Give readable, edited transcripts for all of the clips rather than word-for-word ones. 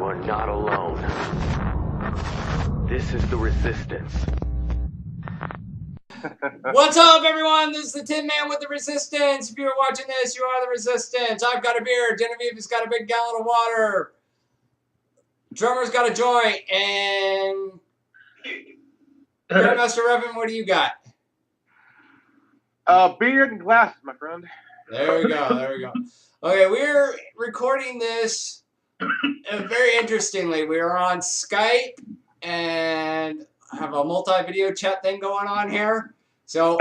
are not alone. This is the Resistance. What's up, everyone? This is the Tin Man with the Resistance. If you're watching this, you are the Resistance. I've got a beer. Genevieve has got a big gallon of water. Drummer's got a joint. And Grandmaster Revan, what do you got? Beard and glasses, my friend. There we go. There we go. Okay, we're recording this very interestingly. We are on Skype and have a multi-video chat thing going on here. So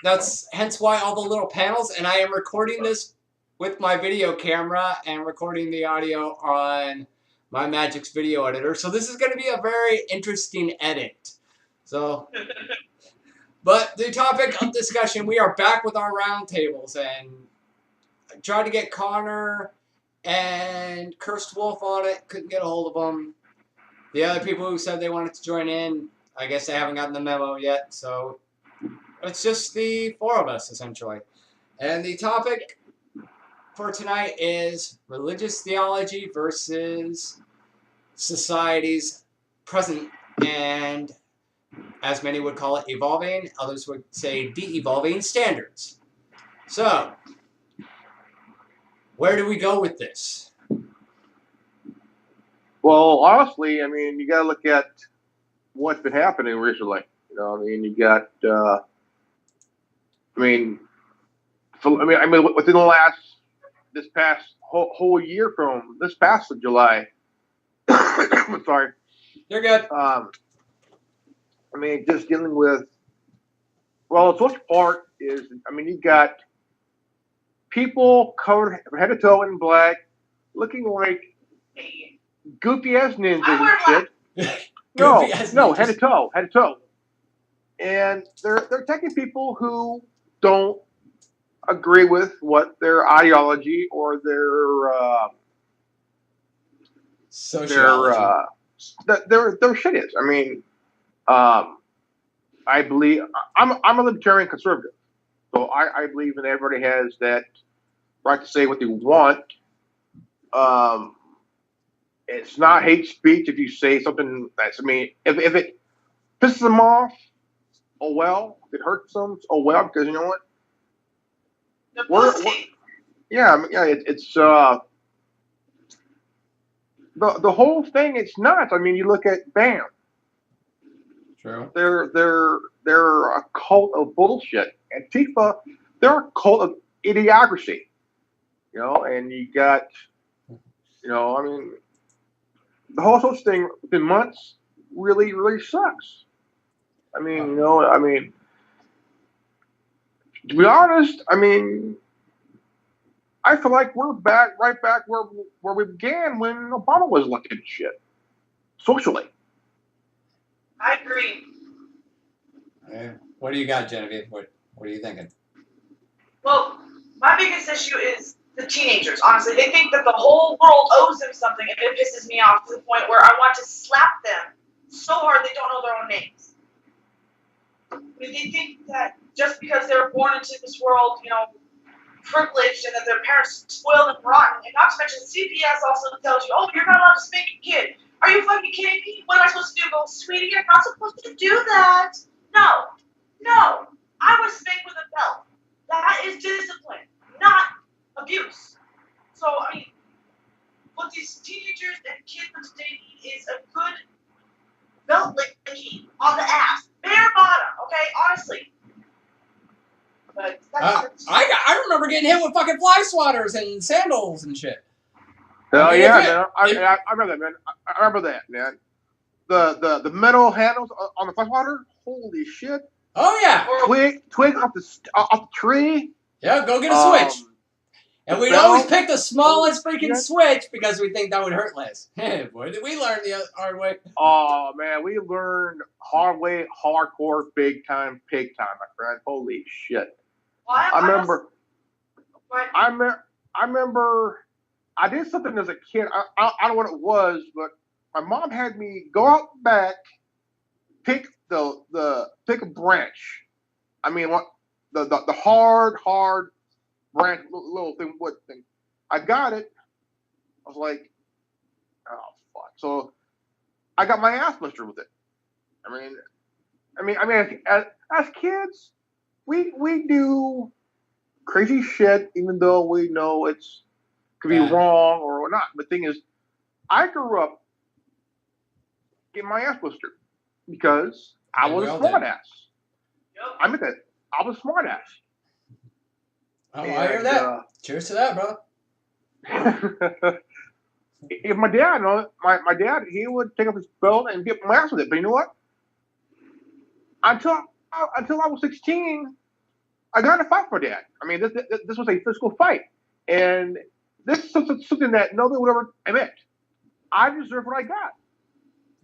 that's hence why all the little panels. And I am recording this with my video camera and recording the audio on my Magic's video editor. So this is going to be a very interesting edit. So, but the topic of discussion, we are back with our roundtables, and I tried to get Connor and Cursed Wolf on it. Couldn't get a hold of them. The other people who said they wanted to join in, I guess they haven't gotten the memo yet. So it's just the four of us, essentially. And the topic for tonight is religious theology versus society's present and, as many would call it, evolving. Others would say de-evolving standards. So, where do we go with this? Well, honestly, I mean, you got to look at what's been happening recently. You know, I mean, you got, within the this past whole year from this past July. I'm sorry. You're good. I mean, just dealing with, well, the social part is, I mean, you got people covered head to toe in black, looking like goofy ass ninjas and shit. No, head to toe. And they're attacking people who don't agree with what their ideology or their their shit is. I mean, I believe I'm a libertarian conservative, so I believe that everybody has that right to say what they want. It's not hate speech if you say something that's, I mean, if it pisses them off, oh well. If it hurts them, oh well, because you know what? It's the whole thing. It's not. I mean, you look at BAM. True. They're a cult of bullshit. Antifa, they're a cult of idiocracy. You know, and you got, you know, I mean, the whole social thing within months really, really sucks. I mean, you know, I mean, to be honest, I mean, I feel like we're right back where we began when Obama was elected and shit. Socially. I agree. What do you got, Genevieve? What are you thinking? Well, my biggest issue is the teenagers. Honestly, they think that the whole world owes them something, and it pisses me off to the point where I want to slap them so hard they don't know their own names. I mean, they think that just because they were born into this world, you know, privileged, and that their parents spoiled and rotten, and not to mention CPS also tells you, oh, you're not allowed to spank a kid. Are you fucking kidding me? What am I supposed to do? Go, sweetie, you're not supposed to do that. No. I was spanked with a belt. That is discipline, not abuse. So, I mean, what these teenagers and kids of today need is a good belt licking on the ass. Bare bottom, okay? Honestly. But I remember getting hit with fucking fly swatters and sandals and shit. Oh yeah, man. I remember that, man. I remember that, man. The metal handles on the fly swatter. Holy shit. Oh yeah. Twig off the tree. Yeah, go get a switch. And we'd always pick the smallest freaking switch because we think that would hurt less. Boy, did we learn the hard way. Oh man, we learned hard way, hardcore, big time, my friend. Holy shit. Well, I remember I did something as a kid. I don't know what it was, but my mom had me go out back, pick a branch. I mean, what the hard branch, little thing, wood thing. I got it. I was like, oh spot. So I got my ass blistered with it. As kids, we do crazy shit, even though we know it's could be wrong or not. But the thing is, I grew up getting my ass blistered because I was a smart ass. Yep. I meant that. I was a smart ass. Oh, I hear that. Cheers to that, bro. If my dad, my dad, he would take up his belt and get my ass with it. But you know what? Until I was 16, I got in a fight for Dad. I mean, this was a physical fight, and this is something that nobody would ever admit. I deserve what I got.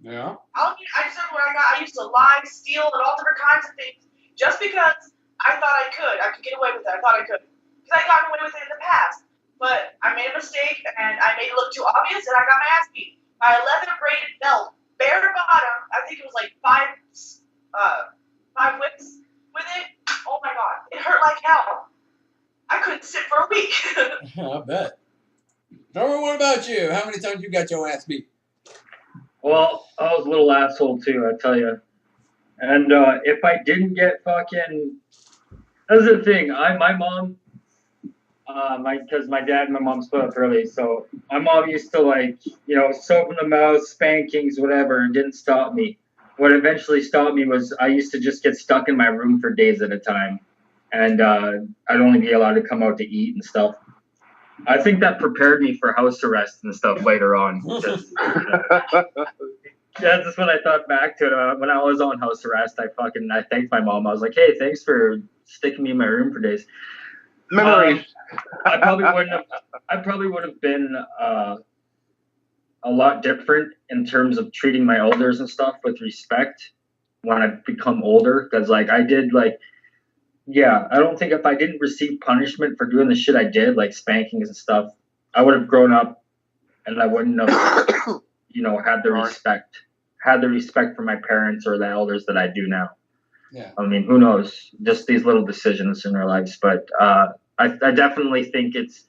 Yeah. I deserve what I got. I used to lie, steal, and all different kinds of things just because I thought I could get away with it. I thought I could because I got away with it in the past. But I made a mistake, and I made it look too obvious, and I got my ass beat by a leather braided belt, bare bottom. I think it was like five whips with it. Oh my god, it hurt like hell. I couldn't sit for a week. I bet. Norman, what about you? How many times you got your ass beat? Well, I was a little asshole too, I tell you. And if I didn't get fucking, that's the thing. My mom, because my dad and my mom split up early, so my mom used to soap in the mouth, spankings, whatever, and didn't stop me. What eventually stopped me was I used to just get stuck in my room for days at a time, and I'd only be allowed to come out to eat and stuff. I think that prepared me for house arrest and stuff later on. That's just when I thought back to it. When I was on house arrest, I thanked my mom. I was like, "Hey, thanks for sticking me in my room for days." Memories. I probably would have been a lot different in terms of treating my elders and stuff with respect when I become older. Because I don't think if I didn't receive punishment for doing the shit I did, like spankings and stuff, I would have grown up and I wouldn't have, had the respect for my parents or the elders that I do now. Yeah. I mean, who knows? Just these little decisions in our lives. But I definitely think it's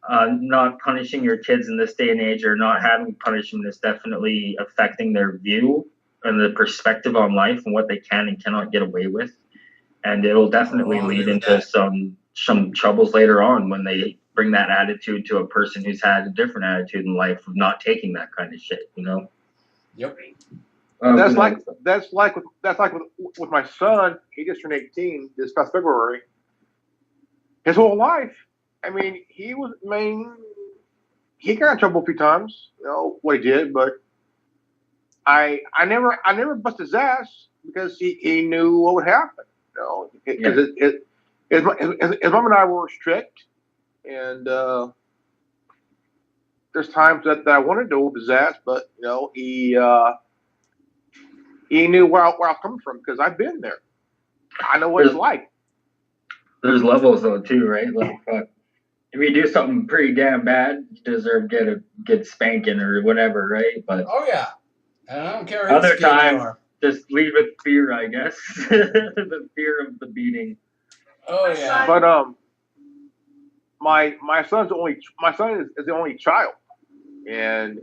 not punishing your kids in this day and age, or not having punishment, is definitely affecting their view and the perspective on life and what they can and cannot get away with. And it'll definitely lead into some troubles later on when they bring that attitude to a person who's had a different attitude in life of not taking that kind of shit, Yep. That's like with my son. He just turned 18 this past February. His whole life, he got in trouble a few times. What he did, but I never busted his ass because he knew what would happen. His mom and I were strict, and there's times that I wanted to whoop his ass, but he knew where I was coming from because I've been there. I know what it's like. There's levels though too, right? Like, fuck, if you do something pretty damn bad, you deserve to get spanking or whatever, right? But oh yeah, and I don't care. Other times, just leave with fear, I guess. The fear of the beating. Oh yeah. But my son is the only child, and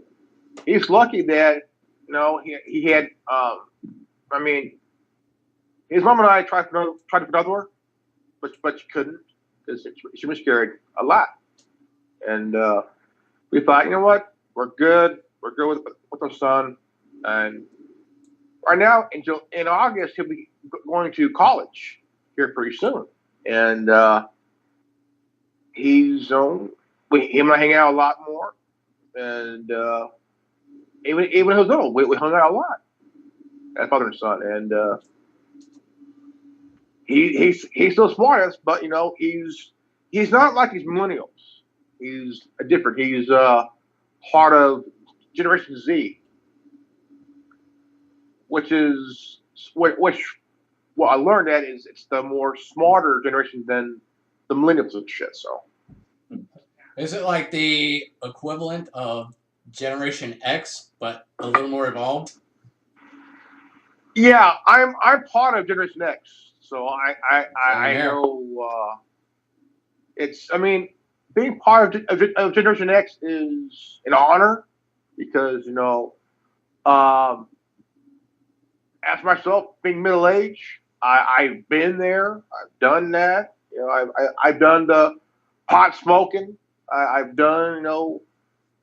he's lucky that he had his mom and I tried to put out her, but she couldn't because she miscarried a lot, and we thought, you know what, we're good with our son, and right now in August he'll be going to college here pretty soon, and him and I hang out a lot more, and even he was little, we hung out a lot as father and son, and he's still smart as, but he's not like these millennials. He's different. He's part of Generation Z, which what I learned that is it's the more smarter generation than the millennials and shit. So, is it like the equivalent of Generation X, but a little more evolved? Yeah, I'm part of Generation X, so I know it's. Being part of Generation X is an honor, because as myself being middle aged, I've been there. I've done that. I've done the pot smoking. I've done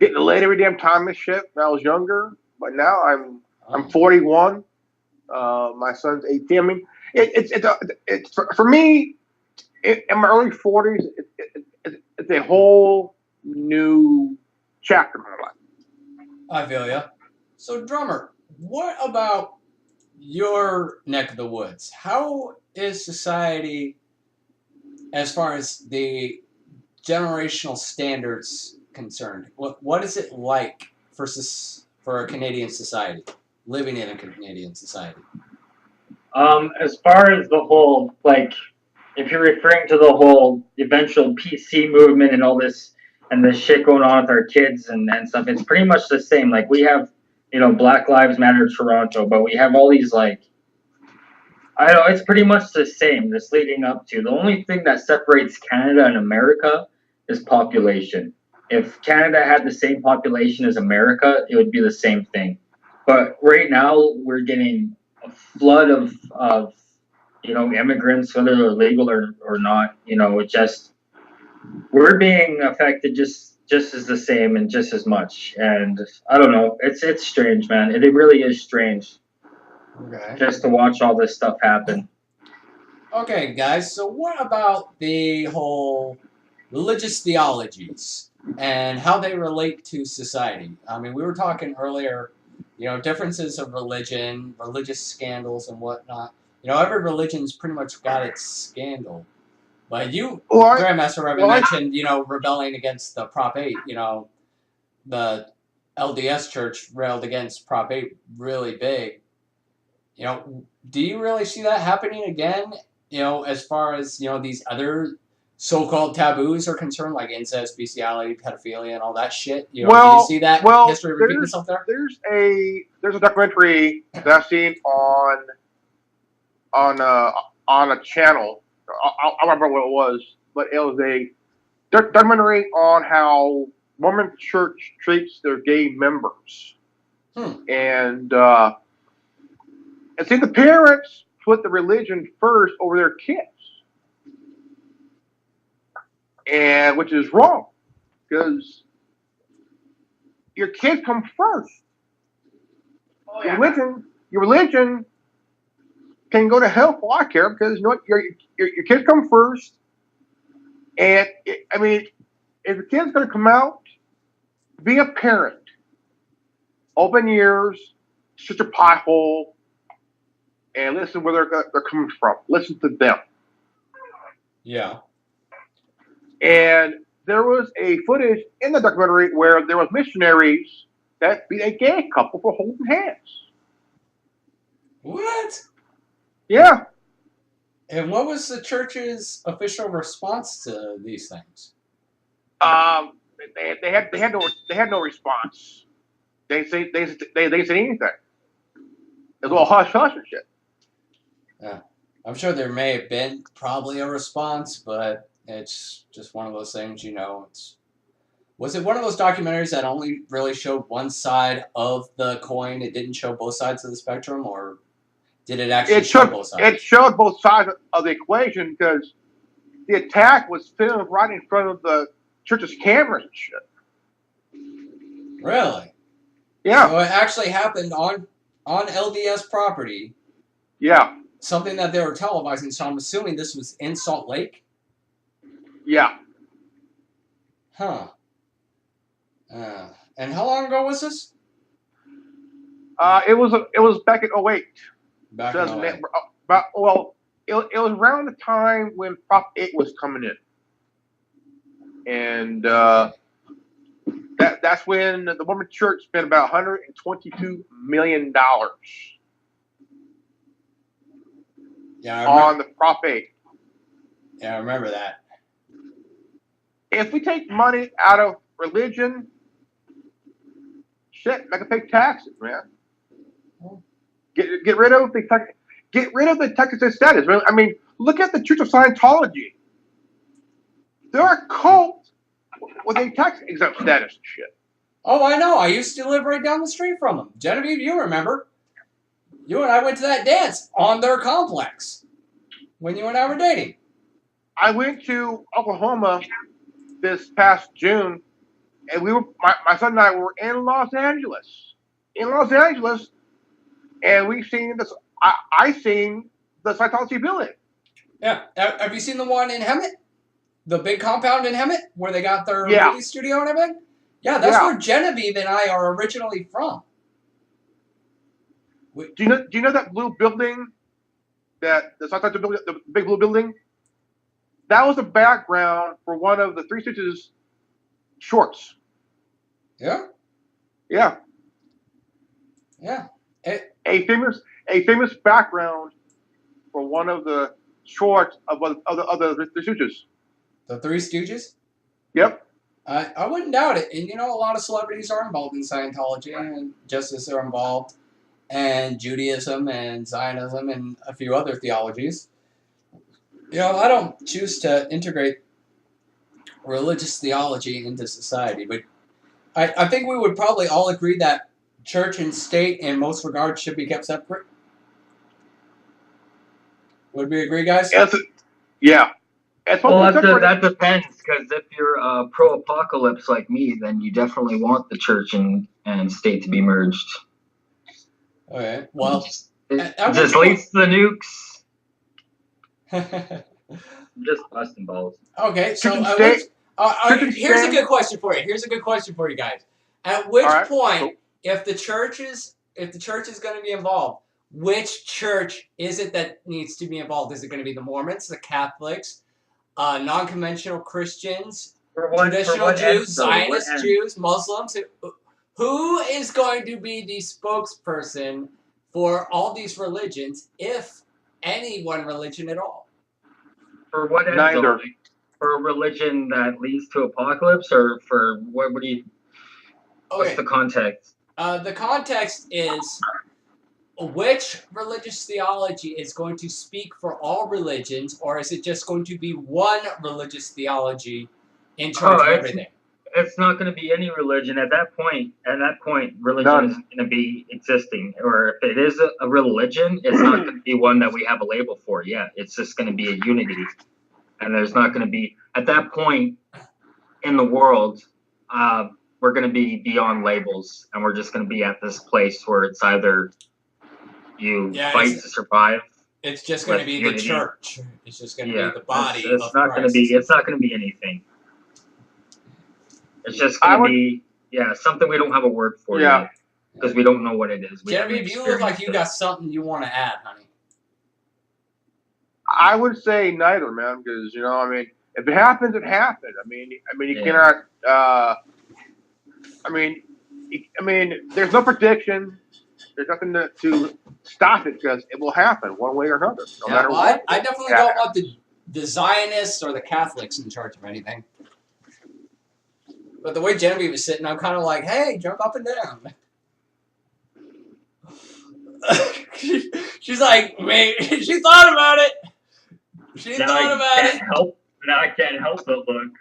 getting laid every damn time and shit when I was younger. But now I'm 41. My son's 18. I mean, it's for me in my early 40s. It's a whole new chapter in my life. I feel ya. So, drummer, what about your neck of the woods? How is society, as far as the generational standards concerned? What is it like for a Canadian society, living in a Canadian society? As far as the whole, like, if you're referring to the whole eventual PC movement and all this and the shit going on with our kids and stuff, it's pretty much the same. Like, we have, Black Lives Matter Toronto, but we have all these, like, I don't know, it's pretty much the same, this leading up to. The only thing that separates Canada and America is population. If Canada had the same population as America, it would be the same thing. But right now, we're getting a flood of immigrants, whether they're legal or not. We're being affected just as the same and just as much. And I don't know, it's strange, man. It really is strange. Okay. Just to watch all this stuff happen. Okay, guys, so what about the whole religious theologies and how they relate to society? I mean, we were talking earlier, differences of religion, religious scandals and whatnot. Every religion's pretty much got its scandal. But Grandmaster Reverend mentioned, rebelling against the Prop 8, the LDS Church railed against Prop 8 really big. Do you really see that happening again? As far as, these other so-called taboos are concerned, like incest, bestiality, pedophilia, and all that shit? Do you see that history repeating itself there? There's a documentary that I've seen on a channel. I don't remember what it was, but it was a documentary on how Mormon Church treats their gay members. And see, the parents put the religion first over their kids, and which is wrong, because your kids come first. Oh, yeah. Your religion can go to hell for all I care, because your kids come first, and I mean, if the kid's going to come out, be a parent, open ears, shut your pie hole, and listen where they're coming from. Listen to them. Yeah. And there was a footage in the documentary where there was missionaries that beat a gay couple for holding hands. What? Yeah. And what was the church's official response to these things? They had no response. They say anything. It was all hush hush and shit. Yeah. I'm sure there may have been probably a response, but it's just one of those things, Was it one of those documentaries that only really showed one side of the coin? It didn't show both sides of the spectrum, or did it actually show both sides? It showed both sides of the equation, because the attack was filmed right in front of the church's cameras and shit. Really? Yeah. So it actually happened on LDS property. Yeah. Something that they were televising, so I'm assuming this was in Salt Lake? Yeah. Huh. And how long ago was this? It was back in 08. Back in 08. It was around the time when Prop 8 was coming in. And that's when the Mormon Church spent about $122 million on the Prop 8. Yeah, I remember that. If we take money out of religion, shit, I can pay taxes, man. Get rid of the tax status. I mean, look at the Church of Scientology. They're a cult with a tax exempt status and shit. Oh, I know. I used to live right down the street from them. Genevieve, you remember. You and I went to that dance on their complex when you and I were dating. I went to Oklahoma this past June, and my son and I were in Los Angeles. In Los Angeles, and we've seen this. I seen the Scientology building. Yeah. Have you seen the one in Hemet? The big compound in Hemet where they got their movie studio and everything? Yeah, that's where Genevieve and I are originally from. Do you know that blue building? That the Scientology building, the big blue building? That was the background for one of the Three Stooges shorts. Yeah. Yeah. Yeah. A famous background for one of the shorts of the Three Stooges. The Three Stooges? Yep. I wouldn't doubt it. And, you know, a lot of celebrities are involved in Scientology, and just as they're involved in Judaism and Zionism and a few other theologies. You know, I don't choose to integrate religious theology into society, but I think we would probably all agree that church and state in most regards should be kept separate. Would we agree, guys? Yeah. Well, that depends, because if you're pro-apocalypse like me, then you definitely want the church and state to be merged. Okay, well... It just leads to the nukes. Just busting balls. Okay, so here's a good question for you. Here's a good question for you guys. At which point, if the church is going to be involved, which church is it that needs to be involved? Is it going to be the Mormons, the Catholics, non-conventional Christians, traditional Jews, Zionist Jews, Muslims? Who is going to be the spokesperson for all these religions, if any one religion at all? For what end? Neither. For a religion that leads to apocalypse, or for what would you... What's the context? The context is which religious theology is going to speak for all religions, or is it just going to be one religious theology in charge of everything? It's not going to be any religion at that point. At that point, religion isn't going to be existing. Or if it is a religion, it's not going to be one that we have a label for yet. It's just going to be a unity. And there's not going to be, at that point in the world, we're going to be beyond labels. And we're just going to be at this place where it's either you fight to survive. It's just going to be unity. The church. It's just going to be the body it's of not Christ. It's not going to be anything. It's just going to be, something we don't have a word for yet, because we don't know what it is. Genevieve, you look like you got something you want to add, honey. I would say neither, man, because, you know, I mean, if it happens, it happened. I mean, you cannot, I mean, there's no prediction. There's nothing to stop it, because it will happen one way or another, no matter what. I definitely don't want the Zionists or the Catholics in charge of anything. But the way Genevieve was sitting, I'm kind of like, hey, jump up and down. She's like, mate, she thought about it. She thought about it. Now I can't help but look.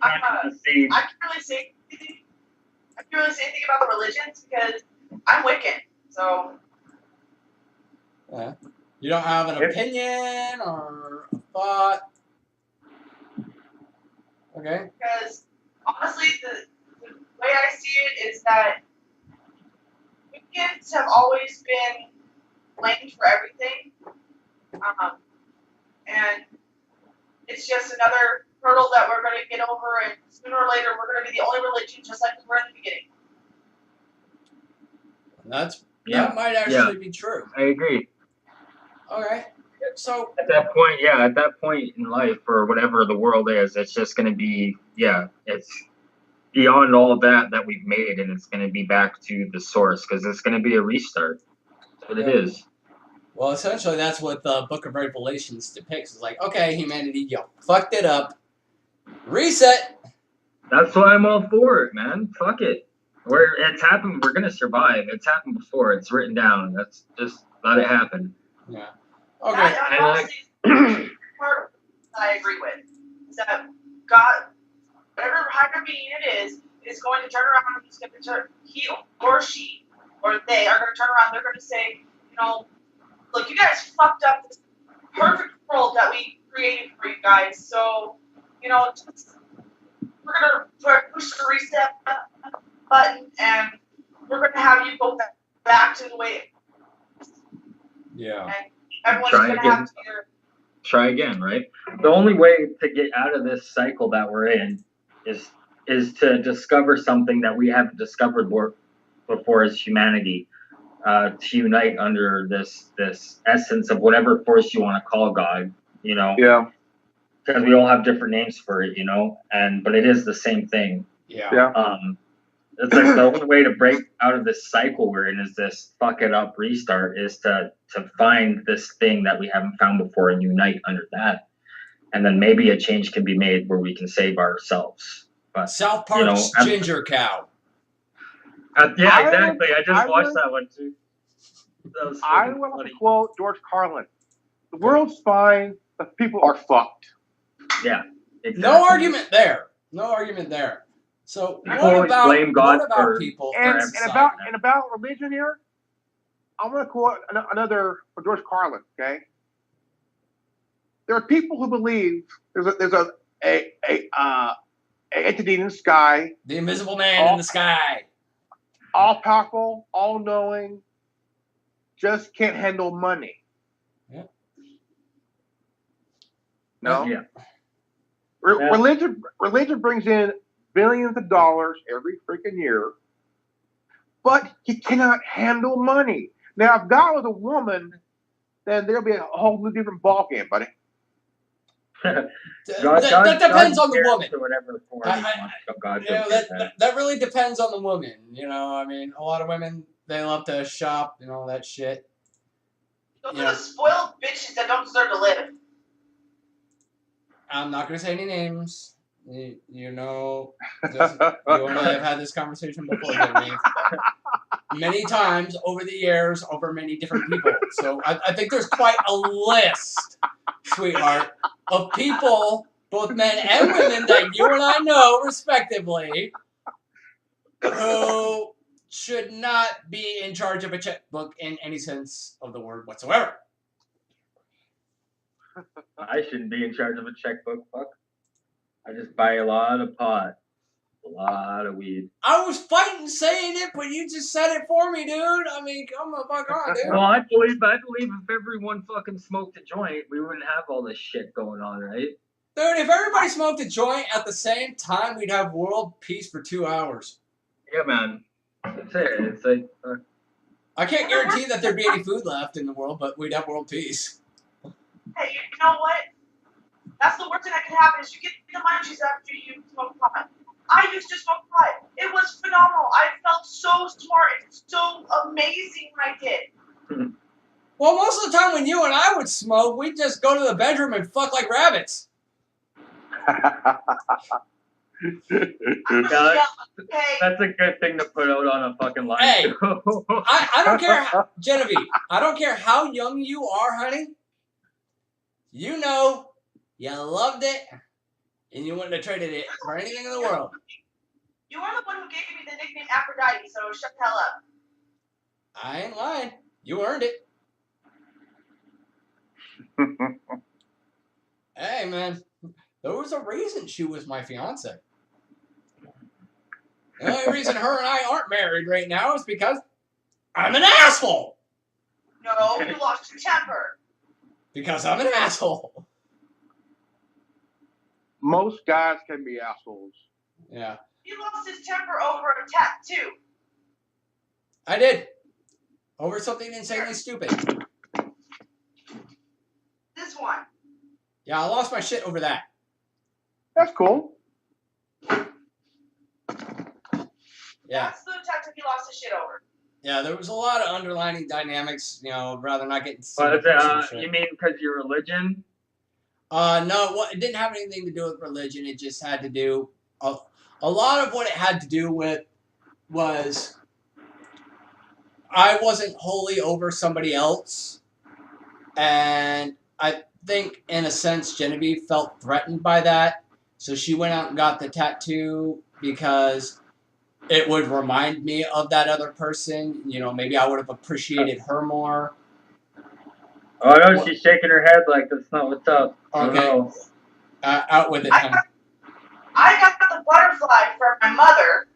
I can't really say anything about the religions because I'm Wiccan, so. You don't have an opinion or a thought? Okay. Because honestly, the way I see it is that Wiccans have always been blamed for everything, and it's just another hurdle that we're going to get over, and sooner or later we're going to be the only religion, just like we were in the beginning. That might actually be true. I agree. Okay. So at that point in life, or whatever the world is, it's just going to be, it's beyond all of that we've made, and it's going to be back to the source, because it's going to be a restart. That's what it is. Well, essentially, that's what the Book of Revelations depicts. It's like, okay, humanity, you fucked it up. Reset. That's why I'm all for it, man. Fuck it. It's happened. We're going to survive. It's happened before. It's written down. That's just let it happen. Yeah. Okay. That part I agree with is that God, whatever higher being it is going to turn around and he's going to turn, he or she or they are going to turn around. They're going to say, you know, look, you guys fucked up this perfect world that we created for you guys. So, you know, we're going to push the reset button and we're going to have you go back to the way it is. Yeah. And everyone's Try going to again. have to either. Try again, right? The only way to get out of this cycle that we're in is to discover something that we haven't discovered before as humanity, to unite under this essence of whatever force you want to call God, you know? Yeah. Because we all have different names for it, you know, but it is the same thing. Yeah. It's like the only way to break out of this cycle we're in is this fuck it up restart is to find this thing that we haven't found before and unite under that. And then maybe a change can be made where we can save ourselves. But, South Park's Ginger Cow. Yeah, exactly. I just watched that one too. That was I want to quote George Carlin. The world's fine, but people are fucked. Yeah. Exactly. No argument there. No argument there. So what about people and about religion here? I'm going to quote another from George Carlin. Okay, there are people who believe there's a entity in the sky, the invisible man in the sky, all powerful, all knowing, just can't handle money. Yeah. No. Yeah. Religion brings in billions of dollars every freaking year, but he cannot handle money. Now, if God was a woman, then there'll be a whole new different ballgame, buddy. That depends on the woman. That really depends on the woman. You know, I mean, a lot of women, they love to shop and all that shit. Those are the spoiled bitches that don't deserve to live. I'm not going to say any names. You know, you and I have had this conversation before, Genevieve. Many times over the years, over many different people. So I think there's quite a list, sweetheart, of people, both men and women, that you and I know, respectively, who should not be in charge of a checkbook in any sense of the word whatsoever. I shouldn't be in charge of a checkbook, fuck. I just buy a lot of pot, a lot of weed. I was fighting saying it, but you just said it for me, dude. I mean, come the fuck on, dude. Well, I believe if everyone fucking smoked a joint, we wouldn't have all this shit going on, right? Dude, if everybody smoked a joint at the same time, we'd have world peace for 2 hours. Yeah, man. That's it. It's like... I can't guarantee that there'd be any food left in the world, but we'd have world peace. Hey, you know what? That's the worst thing that can happen is you get the munchies after you smoke pot. I used to smoke pot. It was phenomenal. I felt so smart and so amazing when I did. Well, most of the time when you and I would smoke, we'd just go to the bedroom and fuck like rabbits. That's a good thing to put out on a fucking line. Hey, I don't care, Genevieve, I don't care how young you are, honey. You know, you loved it, and you wouldn't have traded it for anything in the world. You are the one who gave me the nickname Aphrodite, so shut the hell up. I ain't lying. You earned it. Hey, man, there was a reason she was my fiance. The only reason her and I aren't married right now is because I'm an asshole. No, you lost your temper. Because I'm an asshole. Most guys can be assholes. Yeah. He lost his temper over a tattoo. I did. Over something insanely stupid. This one. Yeah, I lost my shit over that. That's cool. Yeah. That's the tattoo he lost his shit over. Yeah, there was a lot of underlining dynamics, you know, rather not getting you mean because your religion? No, it didn't have anything to do with religion. It just had to do... A lot of what it had to do with was I wasn't wholly over somebody else. And I think, in a sense, Genevieve felt threatened by that. So she went out and got the tattoo because it would remind me of that other person. You know, maybe I would have appreciated her more. Oh no, she's shaking her head like that's not what's up. Okay. No. Out with it, honey. I got the butterfly for my mother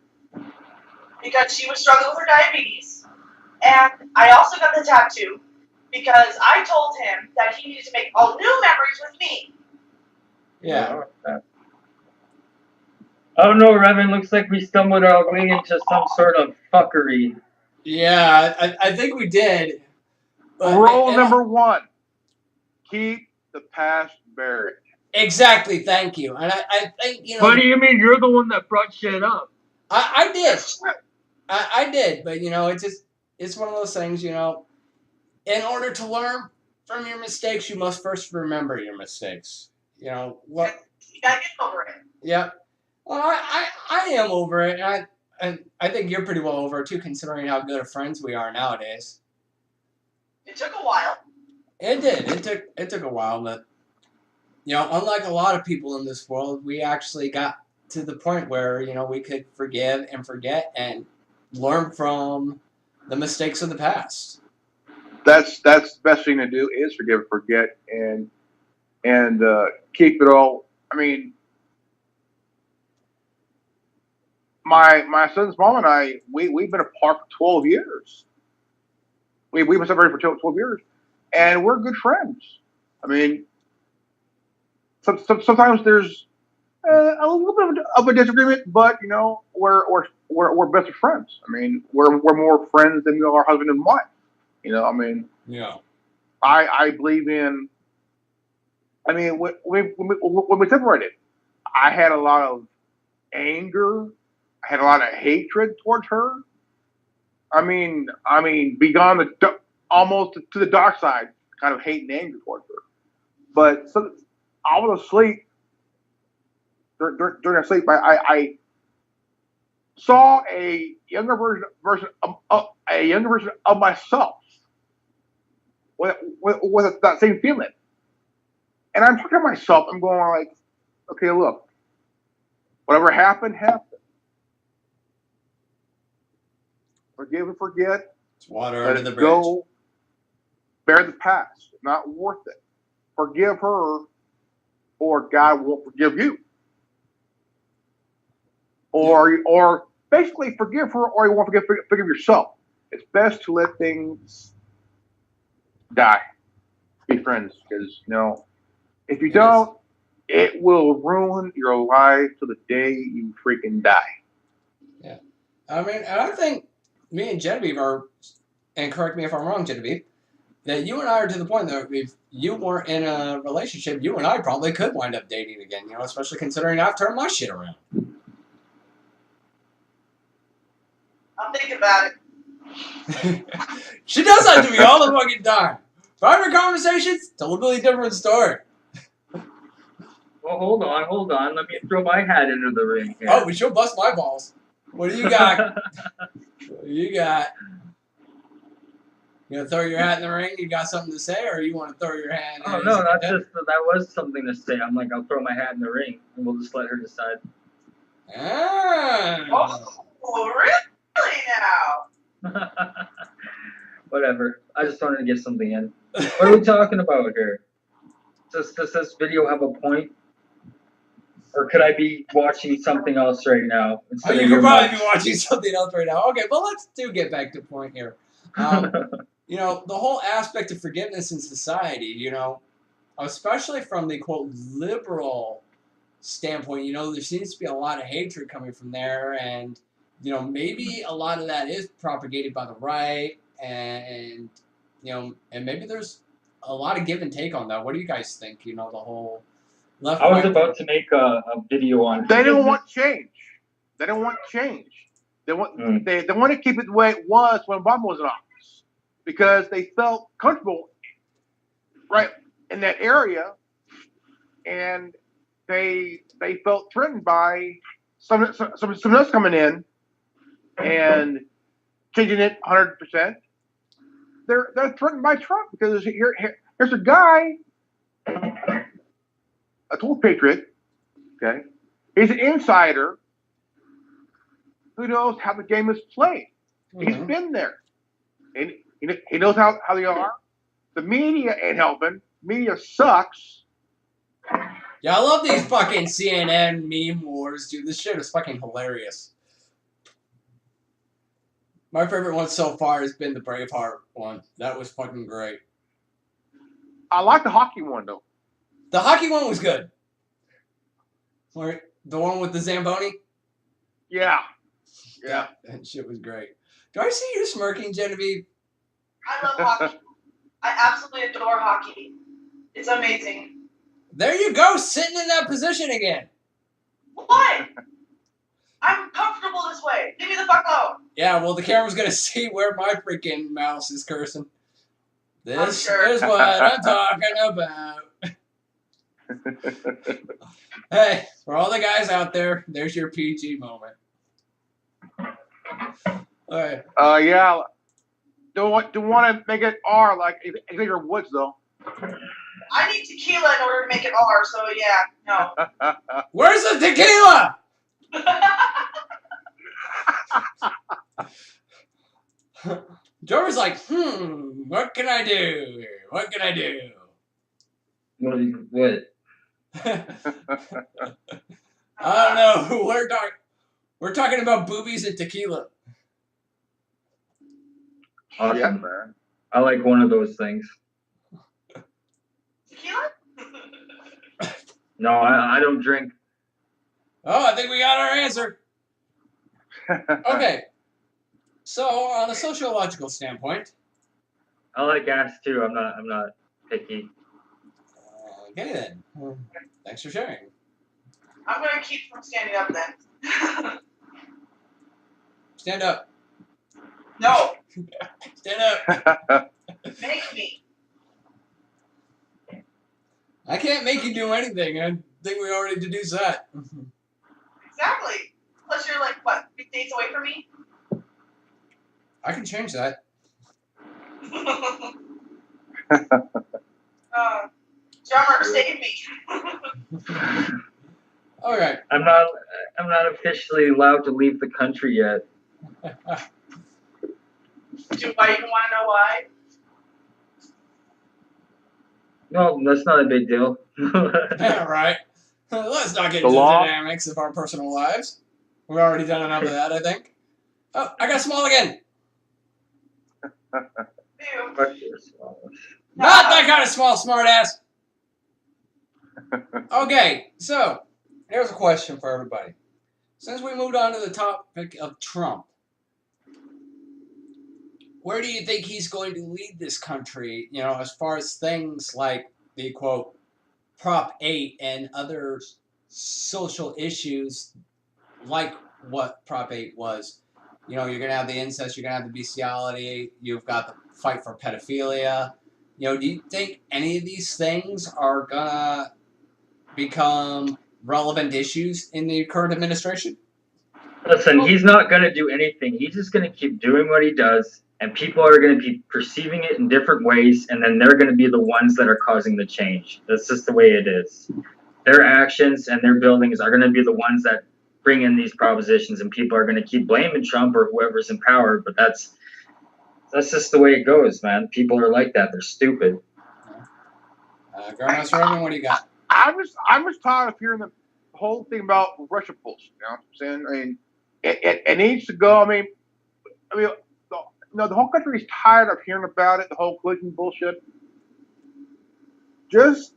because she was struggling with her diabetes. And I also got the tattoo because I told him that he needed to make all new memories with me. Yeah. Oh no, Revan, looks like we stumbled our way into some sort of fuckery. Yeah, I think we did. Rule number 1: keep the past buried. Exactly, thank you. And I think, you know. What do you mean? You're the one that brought shit up. I did. I did, but you know, it's one of those things, you know. In order to learn from your mistakes, you must first remember your mistakes. You know what? You gotta get over it. Yeah. Well, I am over it, and I think you're pretty well over it too, considering how good of friends we are nowadays. It took a while. It did. It took a while, but you know, unlike a lot of people in this world, we actually got to the point where, you know, we could forgive and forget and learn from the mistakes of the past. That's the best thing to do is forgive and forget and keep it all. I mean, my son's mom and I we've been apart for 12 years. We've been separated for 12 years, and we're good friends. I mean, sometimes there's a little bit of a disagreement, but you know, we're best of friends. I mean, we're more friends than we are husband and wife. You know, I mean, Yeah. I believe in. I mean, when we separated, I had a lot of anger. I had a lot of hatred towards her. I mean, beyond almost to the dark side, kind of hate and anger towards her. But so I was asleep during our sleep. I saw a younger version of myself with that same feeling. And I'm talking to myself. I'm going like, okay, look, whatever happened, happened. Forgive and forget. It's water Let under the it bridge. go. Bear the past. Not worth it. Forgive her, or God won't forgive you. Or basically forgive her, or you won't forgive yourself. It's best to let things die. Be friends, because you know, if you don't, it will ruin your life to the day you freaking die. Yeah. I mean, and I think me and Genevieve are, and correct me if I'm wrong, Genevieve, that you and I are to the point that if you weren't in a relationship, you and I probably could wind up dating again, you know, especially considering I've turned my shit around. I'm thinking about it. She does that to me all the fucking time. Private conversations, totally different story. Well, hold on. Let me throw my hat into the ring here. Oh, but she'll bust my balls. What do you got? What do you got? You gonna throw your hat in the ring? You got something to say, or you want to throw your hat? Oh no, that was something to say. I'm like, I'll throw my hat in the ring, and we'll just let her decide. Ah. Oh, really now? Whatever. I just wanted to get something in. What are we talking about here? Does this video have a point? Or could I be watching something else right now? Oh, you could probably be watching something else right now. Okay, but let's get back to point here. You know, the whole aspect of forgiveness in society, you know, especially from the, quote, liberal standpoint, you know, there seems to be a lot of hatred coming from there, and, you know, maybe a lot of that is propagated by the right, and you know, and maybe there's a lot of give and take on that. What do you guys think? You know, the whole left. I was about to make a video on. They don't want change. They don't want change. They want they want to keep it the way it was when Obama was in office, because they felt comfortable right in that area, and they felt threatened by some else coming in and changing it 100%. They're threatened by Trump because here's a guy, a total patriot, okay, He's an insider who knows how the game is played. He's been there. And he knows how they are. The media ain't helping. Media sucks. Yeah, I love these fucking CNN meme wars, dude. This shit is fucking hilarious. My favorite one so far has been the Braveheart one. That was fucking great. I like the hockey one, though. The hockey one was good. Or the one with the Zamboni? Yeah. Yeah. That shit was great. Do I see you smirking, Genevieve? I love hockey. I absolutely adore hockey. It's amazing. There you go, sitting in that position again. What? I'm comfortable this way. Leave me the fuck alone. Yeah, well, the camera's going to see where my freaking mouse is cursing. This sure. is what I'm talking about. Hey, for all the guys out there, there's your PG moment. All right. Yeah. Don't want to make it R like Xavier Woods, though. I need tequila in order to make it R, so yeah, no. Where's the tequila? Jordan's like, what can I do? What can I do? What? I don't know. We're talking about boobies and tequila. Awesome. Yeah, man. I like one of those things. Tequila? No, I don't drink. Oh, I think we got our answer. Okay. So, on a sociological standpoint. I like ass too. I'm not picky. Okay then. Thanks for sharing. I'm going to keep from standing up then. Stand up. No, Stand up. make me. I can't make you do anything. I think we already deduced that. Exactly. Plus you're like, what, 3 days away from me? I can change that. Drummer, save me. All right. I'm not officially allowed to leave the country yet. Do I even want to know why? No, that's not a big deal. Yeah, right. Let's not get The into law? the dynamics of our personal lives. We've already done enough of that, I think. Oh, I got small again. Ew. Fuck this. Not that kind of small, smartass. Okay, so here's a question for everybody. Since we moved on to the topic of Trump, where do you think he's going to lead this country, as far as things like the, quote, Prop 8 and other social issues like what Prop 8 was? You're going to have the incest, you're going to have the bestiality, you've got the fight for pedophilia. Do you think any of these things are going to become relevant issues in the current administration? Listen, he's not going to do anything. He's just going to keep doing what he does, and people are going to be perceiving it in different ways, and then they're going to be the ones that are causing the change. That's just the way it is. Their actions and their buildings are going to be the ones that bring in these propositions, and people are going to keep blaming Trump or whoever's in power, but that's just the way it goes, man. People are like that. They're stupid. Grandmaster Urban, what do you got? I'm just tired of hearing the whole thing about Russia bullshit. You know what I'm saying? I mean, it needs to go. I mean, the whole country is tired of hearing about it. The whole collusion bullshit. Just,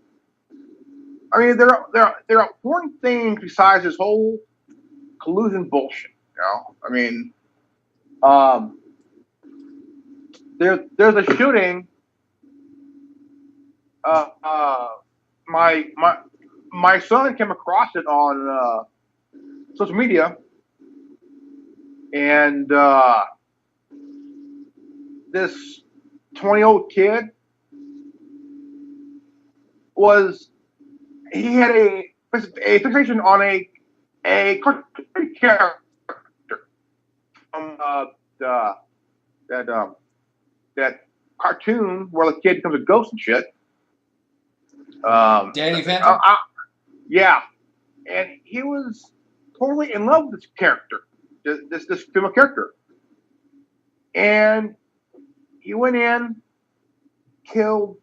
I mean, there are important things besides this whole collusion bullshit. I mean, there's a shooting. My son came across it on social media, and this 20-year-old kid he had a fixation on a cartoon character from that cartoon where the kid becomes a ghost and shit. Danny Phantom? Yeah. and he was totally in love with this character, this female character, and he went in, killed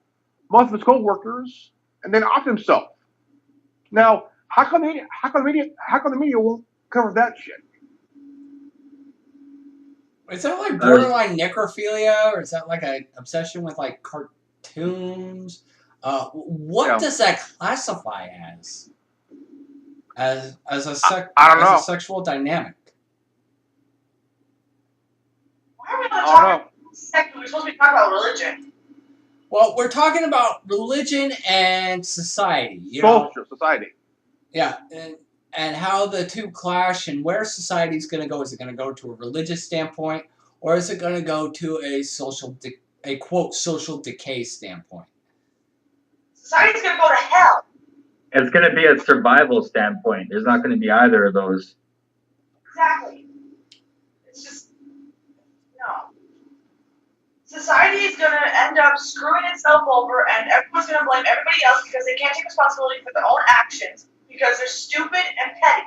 most of his co-workers, and then offed himself. Now, how come the media won't cover that shit? Is that like borderline necrophilia, or is that like an obsession with like cartoons? What does that classify as? As a I don't know. as a sexual dynamic? Why are we not I don't know. talking sex? We're supposed to be talking about religion. Well, we're talking about religion and society. You know? Social society. Yeah, and how the two clash and where society's going to go. Is it going to go to a religious standpoint, or is it going to go to a quote social decay standpoint? Society's gonna go to hell. It's going to be a survival standpoint. There's not going to be either of those. Exactly. It's just no. Society is gonna end up screwing itself over, and everyone's gonna blame everybody else because they can't take responsibility for their own actions because they're stupid and petty.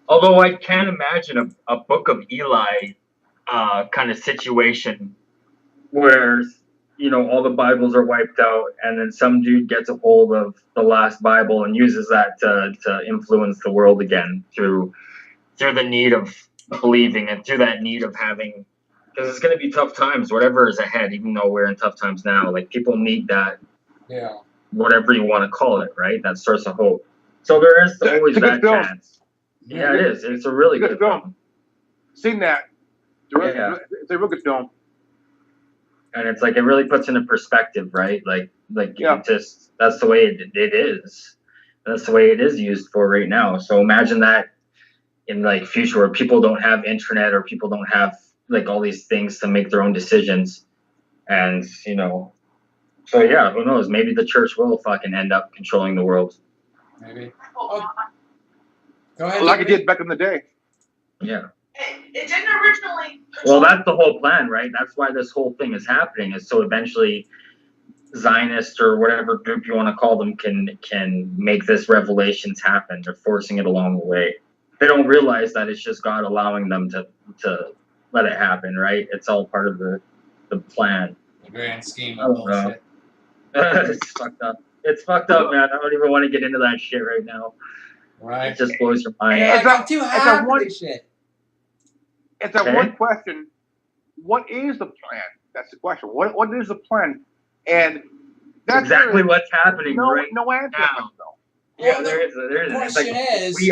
Although I can't imagine a Book of Eli kind of situation where, you know, all the Bibles are wiped out and then some dude gets a hold of the last Bible and uses that to influence the world again through the need of believing and through that need of having, because it's going to be tough times, whatever is ahead, even though we're in tough times now. Like, people need that, whatever you want to call it, right? That source of hope. So there is always that chance. Yeah, it is. It's a really good film. Seen that. It's a real good film. And it's like, it really puts into perspective, right? Like it just, that's the way it is. That's the way it is used for right now. So imagine that in like future where people don't have internet or people don't have like all these things to make their own decisions. And, you know, so yeah, who knows? Maybe the church will fucking end up controlling the world. Maybe. Oh, Go ahead. Like it did back in the day. Yeah. It didn't originally. Well, that's the whole plan, right? That's why this whole thing is happening, is so eventually Zionists or whatever group you want to call them can make this revelations happen. They're forcing it along the way. They don't realize that it's just God allowing them to let it happen, right? It's all part of the plan. The grand scheme of bullshit. It's fucked up. It's fucked up, man. I don't even want to get into that shit right now. Right. It just blows your mind. Yeah, I'm too happy with this shit. It's that one question. What is the plan? That's the question. What is the plan? And that's exactly what's happening right no answer now. though. Yeah, there is. The question is, we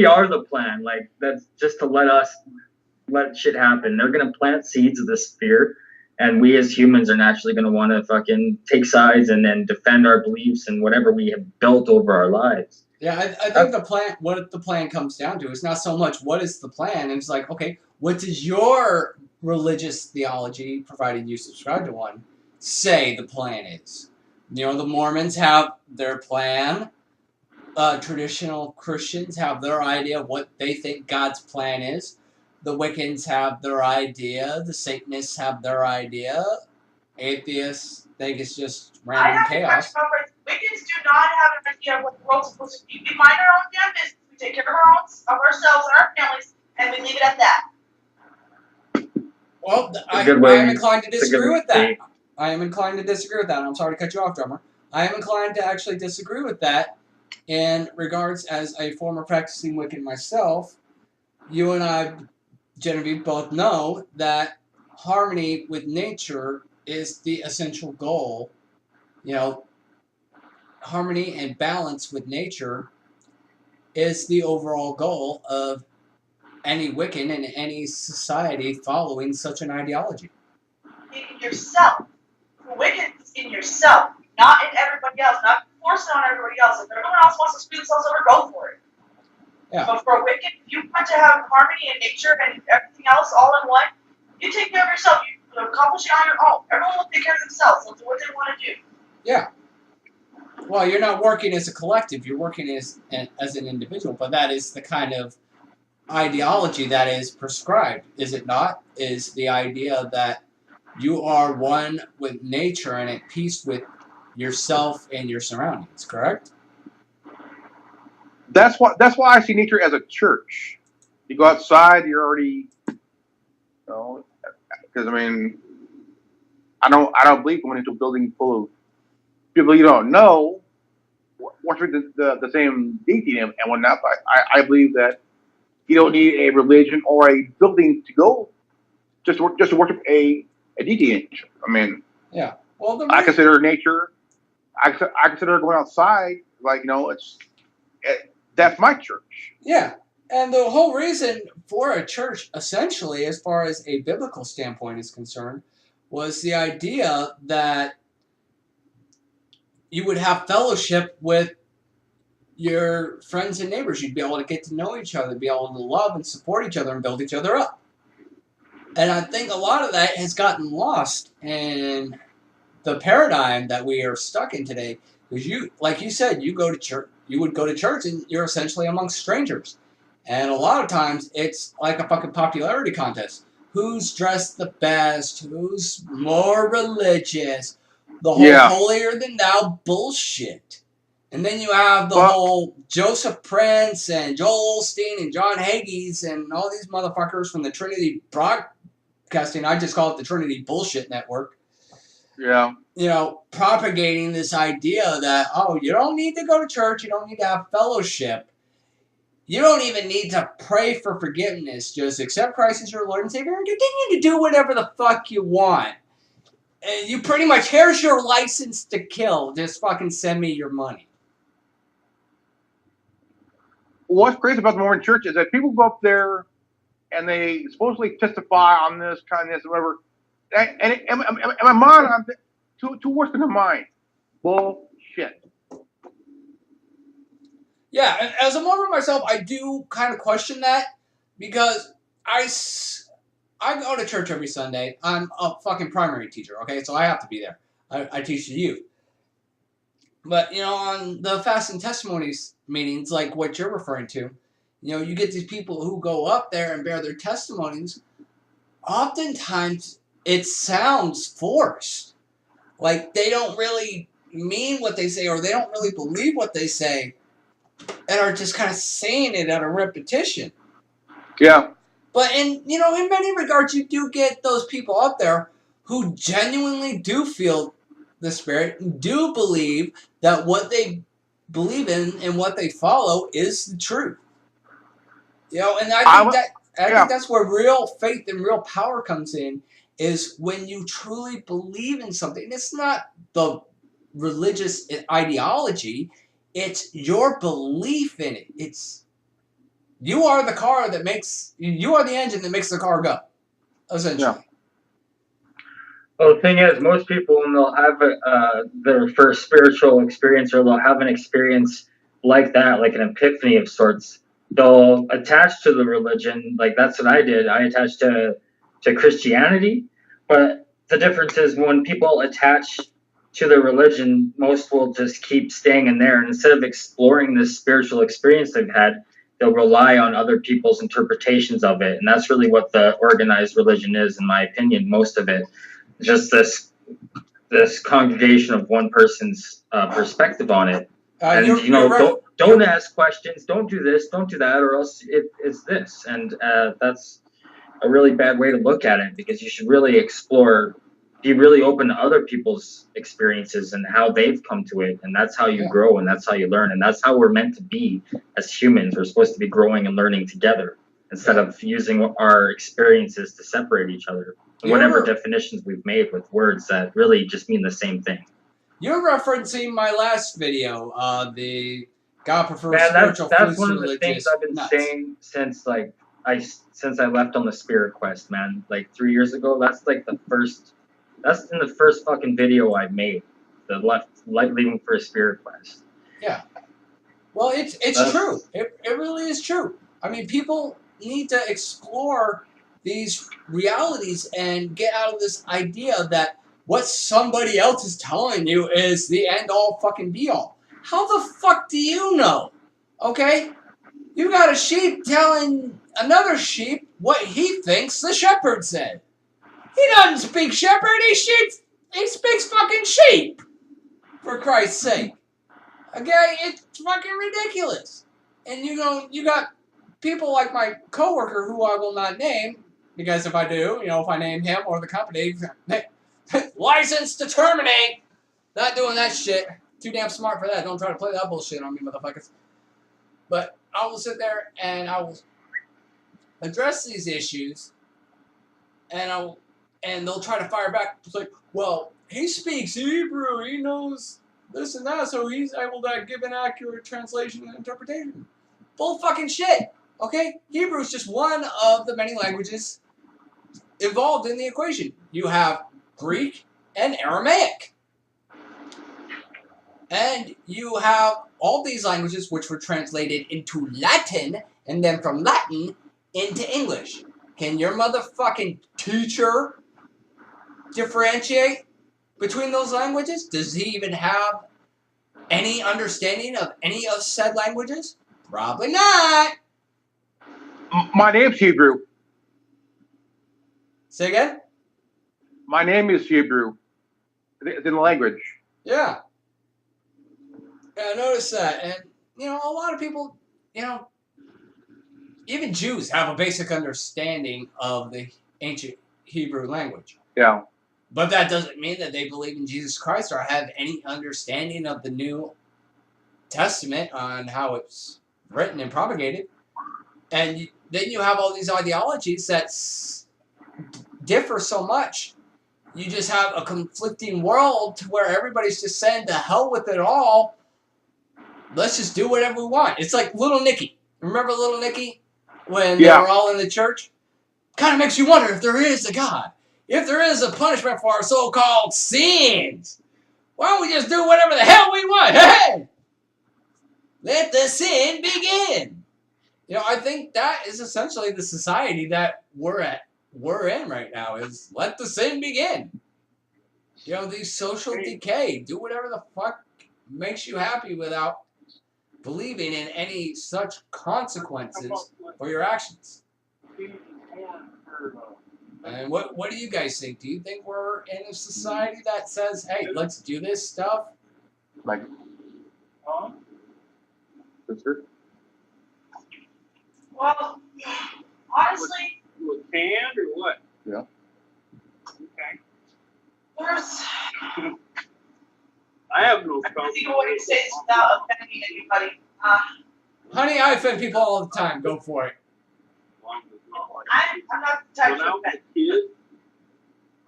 are the plan. Like, that's just to let shit happen. They're gonna plant seeds of this fear, and we as humans are naturally gonna want to fucking take sides and then defend our beliefs and whatever we have built over our lives. Yeah, I think what the plan comes down to is not so much what is the plan. It's like, okay, what does your religious theology, provided you subscribe to one, say the plan is? You know, the Mormons have their plan. Traditional Christians have their idea of what they think God's plan is. The Wiccans have their idea. The Satanists have their idea. Atheists think it's just random chaos. Wiccans do not have an idea of what the world's supposed to be. We mind our own damn business. We take care of ourselves and our families, and we leave it at that. Well, I am inclined to disagree with that. I am inclined to disagree with that. I'm sorry to cut you off, drummer. I am inclined to actually disagree with that in regards, as a former practicing Wiccan myself. You and I, Genevieve, both know that harmony with nature is the essential goal. You know, harmony and balance with nature is the overall goal of any Wiccan and any society following such an ideology. In yourself. The Wiccan is in yourself, not in everybody else, not forcing on everybody else. If everyone else wants to screw themselves over, go for it. Yeah. But for a Wiccan, if you want to have harmony in nature and everything else all in one, you take care of yourself. You accomplish it on your own. Everyone will take care of themselves. They'll do what they want to do. Yeah. Well, you're not working as a collective. You're working as an individual. But that is the kind of ideology that is prescribed, is it not? Is the idea that you are one with nature and at peace with yourself and your surroundings, correct? That's why I see nature as a church. You go outside, you're already, because I mean, I don't believe going into a building full of people you don't know, worship the same deity and whatnot. But I believe that you don't need a religion or a building to go just to worship a deity. I mean, Yeah. Well, I consider nature. I consider going outside that's my church. yeah. And the whole reason for a church, essentially, as far as a biblical standpoint is concerned, was the idea that you would have fellowship with your friends and neighbors. You'd be able to get to know each other, be able to love and support each other and build each other up. And I think a lot of that has gotten lost in the paradigm that we are stuck in today. Because you, like you said, you would go to church and you're essentially amongst strangers. And a lot of times it's like a fucking popularity contest. Who's dressed the best? Who's more religious? The whole holier than thou bullshit. And then you have the whole Joseph Prince and Joel Osteen and John Hagee and all these motherfuckers from the Trinity Broadcasting. I just call it the Trinity Bullshit Network. Yeah. Propagating this idea that, you don't need to go to church. You don't need to have fellowship. You don't even need to pray for forgiveness. Just accept Christ as your Lord and Savior and continue to do whatever the fuck you want. And you pretty much, here's your license to kill. Just fucking send me your money. What's crazy about the Mormon church is that people go up there and they supposedly testify on this, kind of this, whatever. And in my mind, I'm too worse than mine. Bullshit. Yeah, and as a Mormon myself, I do kind of question that because I go to church every Sunday. I'm a fucking primary teacher, okay? So I have to be there. I teach the youth. But, on the Fast and Testimonies meetings, like what you're referring to, you get these people who go up there and bear their testimonies. Oftentimes, it sounds forced. Like they don't really mean what they say or they don't really believe what they say and are just kind of saying it at a repetition. Yeah. But in many regards, you do get those people up there who genuinely do feel the Spirit, do believe that what they believe in and what they follow is the truth. And I think that's where real faith and real power comes in, is when you truly believe in something. It's not the religious ideology, it's your belief in it. It's you are the car that makes you are the engine that makes the car go, essentially. Yeah. Well, the thing is, most people, when they'll have their first spiritual experience, or they'll have an experience like that, like an epiphany of sorts, they'll attach to the religion. Like that's what I did. I attached to Christianity, but the difference is when people attach to their religion, most will just keep staying in there. And instead of exploring this spiritual experience they've had, they'll rely on other people's interpretations of it. And that's really what the organized religion is, in my opinion, most of it. Just this congregation of one person's perspective on it. And, don't ask questions, don't do this, don't do that, or else it's this. And that's a really bad way to look at it, because you should really explore, be really open to other people's experiences and how they've come to it. And that's how you grow, and that's how you learn. And that's how we're meant to be as humans. We're supposed to be growing and learning together instead of using our experiences to separate each other. Whatever definitions we've made with words that really just mean the same thing. You're referencing my last video, the God prefers spiritual that's foods one to of the religious things I've been saying since I left on the Spirit Quest, man. Like 3 years ago. That's in the first fucking video I made. Leaving for a Spirit Quest. Yeah. Well, it's true. It really is true. I mean, people need to explore these realities and get out of this idea that what somebody else is telling you is the end-all fucking be-all. How the fuck do you know? Okay? You got a sheep telling another sheep what he thinks the shepherd said. He doesn't speak shepherd, he speaks fucking sheep. For Christ's sake. Okay? It's fucking ridiculous. And you got people like my coworker who I will not name, because if I do, if I name him or the company, license to terminate. Not doing that shit. Too damn smart for that. Don't try to play that bullshit on me, motherfuckers. But I will sit there and I will address these issues, and they'll try to fire back. It's like, well, he speaks Hebrew. He knows this and that, so he's able to give an accurate translation and interpretation. Bull fucking shit. Okay? Hebrew is just one of the many languages involved in the equation. You have Greek and Aramaic. And you have all these languages which were translated into Latin, and then from Latin into English. Can your motherfucking teacher differentiate between those languages? Does he even have any understanding of any of said languages? Probably not. My name's Hebrew. Say again? My name is Hebrew. It's in the language. Yeah. I noticed that. And, a lot of people, even Jews have a basic understanding of the ancient Hebrew language. Yeah. But that doesn't mean that they believe in Jesus Christ or have any understanding of the New Testament on how it's written and propagated. And then you have all these ideologies that differ so much. You just have a conflicting world to where everybody's just saying, to hell with it all. Let's just do whatever we want. It's like Little Nicky. Remember Little Nicky? When they were all in the church? Kind of makes you wonder if there is a God. If there is a punishment for our so-called sins. Why don't we just do whatever the hell we want? Hey! Let the sin begin. I think that is essentially the society that we're in right now, is let the sin begin. These social decay. Do whatever the fuck makes you happy without believing in any such consequences for your actions. And what do you guys think? Do you think we're in a society that says, hey, let's do this stuff? Like, sister? Well, honestly, With canned or what? Yeah. Okay. there's I have no problem. I think what you say is without offending anybody. Honey, I offend people all the time. Go for it. I'm not the type When I to was offend. a kid,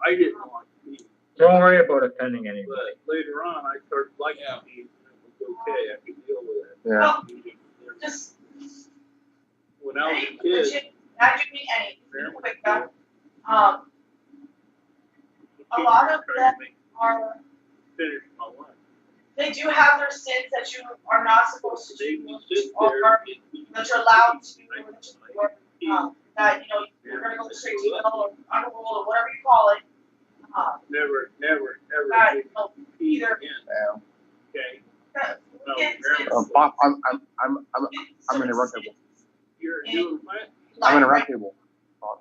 I didn't want peas. Don't worry about offending anybody. But later on, I started liking Yeah. peas, and it was okay. I could deal with it. Yeah. Well, just When I was any a kid, religion, not you mean any, real quick, a lot of them are, finish my life. they do have their sins that you are not supposed to They do, would sit or there and that you're allowed to, or eat. that, you're gonna go straight to hell or underworld or whatever you call it. Never, That, get peas either, again. Yeah. Okay. that, No, it's, Pop, I'm in a round table. You're doing what? I'm in a round table.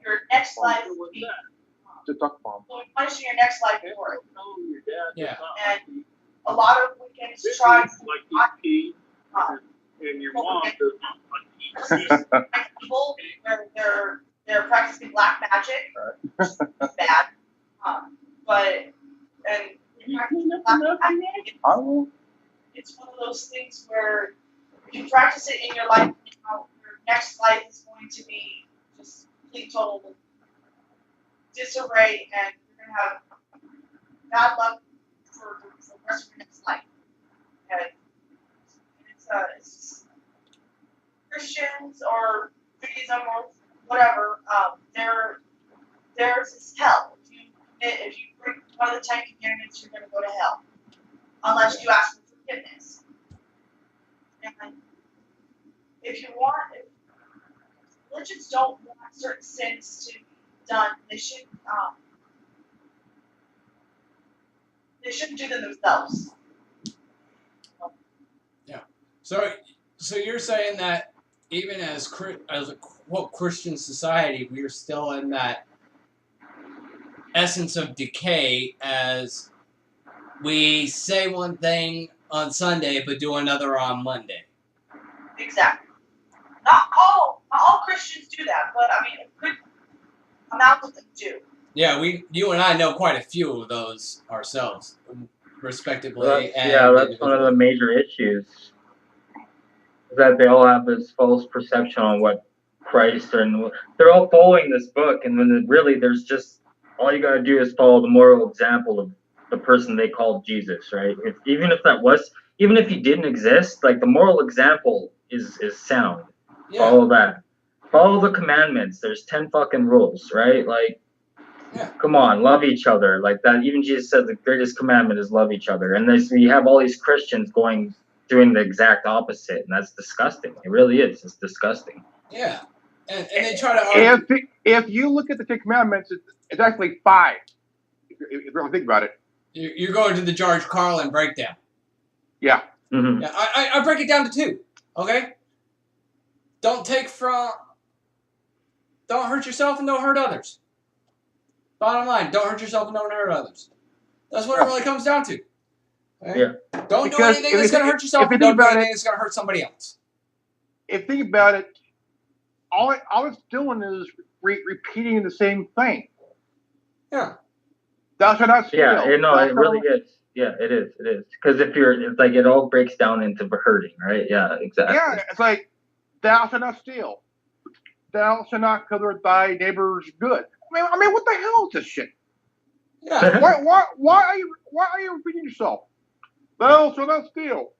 your next life, What's be, that? Just talk bomb. will be punished in your next life for it. No, your dad. Yeah. And a lot of weekends try to like eat peas, um, and your mom does not like eat peas. people where they're practicing black magic, which is bad. But and practicing black magic, I will. it's one of those things where if you practice it in your life, your next life is going to be just complete total disarray, and you're gonna have bad luck for the rest of your next life. And it's just, Christians or Judaism or whatever, theirs is hell. If you break one of the 10 commandments, you're gonna go to hell, unless you ask for forgiveness. And if religions don't want certain sins to be done, they shouldn't do them themselves. So you're saying that even as a quote Christian society, we are still in that essence of decay, as we say one thing on Sunday but do another on Monday. Exactly. Not all Christians do that, but I mean, a good amount of them do. Yeah, you and I know quite a few of those ourselves, respectively Well, and that's one of the individually. major issues. Is that they all have this false perception on what Christ and they're all following this book, and when really there's just all you gotta do is follow the moral example of the person they called Jesus, right? Even if he didn't exist, like the moral example is sound. Yeah, Follow that. Follow the commandments. There's 10 fucking rules, right? Like, yeah, come on, love each other. Like that. Even Jesus said the greatest commandment is love each other. And we have all these Christians doing the exact opposite, and that's disgusting. It really is. It's disgusting. yeah. And they try to argue. If you look at the Ten Commandments, it's actually 5. If you really think about it. You're going to the George Carlin breakdown. Yeah. Mm-hmm. Yeah, I break it down to 2. Okay. Don't hurt yourself and don't hurt others. Bottom line, don't hurt yourself and don't hurt others. That's what it really comes down to. Okay? Yeah. Don't do Because anything that's going to hurt yourself if you and don't think do about anything it- that's going to hurt somebody else. If you think about it, all it's doing is repeating the same thing. Yeah. Thou shalt not steal. Yeah, it Thou really shalt- is. Yeah, it is. It is. Because it's like it all breaks down into hurting, right? Yeah, exactly. Yeah, it's like, thou shalt not steal. Thou shalt not covet thy neighbor's good. I mean, what the hell is this shit? Yeah. Why are you repeating yourself? Thou shalt not steal.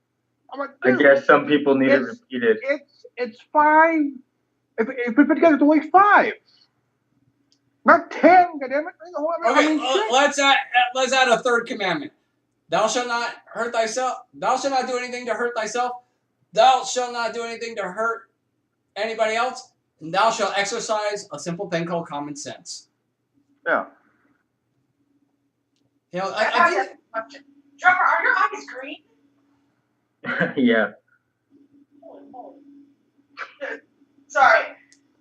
I'm like, I dude, guess some people need it it's- repeated. it's 5. If we put together, it's only 5. Not 10, goddammit. Okay, let's add a 3rd commandment. Thou shalt not hurt thyself. Thou shalt not do anything to hurt thyself. Thou shalt not do anything to hurt anybody else. And thou shalt exercise a simple thing called common sense. Yeah. You know, I I have think. that question. Drummer, are your eyes green? Yeah. Holy moly. Sorry.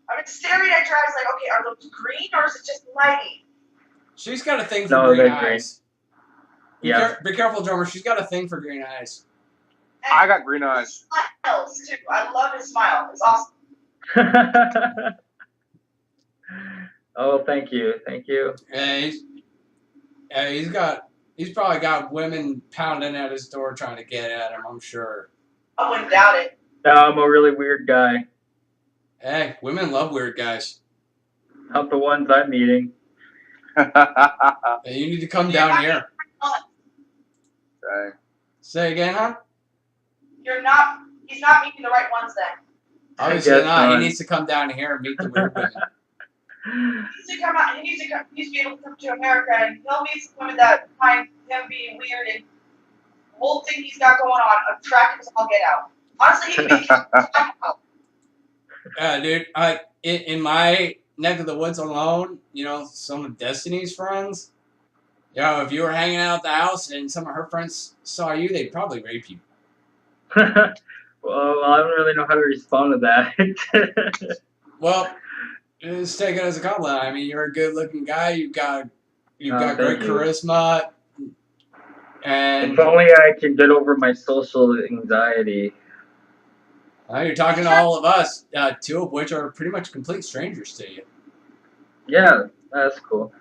I've been staring at your eyes like, okay, are those green or is it just lighting? She's got a thing for No, green they're green. eyes. Yeah. Be careful, drummer. She's got a thing for green eyes. And I got green eyes. he smiles too. I love his smile. It's awesome. Oh, thank you. Thank you. And he's probably got women pounding at his door trying to get at him, I'm sure. I wouldn't doubt it. No, I'm a really weird guy. Hey, women love weird guys. Not the ones I'm meeting. Hey, you need to come down here. Okay. Say again, huh? He's not meeting the right ones then. Obviously guess not. He not. needs to come down here and meet the weird women. He needs to come out. He needs to be able to come to America, and he'll meet some women that find him being weird and the whole thing he's got going on attractive as all get out. Honestly, he'd be out. Dude, in my neck of the woods alone, you know, some of Destiny's friends, if you were hanging out at the house and some of her friends saw you, they'd probably rape you. Well, I don't really know how to respond to that. Well, just take it as a compliment. I mean, you're a good-looking guy. You've got thank great you. charisma, and If only I can get over my social anxiety. you're talking to all of us, 2 of which are pretty much complete strangers to you. Yeah, that's cool.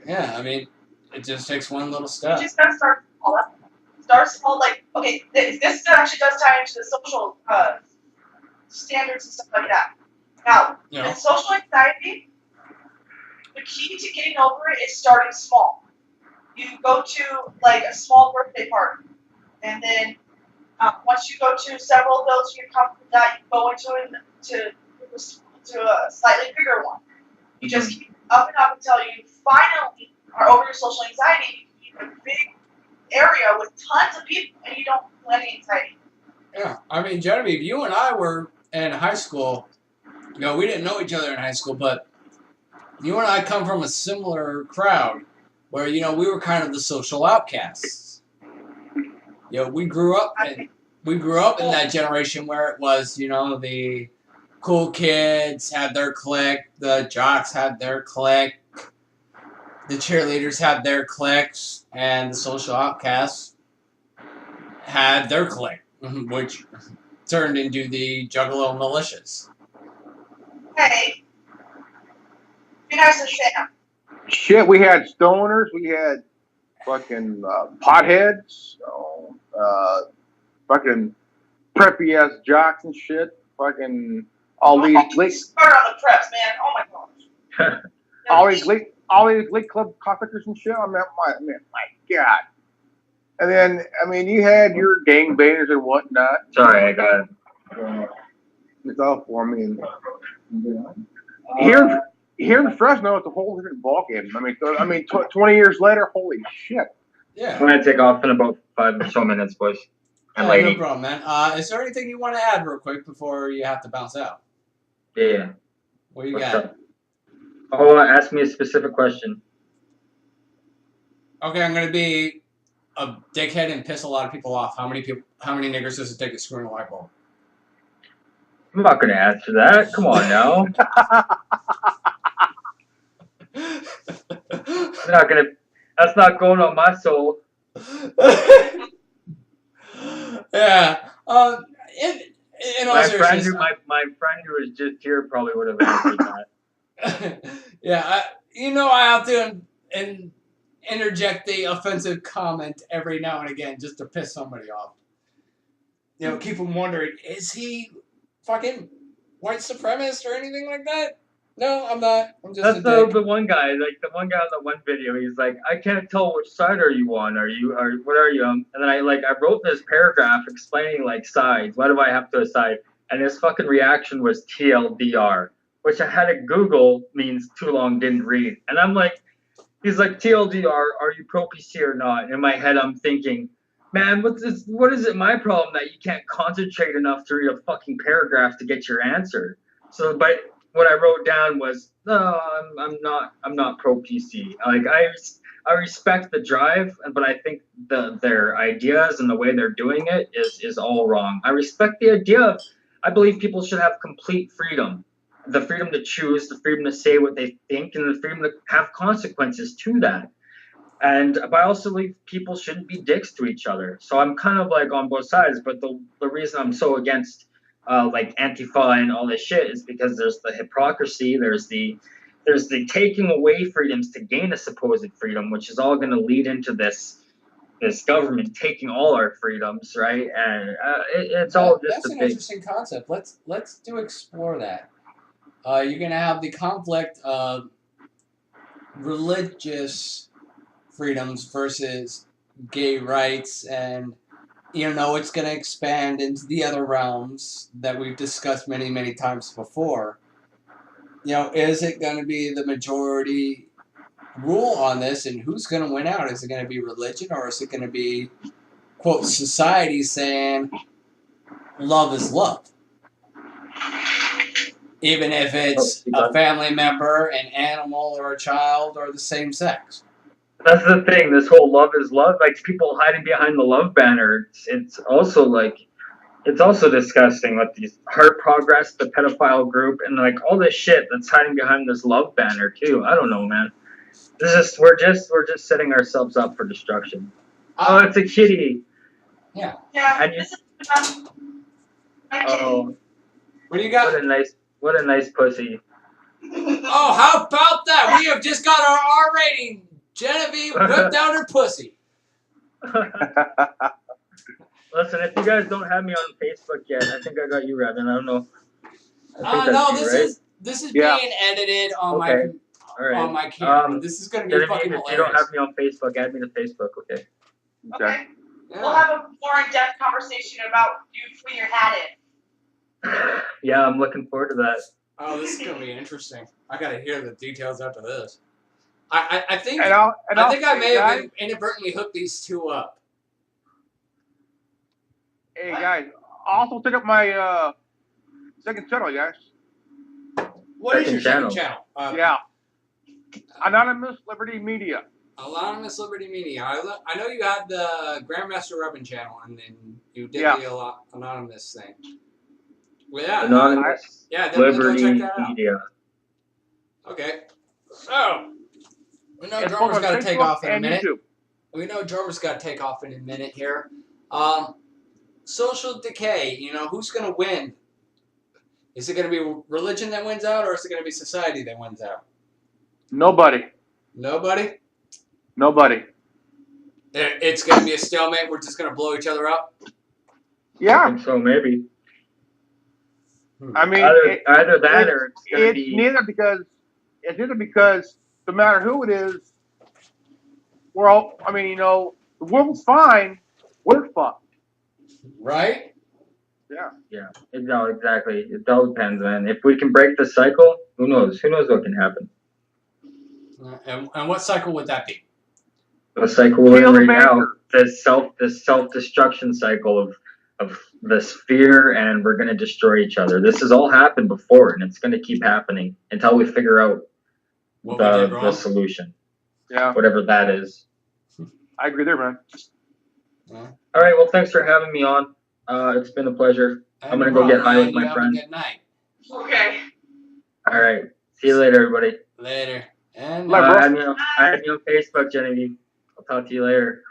Yeah, I mean, it just takes one little You step. just gotta start small. Start small, like, okay, this actually does tie into the social standards and stuff like that. Now, You know, with social anxiety, the key to getting over it is starting small. You go to, like, a small birthday party, and then once you go to several of those, you come from that, you go into a slightly bigger one. You just keep up and up until you finally are over your social anxiety. You keep a big area with tons of people, and you don't feel any anxiety. yeah. I mean, Genevieve, you and I were in high school. You know, we didn't know each other in high school, but you and I come from a similar crowd where, you know, we were kind of the social outcasts. You know, we grew up in that generation where it was, you know, the cool kids had their clique, the jocks had their clique, the cheerleaders had their cliques, and the social outcasts had their clique, which turned into the Juggalo militias. Hey, be nice and Sam. Shit, we had stoners, we had fucking potheads, fucking preppy ass jocks and shit, fucking all these Start on the preps, man. Oh my gosh. all these league club cockpickers and shit. I mean, my God. And then, I mean, you had your gangbangers and whatnot. Sorry, I got it. It's all for me. And here in Fresno, it's a whole different ballgame. I mean, 20 years later, holy shit. Yeah. I'm gonna take off in about 5 or so minutes, boys. And No lady. problem, man. Is there anything you want to add real quick before you have to bounce out? Yeah. What do you What's got? up? Oh, ask me a specific question. Okay, I'm gonna be a dickhead and piss a lot of people off. How many niggers does it take to screw in a light bulb? I'm not gonna answer that. Come on now. I'm not gonna. That's not going on my soul. Yeah. In all My friend seriousness, who was just here probably would have answered that. yeah, I have to interject the offensive comment every now and again just to piss somebody off. Keep them wondering, is he fucking white supremacist or anything like that? No, I'm not. I'm just That's a dick. the one guy, like the one guy on the one video. He's like, I can't tell which side are you on. What are you? And then I wrote this paragraph explaining like sides. Why do I have to decide? And his fucking reaction was TLDR, which I had to Google means too long didn't read. And I'm like, he's like, TLDR, are you pro PC or not? And in my head, I'm thinking, man, what is it my problem that you can't concentrate enough to read a fucking paragraph to get your answer? So, but what I wrote down was, no, I'm not pro PC. Like I respect the drive, but I think their ideas and the way they're doing it is all wrong. I respect the idea of, I believe people should have complete freedom. The freedom to choose, the freedom to say what they think, and the freedom to have consequences to that. But I also believe people shouldn't be dicks to each other. So I'm kind of like on both sides. But the reason I'm so against like Antifa and all this shit is because there's the hypocrisy, there's the taking away freedoms to gain a supposed freedom, which is all going to lead into this government taking all our freedoms, right? And it's all just that's an interesting concept. Let's explore that. You're gonna have the conflict of religious freedoms versus gay rights, and it's going to expand into the other realms that we've discussed many, many times before. Is it going to be the majority rule on this, and who's going to win out? Is it going to be religion, or is it going to be, quote, society saying love is love? Even if it's a family member, an animal, or a child, or the same sex. That's the thing. This whole love is love, like people hiding behind the love banner. It's also disgusting with these Heart Progress, the pedophile group, and like all this shit that's hiding behind this love banner too. I don't know, man. We're just setting ourselves up for destruction. Oh, it's a kitty. Yeah. Yeah. And This is oh, what do you got? What a nice pussy. Oh, how about that? We have just got our R rating. Genevieve whipped out her pussy. Listen, if you guys don't have me on Facebook yet, I think I got you, Revan. I don't know. No, this is being edited on on my camera. This is going to be fucking hilarious. If you don't have me on Facebook, add me to Facebook, okay? Okay. Yeah. We'll have a more in-depth conversation about you putting your hat in. Yeah, I'm looking forward to that. Oh, this is going to be interesting. I got to hear the details after this. I think I may have inadvertently hooked these two up. Hey guys, also take up my second channel, guys. What is your second channel? Yeah, Anonymous Liberty Media. Anonymous Liberty Media. I know you had the Grandmaster Rubbin channel, and then you did the Anonymous thing. Well, yeah, Anonymous definitely go check that out. Media. Okay, so we know Drummer's got to take off in a minute. YouTube. We know Drummer's got to take off in a minute here. Social decay. Who's going to win? Is it going to be religion that wins out, or is it going to be society that wins out? Nobody. Nobody? Nobody. It's going to be a stalemate. We're just going to blow each other up? I Yeah. think so, maybe. I mean, Either that or it's going to it's be. neither because no matter who it is, we're all. I mean, you know, the world's fine. We're fucked. Right? Yeah. Yeah, no, exactly. It all depends, man. If we can break the cycle, who knows? Who knows what can happen? And what cycle would that be? The cycle we're in Kill the right now, banker. this self-destruction cycle of this fear, and we're going to destroy each other. This has all happened before, and it's going to keep happening until we figure out What we did wrong? the solution, Yeah. whatever that is. I agree there, man. Yeah. All right, well, thanks for having me on. It's been a pleasure. I'm going to go get high with my friend. Good night. Okay. All right. See you later, everybody. Later. And Bye, bro. Add me on Facebook, Genevieve. I'll talk to you later.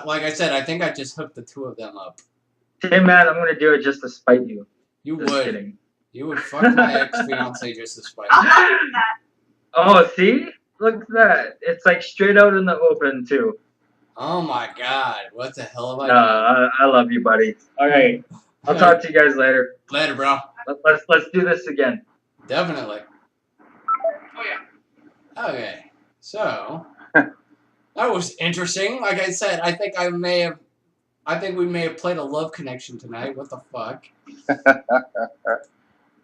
like I said, I think I just hooked the two of them up. Hey, man, I'm going to do it just to spite you. You Just would. kidding. You would fuck my ex-fiance just to spite I'll me. help you with that. Oh, see? Look at that. It's like straight out in the open, too. Oh my god. What the hell have I done? I love you, buddy. All right. I'll talk to you guys later. Later, bro. Let's do this again. Definitely. Oh yeah. Okay. So that was interesting. Like I said, I think we may have played a love connection tonight. What the fuck?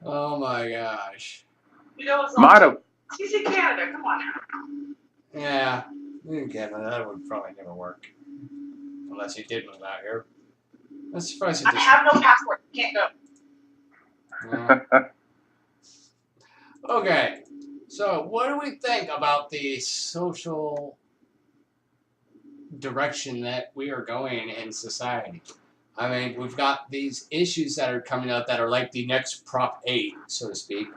Oh my gosh. You know, it's Might have. he's in Canada. Come on now. Yeah. Again, that would probably never work. Unless he did move out here. That's surprising. I have no passport. Can't go. Okay. So, what do we think about the social direction that we are going in society? I mean, we've got these issues that are coming up that are like the next Prop 8, so to speak.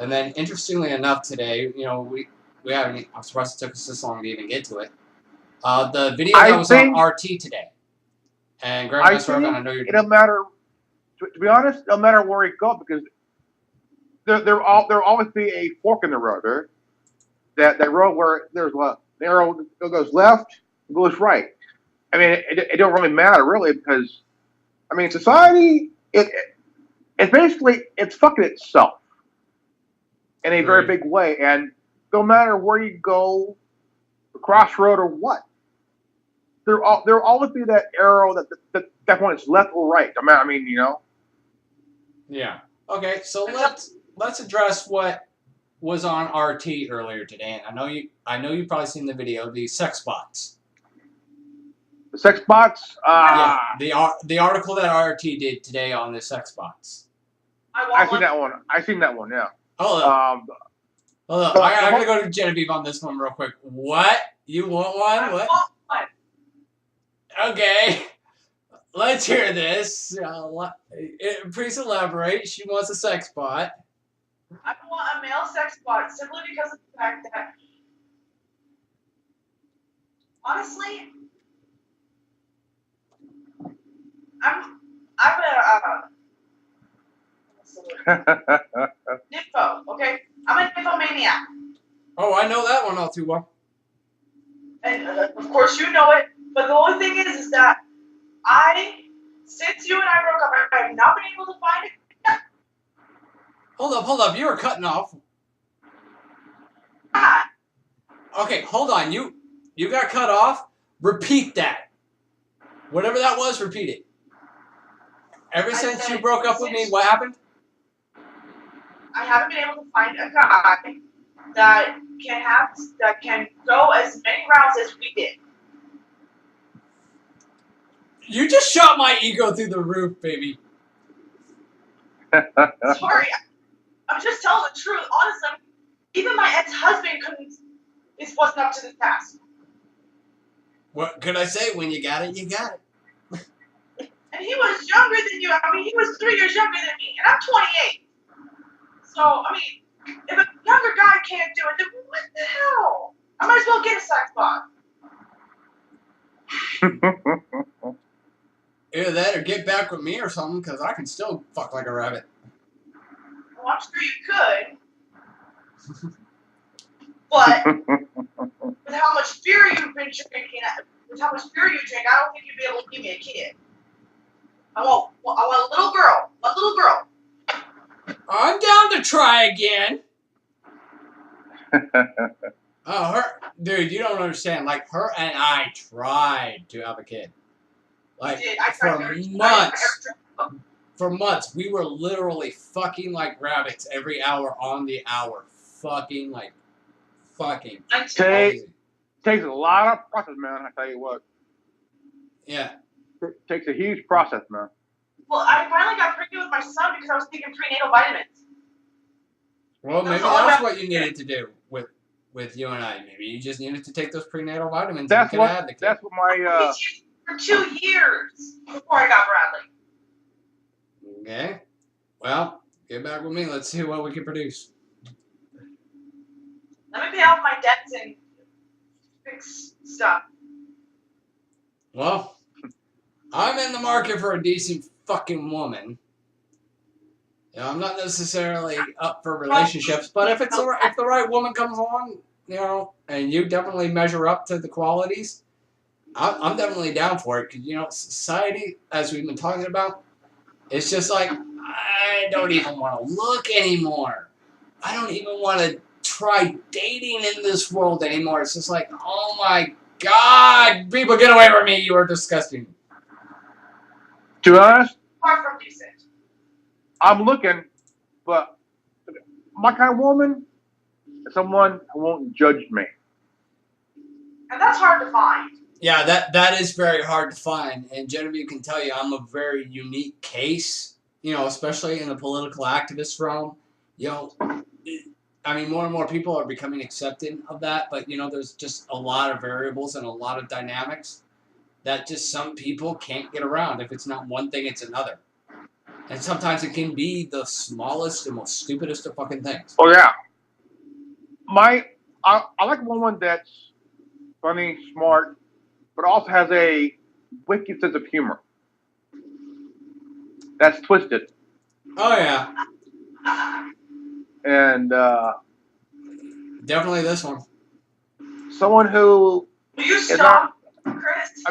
And then, interestingly enough, today, you know, we haven't. I'm surprised it took us this long to even get to it. The video that was on RT today, and Grandmaster Rogan, I know you're. It don't matter. To be honest, no matter where you go, because there'll always be a fork in the road. Right? That road where there's a arrow goes left, goes right. I mean, it don't really matter really because, I mean, society it's basically it's fucking itself in a very big way, and no matter where you go, the crossroad or what, there'll always be that arrow that points left or right. I mean, you know. Yeah. Okay, so let's address what was on RT earlier today. And I know you've probably seen the video, the sex bots. The sex bots. Yeah, the article that RT did today on the sex bots. I seen that one. I seen that one. Yeah. Hold up. Hold up. I gotta go to Genevieve on this one real quick. What? You want one? I What? want one. Okay. Let's hear this. Please elaborate. She wants a sex bot. I want a male sex bot simply because of the fact that, honestly, I'm a nympho, okay? I'm a nymphomaniac. Oh, I know that one all too well. And of course you know it, but the only thing is that since you and I broke up, I have not been able to find it. Hold up. You were cutting off. Ah, Okay, hold on. You got cut off. Repeat that. Whatever that was, repeat it. Ever since you broke up with me, what happened? I haven't been able to find a guy that can go as many rounds as we did. You just shot my ego through the roof, baby. Sorry, I'm just telling the truth. Honestly, even my ex-husband wasn't up to the task. What could I say? When you got it, you got it. And he was younger than you. I mean, he was 3 years younger than me, and I'm 28. So, I mean, if a younger guy can't do it, then what the hell? I might as well get a sex bot. Either that or get back with me or something, because I can still fuck like a rabbit. Well, I'm sure you could. But with how much beer you've been drinking, with how much beer you drink, I don't think you'd be able to give me a kid. I want a little girl. A little girl. I'm down to try again. Oh, her, dude, you don't understand. Like, her and I tried to have a kid. Like, I for tried months. For months, we were literally fucking like rabbits every hour on the hour. Fucking. Takes a lot of process, man. I tell you what. Yeah. It takes a huge process, man. Well, I finally got pregnant with my son because I was taking prenatal vitamins. Well, maybe that's what you needed to do with you and I. Maybe you just needed to take those prenatal vitamins. That's and what. That's what my. For 2 years before I got Bradley. Okay. Well, get back with me. Let's see what we can produce. Let me pay off my debts and fix stuff. Well, I'm in the market for a decent fucking woman. You know, I'm not necessarily up for relationships, but if the right woman comes along, you know, and you definitely measure up to the qualities, I'm definitely down for it. Because, you know, society, as we've been talking about, it's just like, I don't even want to look anymore. I don't even want to try dating in this world anymore. It's just like, oh my God, people, get away from me. You are disgusting. To be honest, Far from decent. I'm looking, but my kind of woman is someone who won't judge me. And that's hard to find. Yeah, that is very hard to find. And Genevieve can tell you I'm a very unique case, you know, especially in the political activist realm. You know, I mean, more and more people are becoming accepting of that, but, you know, there's just a lot of variables and a lot of dynamics that just some people can't get around. If it's not one thing, it's another. And sometimes it can be the smallest and most stupidest of fucking things. Oh yeah. I like a woman that's funny, smart, but also has a wicked sense of humor. That's twisted. Oh yeah, And definitely this one. someone who Will you is stop, not. Chris? I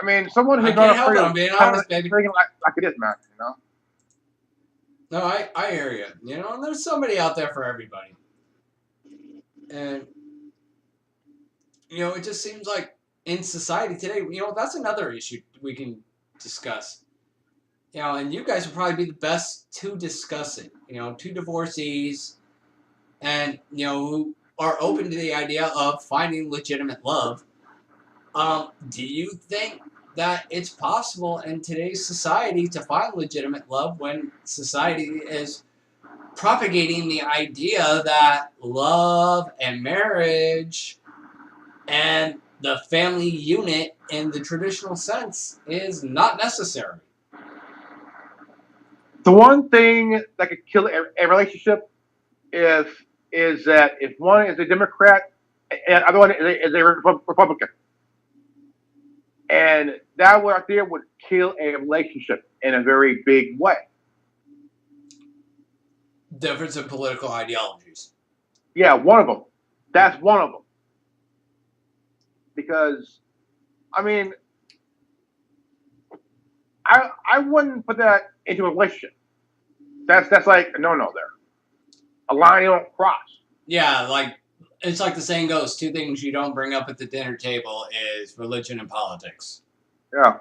mean, someone who's I not can't help afraid it. of I'm being having honest, baby. drinking like it is, man. You know. No, I hear you. You know, and there's somebody out there for everybody. And, you know, it just seems like in society today, you know, that's another issue we can discuss. You know, and you guys would probably be the best to discuss it. You know, two divorcees and, you know, who are open to the idea of finding legitimate love. Do you think that it's possible in today's society to find legitimate love when society is propagating the idea that love and marriage and the family unit in the traditional sense is not necessary? The one thing that could kill a relationship is that if one is a Democrat and the other one is a Republican, and that right there would kill a relationship in a very big way. Difference in political ideologies. Yeah, one of them. That's one of them. Because, I mean, I wouldn't put that into a relationship. That's like a no-no there. A line you don't cross. Yeah, like, it's like the saying goes, two things you don't bring up at the dinner table is religion and politics. Yeah.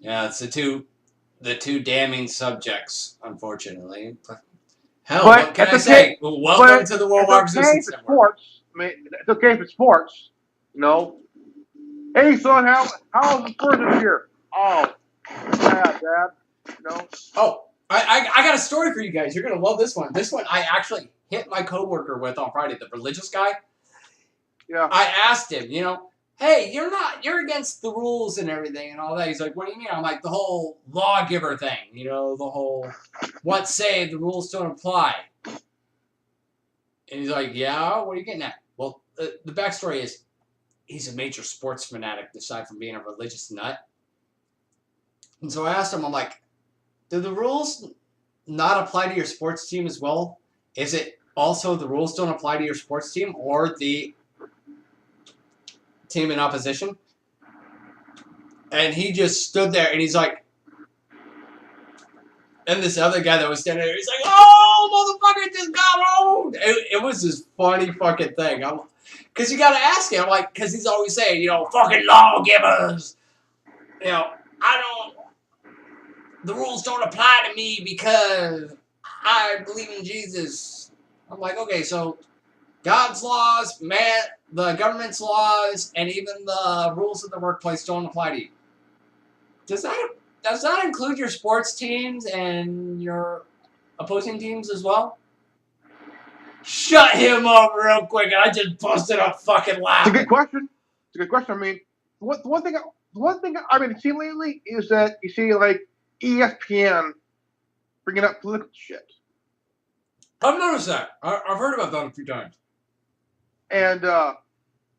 Yeah, it's the two damning subjects, unfortunately. Hell, But what can I it's say? okay. Well, welcome to the Worldwide It's okay Resistance for Network. sports. I mean, it's okay for sports. You know. Hey, son, how's the Spurs this year? Oh, yeah, Dad. You know. Oh, I got a story for you guys. You're gonna love this one. This one I actually hit my coworker with on Friday, the religious guy. Yeah. I asked him, you know, hey, you're against the rules and everything and all that. He's like, what do you mean? I'm like, the whole lawgiver thing, you know, the whole what say the rules don't apply. And he's like, yeah, what are you getting at? Well, the backstory is he's a major sports fanatic aside from being a religious nut. And so I asked him, I'm like, do the rules not apply to your sports team as well? Is it also the rules don't apply to your sports team or the team in opposition? And he just stood there and he's like, and this other guy that was standing there, he's like, "Oh, motherfucker, it just got old." It was this funny fucking thing. Because you got to ask him, like, because he's always saying, fucking lawgivers. I don't, the rules don't apply to me because I believe in Jesus. I'm like, okay, so God's laws, the government's laws, and even the rules of the workplace don't apply to you. Does that include your sports teams and your opposing teams as well? Shut him up real quick, and I just busted up fucking laughing. It's a good question. It's a good question. I mean, the one thing I've been seeing lately is that you see like ESPN bringing up political shit. I've noticed that. I've heard about that a few times. And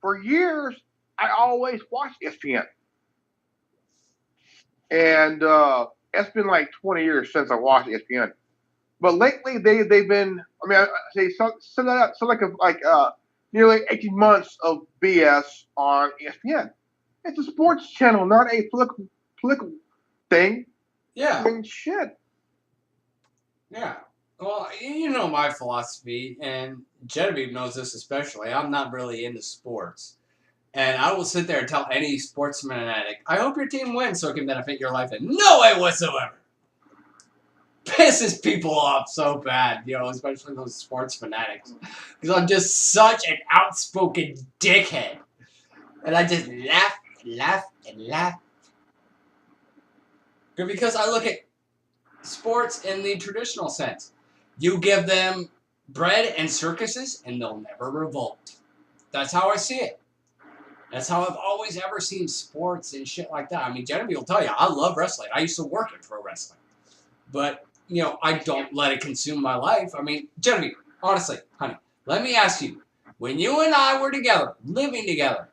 for years, I always watched ESPN. And it's been like 20 years since I watched ESPN. But lately, they've been, I mean, I say nearly 18 months of BS on ESPN. It's a sports channel, not a political thing. Yeah. I mean, shit. Yeah. Well, you know my philosophy, and Genevieve knows this especially. I'm not really into sports. And I will sit there and tell any sports fanatic, I hope your team wins so it can benefit your life in no way whatsoever. Pisses people off so bad, especially those sports fanatics. Because I'm just such an outspoken dickhead. And I just laugh. Because I look at sports in the traditional sense. You give them bread and circuses and they'll never revolt. That's how I see it. That's how I've always ever seen sports and shit like that. I mean, Genevieve will tell you, I love wrestling. I used to work in pro wrestling. But, I don't let it consume my life. I mean, Genevieve, honestly, honey, let me ask you. When you and I were together, living together,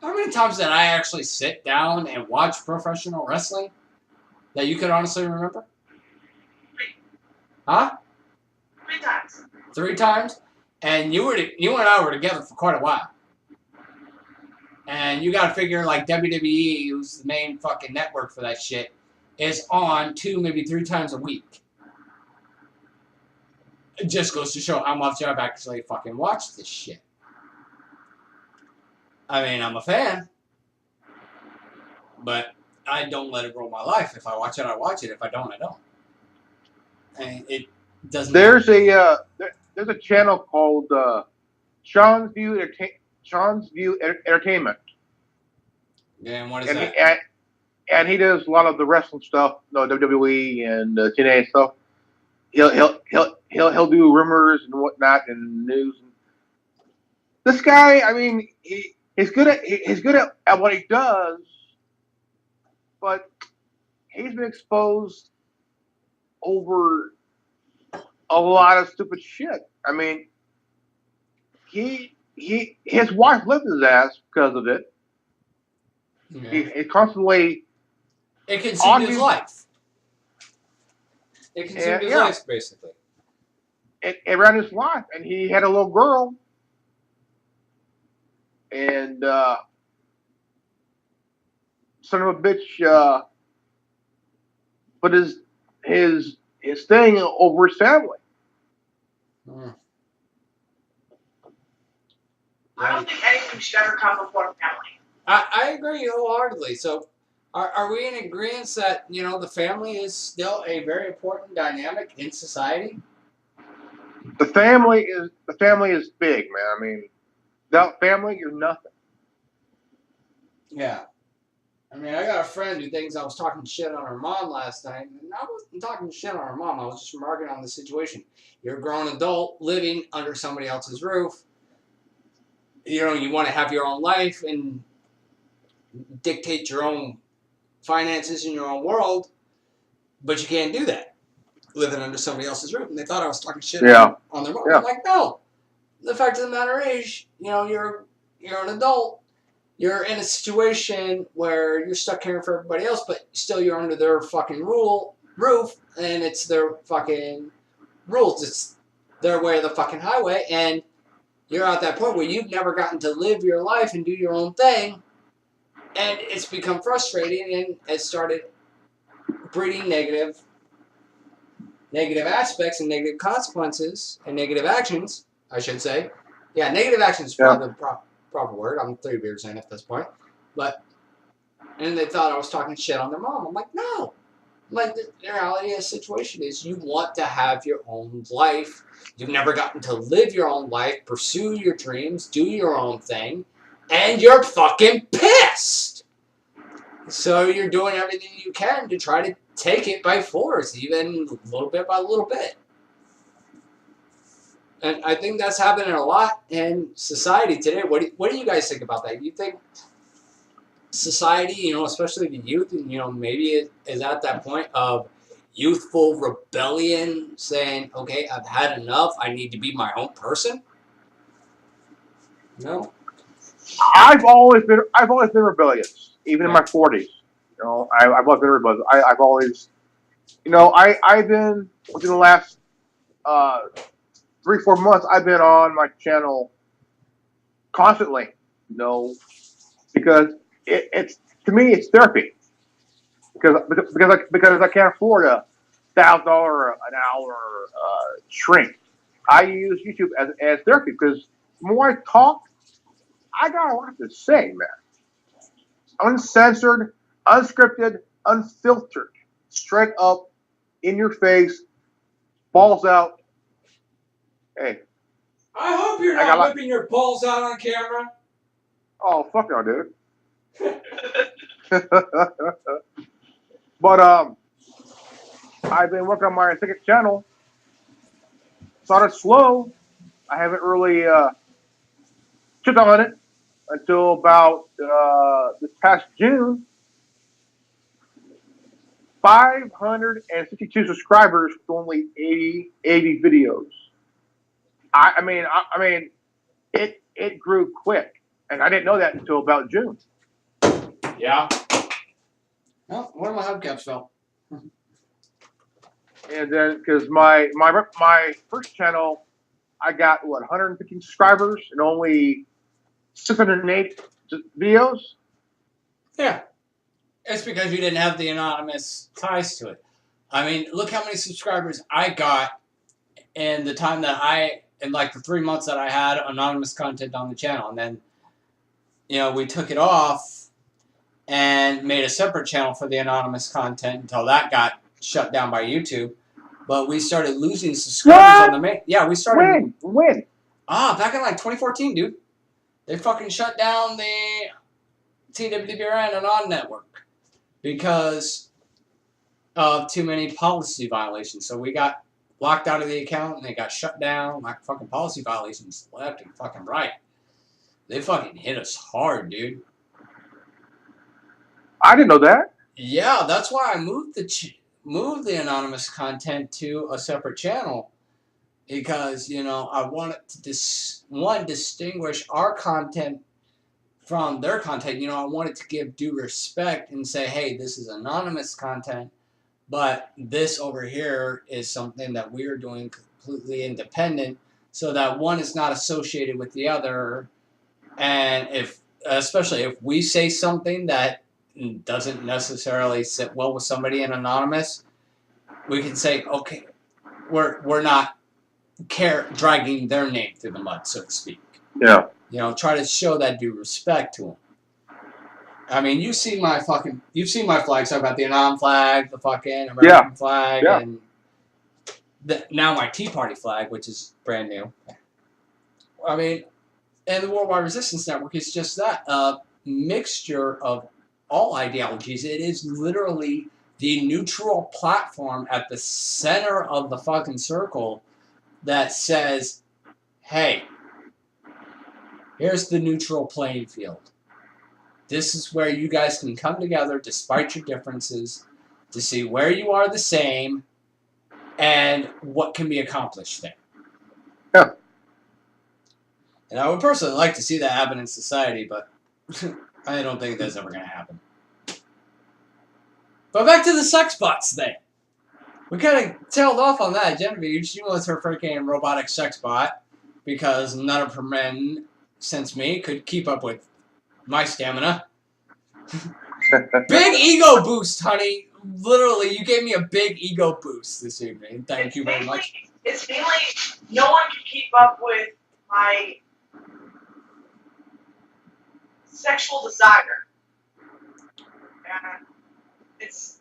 how many times did I actually sit down and watch professional wrestling that you could honestly remember? 3. Huh? 3 times. 3 times? And you and I were together for quite a while. And you gotta figure, like, WWE, who's the main fucking network for that shit, is on 2, maybe 3 times a week. It just goes to show how much I've actually fucking watched this shit. I mean, I'm a fan. But I don't let it rule my life. If I watch it, I watch it. If I don't, I don't. And it doesn't... There's a channel called Sean's View Entertainment. Yeah, and what is that? And he does a lot of the wrestling stuff, WWE and TNA stuff. He'll do rumors and whatnot and news. This guy, I mean, he's good at what he does, but he's been exposed over a lot of stupid shit. I mean, his wife left his ass because of it. Yeah. He constantly... It consumed his life. It consumed his yeah. life, basically. It ran his life, and he had a little girl, and son of a bitch put his thing over his family. Hmm. I don't think anything should ever come before family. I agree wholeheartedly. So, are we in agreement that the family is still a very important dynamic in society? The family is big, man. I mean, without family, you're nothing. Yeah. I mean, I got a friend who thinks I was talking shit on her mom last night, and I wasn't talking shit on her mom. I was just remarking on the situation. You're a grown adult living under somebody else's roof. You want to have your own life and dictate your own finances in your own world, but you can't do that living under somebody else's roof. And they thought I was talking shit on their mom. Yeah. I'm like, no. The fact of the matter is, you're an adult. You're in a situation where you're stuck caring for everybody else, but still you're under their fucking rule. roof, and it's their fucking rules. It's their way of the fucking highway, and you're at that point where you've never gotten to live your life and do your own thing, and it's become frustrating, and it started breeding negative aspects and negative consequences and negative actions, I should say. Yeah, negative actions is probably the proper word. I'm 3 beers in at this point. But, and they thought I was talking shit on their mom. I'm like, no. Like, the reality of the situation is you want to have your own life. You've never gotten to live your own life, pursue your dreams, do your own thing, and you're fucking pissed. So you're doing everything you can to try to take it by force, even little bit by little bit. And I think that's happening a lot in society today. What do you guys think about that? You think society, especially the youth, maybe it is at that point of youthful rebellion, saying, "Okay, I've had enough. I need to be my own person." No. I've always been rebellious, even in my 40s. I've always been rebellious. I've always, I've been within the last 3-4 months. I've been on my channel constantly, because it's to me it's therapy. Because I can't afford a $1,000 an hour shrink. I use YouTube as therapy because the more I talk, I got a lot to say, man. Uncensored, unscripted, unfiltered, straight up, in your face, balls out. Hey. I hope you're not whipping your balls out on camera. Oh, fuck no, dude. But I've been working on my second channel. Started slow. I haven't really checked on it until about this past June. 552 subscribers with only 80 videos. I mean, it grew quick, and I didn't know that until about June. Yeah. Well, one of my hubcaps fell. And then, because my first channel, I got 115 subscribers and only 608 videos. Yeah. It's because you didn't have the anonymous ties to it. I mean, look how many subscribers I got in the time that in like the 3 months that I had anonymous content on the channel. And then, we took it off and made a separate channel for the anonymous content until that got shut down by YouTube. But we started losing subscribers on the main. Yeah, we started. When? Back in like 2014, dude. They fucking shut down the TWBRN and on network because of too many policy violations. So we got locked out of the account and they got shut down. Like fucking policy violations left and fucking right. They fucking hit us hard, dude. I didn't know that. Yeah, that's why I moved the anonymous content to a separate channel because, I wanted to distinguish our content from their content. I wanted to give due respect and say, hey, this is anonymous content, but this over here is something that we are doing completely independent so that one is not associated with the other. And especially if we say something that doesn't necessarily sit well with somebody in anonymous, we can say, okay, we're not dragging their name through the mud, so to speak. Yeah. Try to show that due respect to them. I mean, you've seen my flags. I've got the Anon flag, the fucking American flag, and now my Tea Party flag, which is brand new. I mean, and the Worldwide Resistance Network is just that, a mixture of all ideologies. It is literally the neutral platform at the center of the fucking circle that says, hey, here's the neutral playing field. This is where you guys can come together despite your differences to see where you are the same and what can be accomplished there. Yeah. And I would personally like to see that happen in society, but I don't think that's ever going to happen. But back to the sex bots thing. We kind of tailed off on that. Genevieve, she was her freaking robotic sex bot because none of her men since me could keep up with my stamina. Big ego boost, honey. Literally, you gave me a big ego boost this evening. Thank you very much. It's mainly no one can keep up with my sexual desire. And it's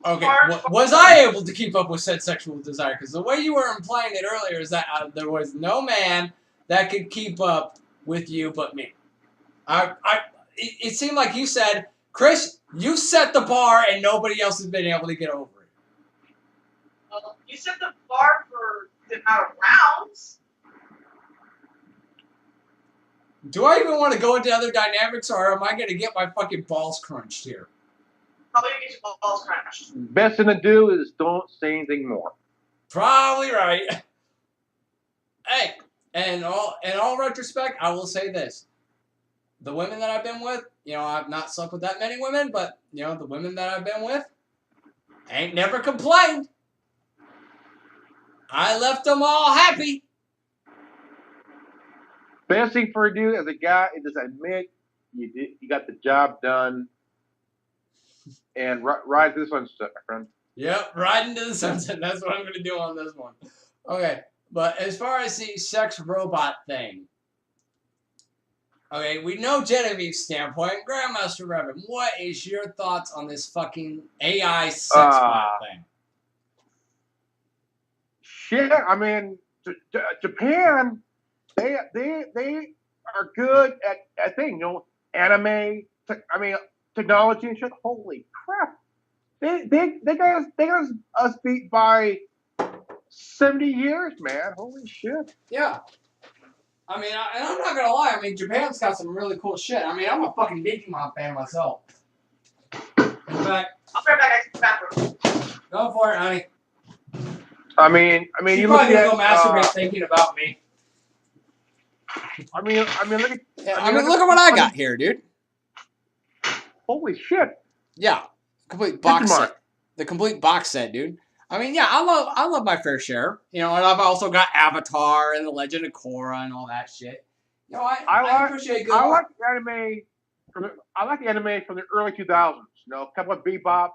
Okay, hard. was I able to keep up with said sexual desire? Because the way you were implying it earlier is that there was no man that could keep up with you but me. It seemed like you said, Chris, you set the bar and nobody else has been able to get over it. Well, you set the bar for the amount of rounds. Do I even want to go into other dynamics, or am I going to get my fucking balls crunched here? Probably get your balls crunched. Best thing to do is don't say anything more. Probably right. Hey, and in all retrospect, I will say this. The women that I've been with, you know, I've not slept with that many women, but, you know, the women that I've been with, ain't never complained. I left them all happy. Best thing for you as a guy is just admit you got the job done and ride this one, my friend. Yep, riding to the sunset. That's what I'm going to do on this one. Okay, but as far as the sex robot thing, okay, we know Genevieve's standpoint. Grandmaster Reverend, what is your thoughts on this fucking AI sex bot thing? Shit, I mean, Japan, they are good at things, you know, anime. Technology and shit. Holy crap! They got us beat by 70 years, man. Holy shit! Yeah. I mean, I'm not gonna lie. I mean, Japan's got some really cool shit. I mean, I'm a fucking Digimon fan myself. In fact, I'll be right back to the bathroom. go for it, honey. I mean, She's you look probably gonna at go masturbate thinking about me. I mean, look at. Look at what I got here, dude. Holy shit! Yeah, complete box Digimon. set. The complete box set, dude. I mean, yeah, I love my fair share. You know, and I've also got Avatar and The Legend of Korra and all that shit. You know, I appreciate good art. I like anime from the early 2000s. You know, a couple of Bebop,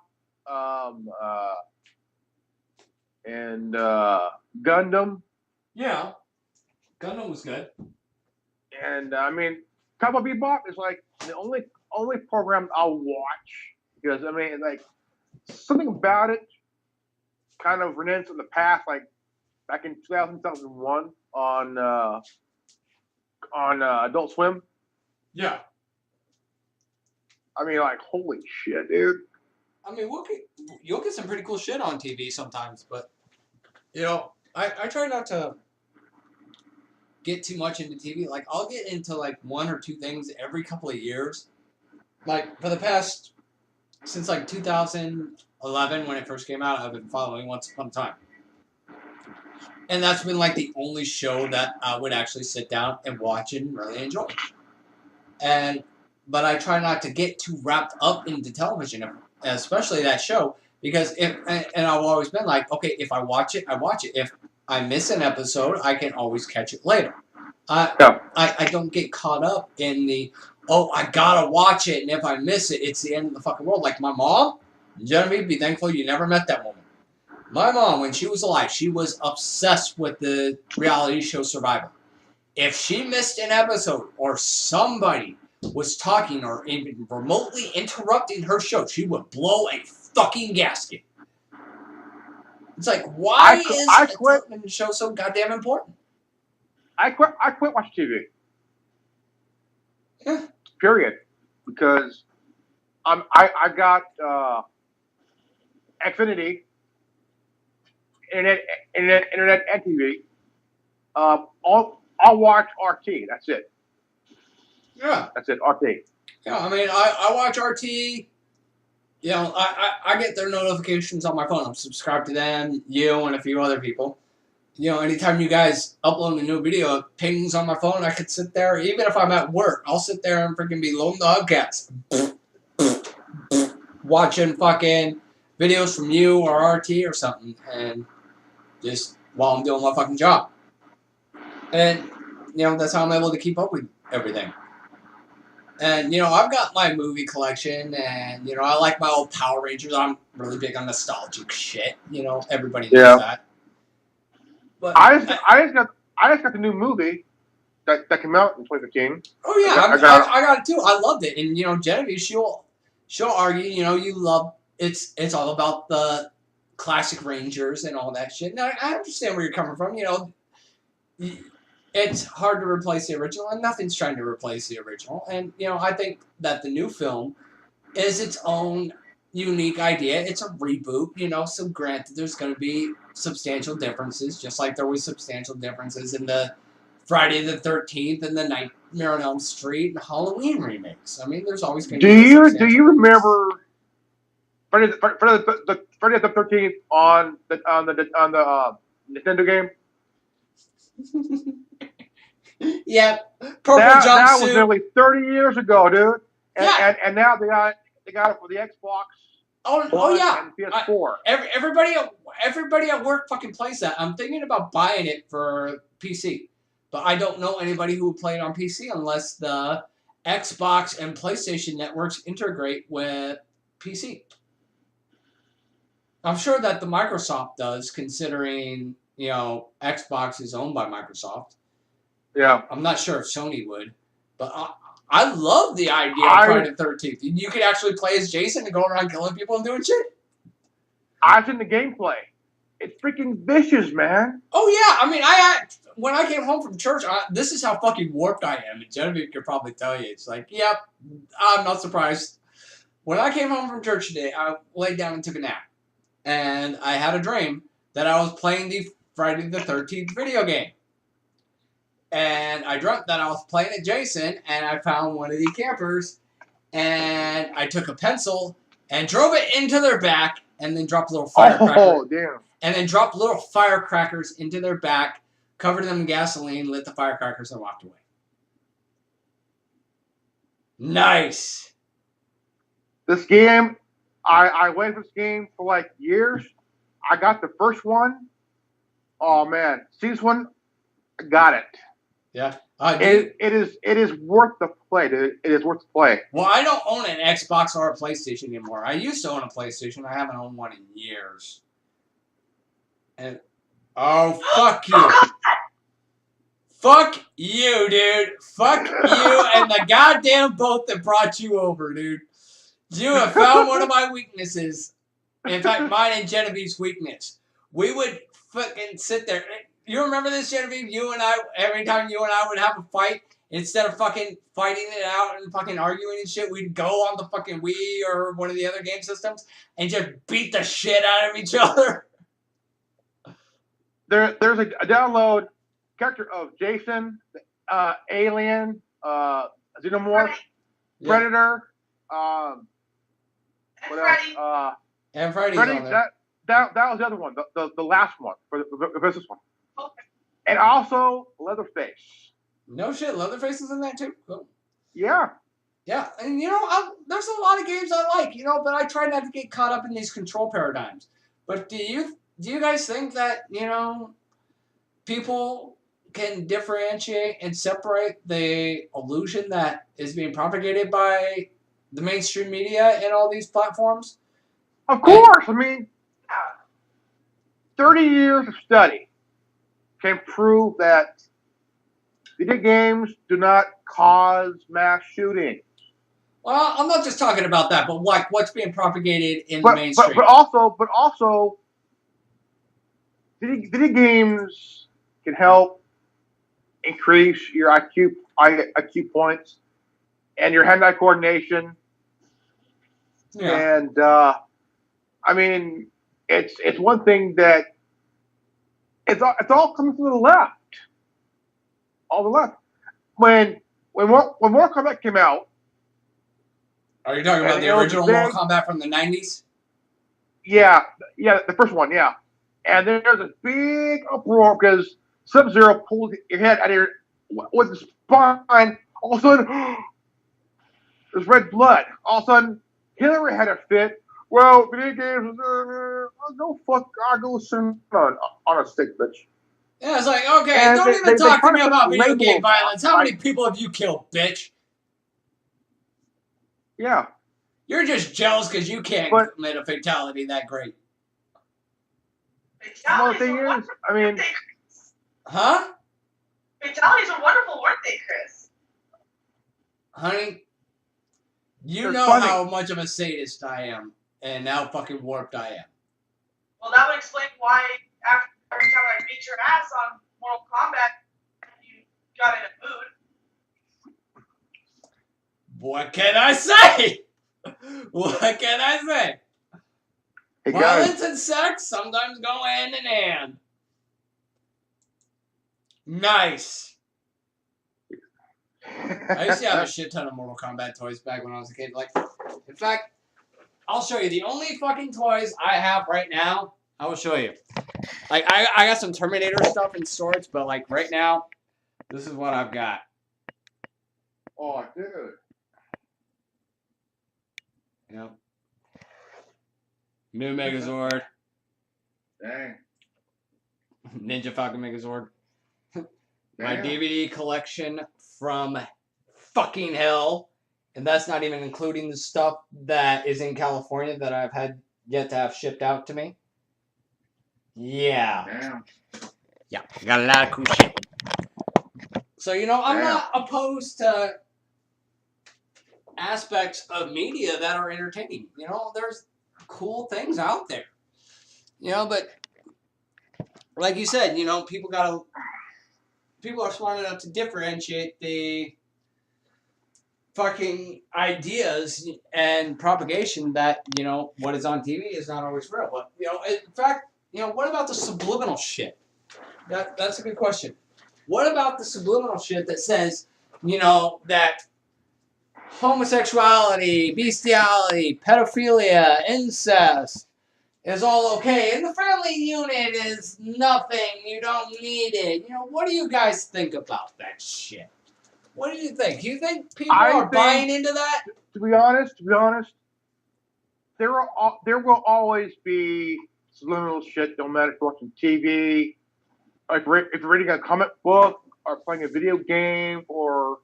and Gundam. Yeah, Gundam was good. And I mean, Cowboy Bebop is like the only program I'll watch because I mean, like something about it kind of resonates in the past, like back in 2001 on Adult Swim. Yeah. I mean, like holy shit, dude. I mean, you'll get some pretty cool shit on TV sometimes, but you know, I try not to get too much into TV. Like, I'll get into like one or two things every couple of years. Like, for the past, since like 2011 when it first came out, I've been following Once Upon a Time. And that's been like the only show that I would actually sit down and watch and really enjoy. But I try not to get too wrapped up into television, especially that show, because and I've always been like, okay, if I watch it, I watch it. If I miss an episode, I can always catch it later. I don't get caught up in the, oh, I gotta watch it, and if I miss it, it's the end of the fucking world. Like my mom, Genevieve, be thankful you never met that woman. My mom, when she was alive, she was obsessed with the reality show Survivor. If she missed an episode or somebody was talking or even remotely interrupting her show, she would blow a fucking gasket. It's like, why is a television show so goddamn important? I quit watching TV. Yeah. Period. Because I got Xfinity, internet and TV. I'll watch RT. That's it. Yeah. That's it. RT. Yeah, I mean, I watch RT. You know, I get their notifications on my phone. I'm subscribed to them, you, and a few other people. You know, anytime you guys upload a new video, it pings on my phone. I could sit there, even if I'm at work, I'll sit there and freaking be loading the hubcaps. Watching fucking videos from you or RT or something, and just while I'm doing my fucking job. And, you know, that's how I'm able to keep up with everything. And, you know, I've got my movie collection, and, you know, I like my old Power Rangers. I'm really big on nostalgic shit. You know, everybody knows that. But I just got the new movie that came out in 2015. oh yeah, I got it too. I loved it, and you know, Genevieve, she'll argue, you know, you love it's all about the classic Rangers and all that shit. Now I understand where you're coming from. You know, it's hard to replace the original, and nothing's trying to replace the original. And you know, I think that the new film is its own unique idea. It's a reboot, you know. So granted, there's going to be substantial differences, just like there was substantial differences in the Friday the 13th and the Nightmare on Elm Street and Halloween remakes. I mean, there's always going to be Do you remember Friday the 13th on the Nintendo game? Yeah, purple that jumpsuit. was nearly 30 years ago, dude. And, Yeah. and now they got it for the Xbox. Oh yeah. And PS4. Everybody at work fucking plays that. I'm thinking about buying it for PC, but I don't know anybody who would play it on PC unless the Xbox and PlayStation networks integrate with PC. I'm sure that the Microsoft does, considering, you know, Xbox is owned by Microsoft. Yeah. I'm not sure if Sony would, but I love the idea of Friday the 13th. You could actually play as Jason and go around killing people and doing shit. I've seen the gameplay. It's freaking vicious, man. Oh yeah, I mean, when I came home from church, this is how fucking warped I am. And Genevieve could probably tell you. It's like, yep, I'm not surprised. When I came home from church today, I laid down and took a nap, and I had a dream that I was playing the Friday the 13th video game. And I dreamt that I was playing at Jason, and I found one of the campers, and I took a pencil and drove it into their back, and then dropped little firecrackers. Oh, damn. And then dropped little firecrackers into their back, covered them in gasoline, lit the firecrackers, and walked away. Nice. This game, I waited for this game for like years. I got the first one. Oh man, season one, I got it. Yeah. It is worth the play, dude. It is worth the play. Well, I don't own an Xbox or a PlayStation anymore. I used to own a PlayStation. I haven't owned one in years. And oh, fuck you. Fuck you, dude. Fuck you and the goddamn boat that brought you over, dude. You have found one of my weaknesses. In fact, mine and Genevieve's weakness. We would fucking sit there. You remember this, Genevieve? You and I, every time you and I would have a fight, instead of fucking fighting it out and fucking arguing and shit, we'd go on the fucking Wii or one of the other game systems and just beat the shit out of each other. There's a download character of Jason, Alien, Xenomorph, Predator, what Freddy. else? And Freddy's Freddy. on there. That was the other one, the last one for the business one, Okay. and also Leatherface. No shit, Leatherface is in that too? Cool. Yeah. Yeah, and you know, there's a lot of games I like, you know, but I try not to get caught up in these control paradigms. But do you guys think that, you know, people can differentiate and separate the illusion that is being propagated by the mainstream media and all these platforms? Of course. I mean, 30 years of study can prove that video games do not cause mass shootings. Well, I'm not just talking about that, but like what's being propagated in the mainstream. But also, video games can help increase your IQ points and your hand-eye coordination. Yeah. And I mean, it's one thing that it's all coming from the left. All the left. When Mortal Kombat came out. Are you talking about the original Mortal Kombat from the 90s? Yeah, the first one, yeah. And then there's a big uproar because Sub-Zero pulled your head out of your with the spine. All of a sudden, there's red blood. All of a sudden, Hillary had a fit. Well, video games, no fuck, I go sit on a stick, bitch. Yeah, it's like, okay, And don't even they talk to try me to put about a video label game on violence. How many like, people have you killed, bitch? yeah, You're just jealous because you can't but commit a fatality that great. well, the Fatalities thing were is, wonderful, I weren't mean, they? Huh? Fatalities were wonderful, weren't they, Chris? Honey, you it's know funny. how much of a sadist I am and how fucking warped I am. Well, that would explain why after every time I beat your ass on Mortal Kombat, you got in a mood. What can I say? What can I say? Hey Violence guys, and sex sometimes go hand in hand. Nice. I used to have a shit ton of Mortal Kombat toys back when I was a kid. Like, in fact, I'll show you. The only fucking toys I have right now, I will show you. Like, I got some Terminator stuff in storage, but like right now, this is what I've got. oh, dude. Yep. New Megazord. Dang. Ninja Falcon Megazord. My Damn. DVD collection from fucking hell. And that's not even including the stuff that is in California that I've had yet to have shipped out to me. Yeah. Damn. Yeah. Got a lot of cool shit. So, you know, I'm Damn. not opposed to aspects of media that are entertaining. You know, there's cool things out there. You know, but like you said, you know, people are smart enough to differentiate the fucking ideas and propagation that, you know, what is on TV is not always real. But, you know, in fact, you know, what about the subliminal shit? That's a good question. What about the subliminal shit that says, you know, that homosexuality, bestiality, pedophilia, incest is all okay, and the family unit is nothing, you don't need it. You know, what do you guys think about that shit? What do you think? Do you think people are buying into that? To be honest, there will always be subliminal shit. No matter if you're watching TV, like if you're reading a comic book or playing a video game, or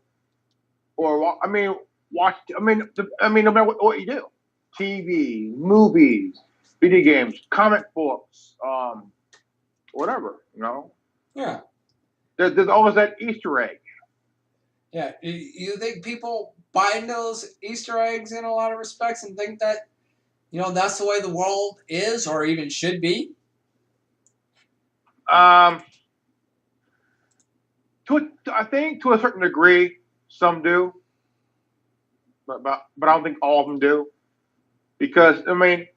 I mean, watch. I mean, no matter what you do, TV, movies, video games, comic books, whatever. You know, Yeah. there's always that Easter egg. Yeah. You think people buy into those Easter eggs in a lot of respects and think that, you know, that's the way the world is or even should be? I think to a certain degree, some do, but I don't think all of them do, because I mean,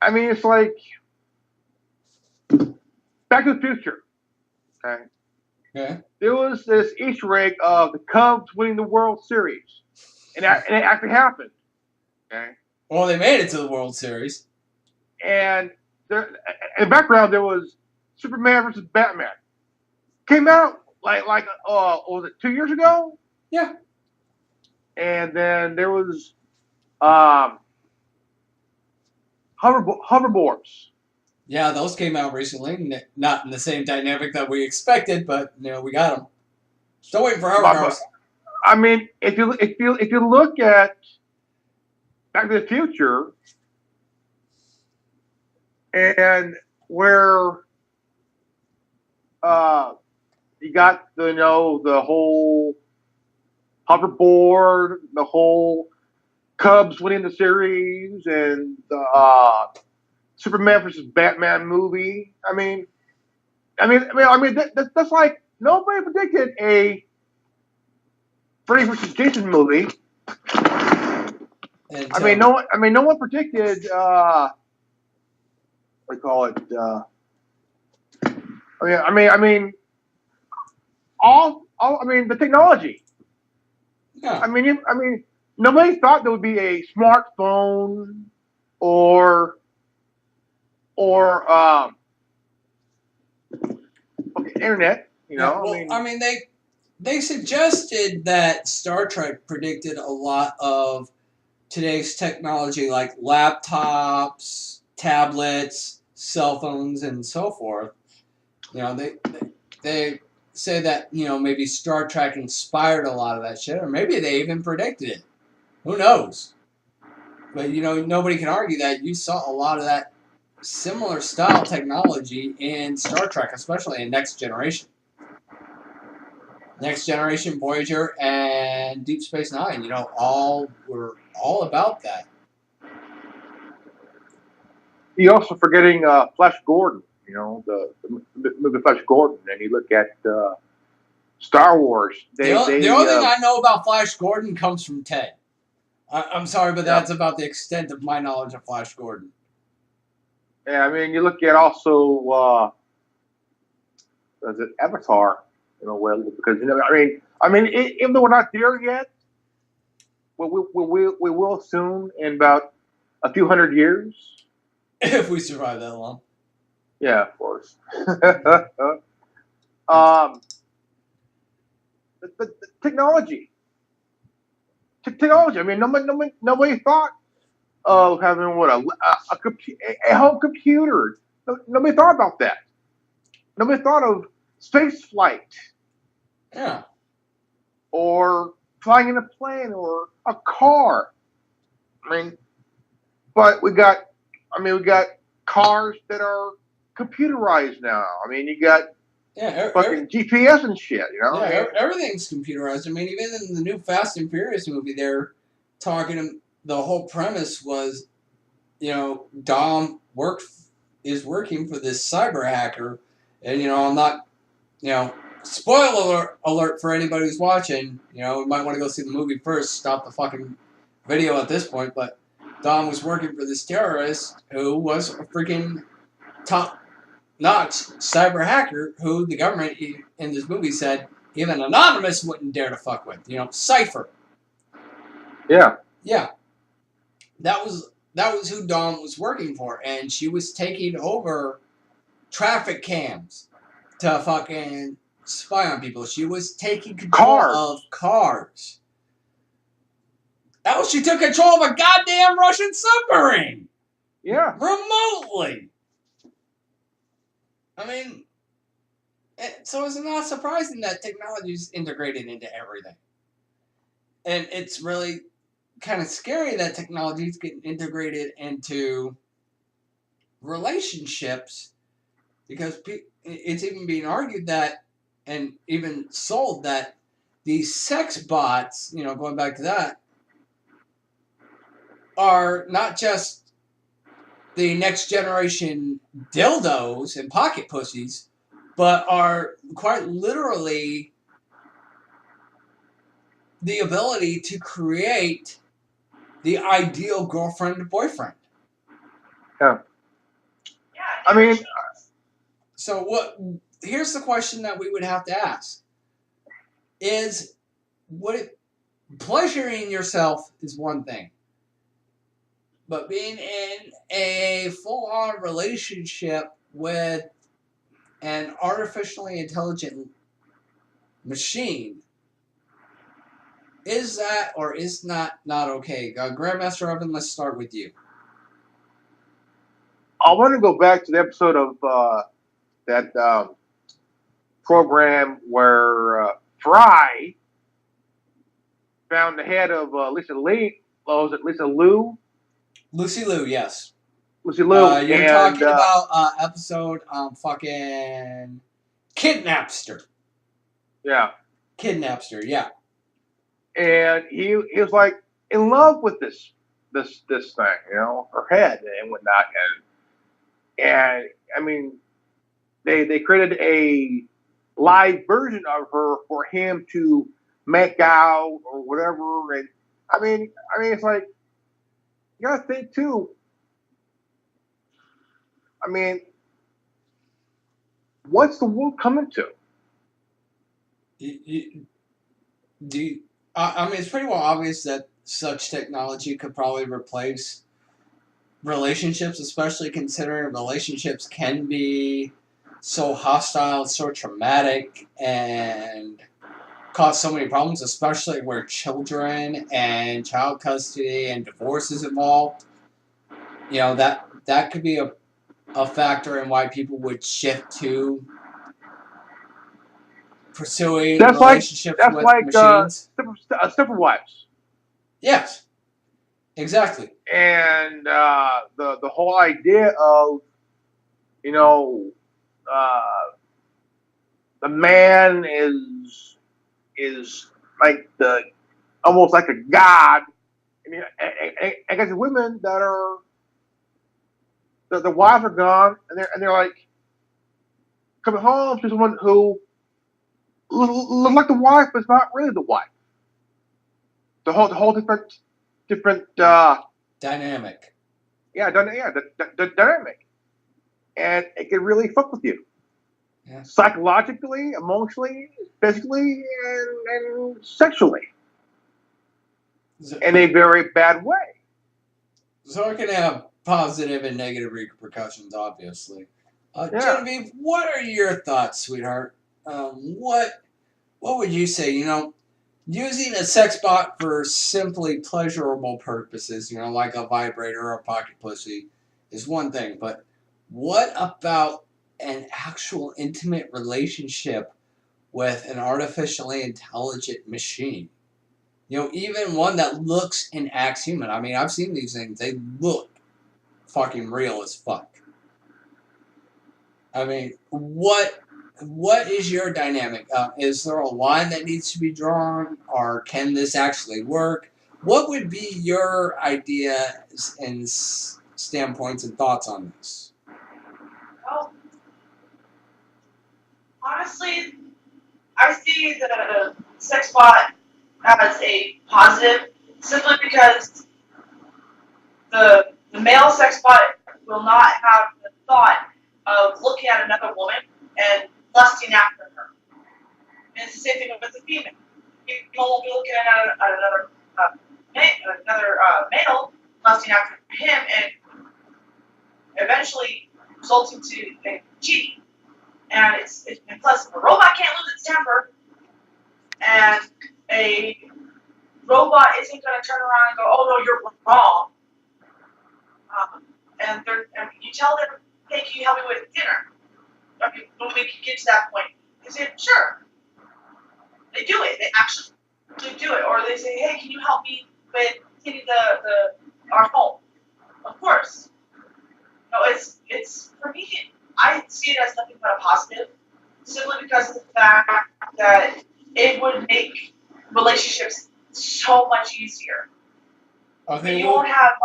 it's like Back to the Future. Okay, Yeah. there was this Easter egg of the Cubs winning the World Series, and it actually happened. Okay, Well, they made it to the World Series. and there, in the background there was Superman versus Batman. Came out like was it 2 years ago? Yeah. And then there was hoverboards. Yeah, those came out recently. Not in the same dynamic that we expected, but, you know, we got them. Still waiting for hover cars. I mean, if you look at Back to the Future and where you got the whole hoverboard, the whole Cubs winning the series, and the Superman versus Batman movie. That's like nobody predicted a Freddy versus Jason movie. No one predicted. What do you call it? The technology. Yeah. Nobody thought there would be a smartphone or internet. They suggested that Star Trek predicted a lot of today's technology like laptops, tablets, cell phones, and so forth. You know, they say that, you know, maybe Star Trek inspired a lot of that shit, or maybe they even predicted it. Who knows? But, you know, nobody can argue that you saw a lot of that similar style technology in Star Trek, especially in Next Generation. Next Generation, Voyager, and Deep Space Nine, you know, all were all about that. You're also forgetting Flash Gordon. You know, the movie Flash Gordon, and you look at Star Wars. The only thing I know about Flash Gordon comes from Ted. I'm sorry, but that's about the extent of my knowledge of Flash Gordon. Yeah, I mean, you look at also is it Avatar? You know, well, because you know, I mean, even though we're not there yet, we will soon in about a few hundred years. If we survive that long. Yeah, of course. The technology. Technology. I mean, nobody thought of having what a home computer. Nobody thought about that. Nobody thought of space flight. Yeah. Or flying in a plane or a car. I mean, but we got cars that are computerized now. I mean, you got fucking GPS and shit, you know? Yeah, everything's computerized. I mean, even in the new Fast and Furious movie, they're talking. The whole premise was, you know, Dom is working for this cyber hacker, and you know, I'm not, you know, spoiler alert for anybody who's watching. You know, we might want to go see the movie first. Stop the fucking video at this point, but Dom was working for this terrorist who was a freaking top-notch cyber hacker who the government in this movie said even Anonymous wouldn't dare to fuck with. You know, Cypher. Yeah. Yeah. That was who Dom was working for, and she was taking over traffic cams to fucking spy on people. She was taking control of cars. Hell, she took control of a goddamn Russian submarine. Yeah. Remotely. I mean, so it's not surprising that technology is integrated into everything. And it's really kind of scary that technology is getting integrated into relationships, because it's even being argued that, and even sold that, these sex bots, you know, going back to that, are not just the next generation dildos and pocket pussies, but are quite literally the ability to create the ideal girlfriend and boyfriend. Yeah. I mean, so here's the question that we would have to ask. Pleasuring yourself is one thing, but being in a full-on relationship with an artificially intelligent machine, is that or is not okay? Grandmaster Evan, let's start with you. I want to go back to the episode of that program where Fry found the head of Lisa Lee. Was it Lisa Liu? Lucy Liu, yes. Lucy Liu. You're talking about episode fucking Kidnapster. Yeah. Kidnapster, yeah. And he was like in love with this thing, you know, her head and whatnot, and I mean, they created a live version of her for him to make out or whatever, and I mean, it's like you gotta think too. I mean, what's the world coming to? I mean, it's pretty well obvious that such technology could probably replace relationships, especially considering relationships can be so hostile, so traumatic, and cause so many problems, especially where children and child custody and divorce is involved. You know, that could be a factor in why people would shift to pursuing That's relationships with like machines. stepper wives. Yes, exactly. And the whole idea of, you know, the man is like the almost like a god. I mean, I guess women that are the wives are gone, and they're like coming home to someone who looks like the wife, but it's not really the wife. The whole different Dynamic. the dynamic, and it can really fuck with you. Yeah. Psychologically, emotionally, physically, and sexually, in a very bad way. So it can have positive and negative repercussions, obviously. Yeah. Genevieve, what are your thoughts, sweetheart? What would you say? You know, using a sex bot for simply pleasurable purposes, you know, like a vibrator or a pocket pussy, is one thing. But what about an actual intimate relationship with an artificially intelligent machine? You know, even one that looks and acts human. I mean, I've seen these things. They look fucking real as fuck. I mean, what is your dynamic? Is there a line that needs to be drawn, or can this actually work? What would be your ideas and standpoints and thoughts on this? Well, honestly, I see the sex bot as a positive simply because the male sex bot will not have the thought of looking at another woman and lusting after her. And it's the same thing with the female. Female won't be looking at another male lusting after him and eventually resulting to cheating. And and plus a robot can't lose its temper, and a robot isn't going to turn around and go, "Oh no, you're wrong." And you tell them, "Hey, can you help me with dinner?" I mean, when we get to that point, they say, "Sure." They do it. They actually do it, or they say, "Hey, can you help me with cleaning our home?" Of course. No, it's for me. I see it as nothing but a positive, simply because of the fact that it would make relationships so much easier. Okay, You won't have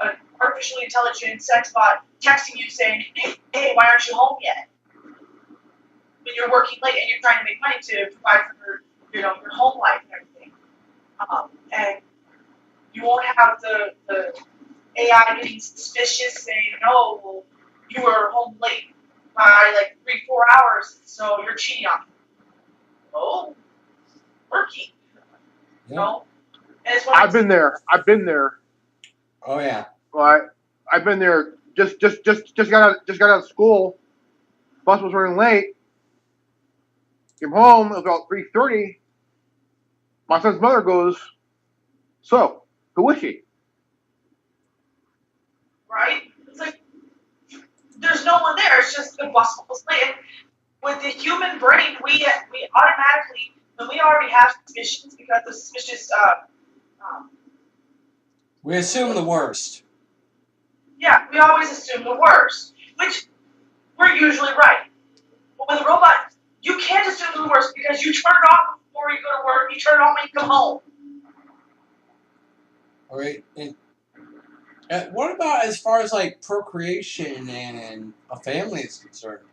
an artificially intelligent sex bot texting you saying, "Hey, why aren't you home yet?" When you're working late and you're trying to make money to provide for your home life and everything, and you won't have the AI getting suspicious, saying, "Oh, well, you were home late by like 3-4 hours, so you're cheating on me." Oh, working, you know. And it's I've been there. Oh yeah. Right. I've been there. Just got out of school. Bus was running late. Came home about 3:30. My son's mother goes, "So, who is she?" Right? It's like there's no one there. It's just the bus was late. And with the human brain, we automatically, when we already have suspicions because of suspicious, We assume the worst. yeah, we always assume the worst, which we're usually right. But with a robot, you can't assume the worst because you turn it off before you go to work. You turn it on when you come home. All right. And what about as far as like procreation and a family is concerned?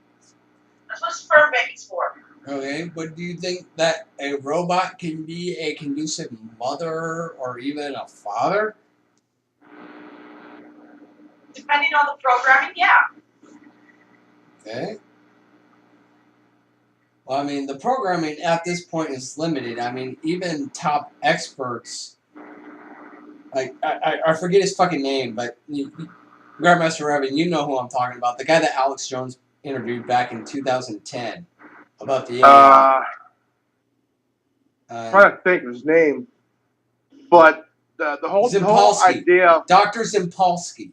That's what sperm bank is for. Okay, but do you think that a robot can be a conducive mother or even a father? Depending on the programming, yeah. Okay. Well, I mean, the programming at this point is limited. I mean, even top experts, like, I forget his fucking name, but Grandmaster Revan, you know who I'm talking about. The guy that Alex Jones interviewed back in 2010. about the AI. I'm trying to think of his name, but the whole Zimpolsky. idea. Dr. Zimpolsky.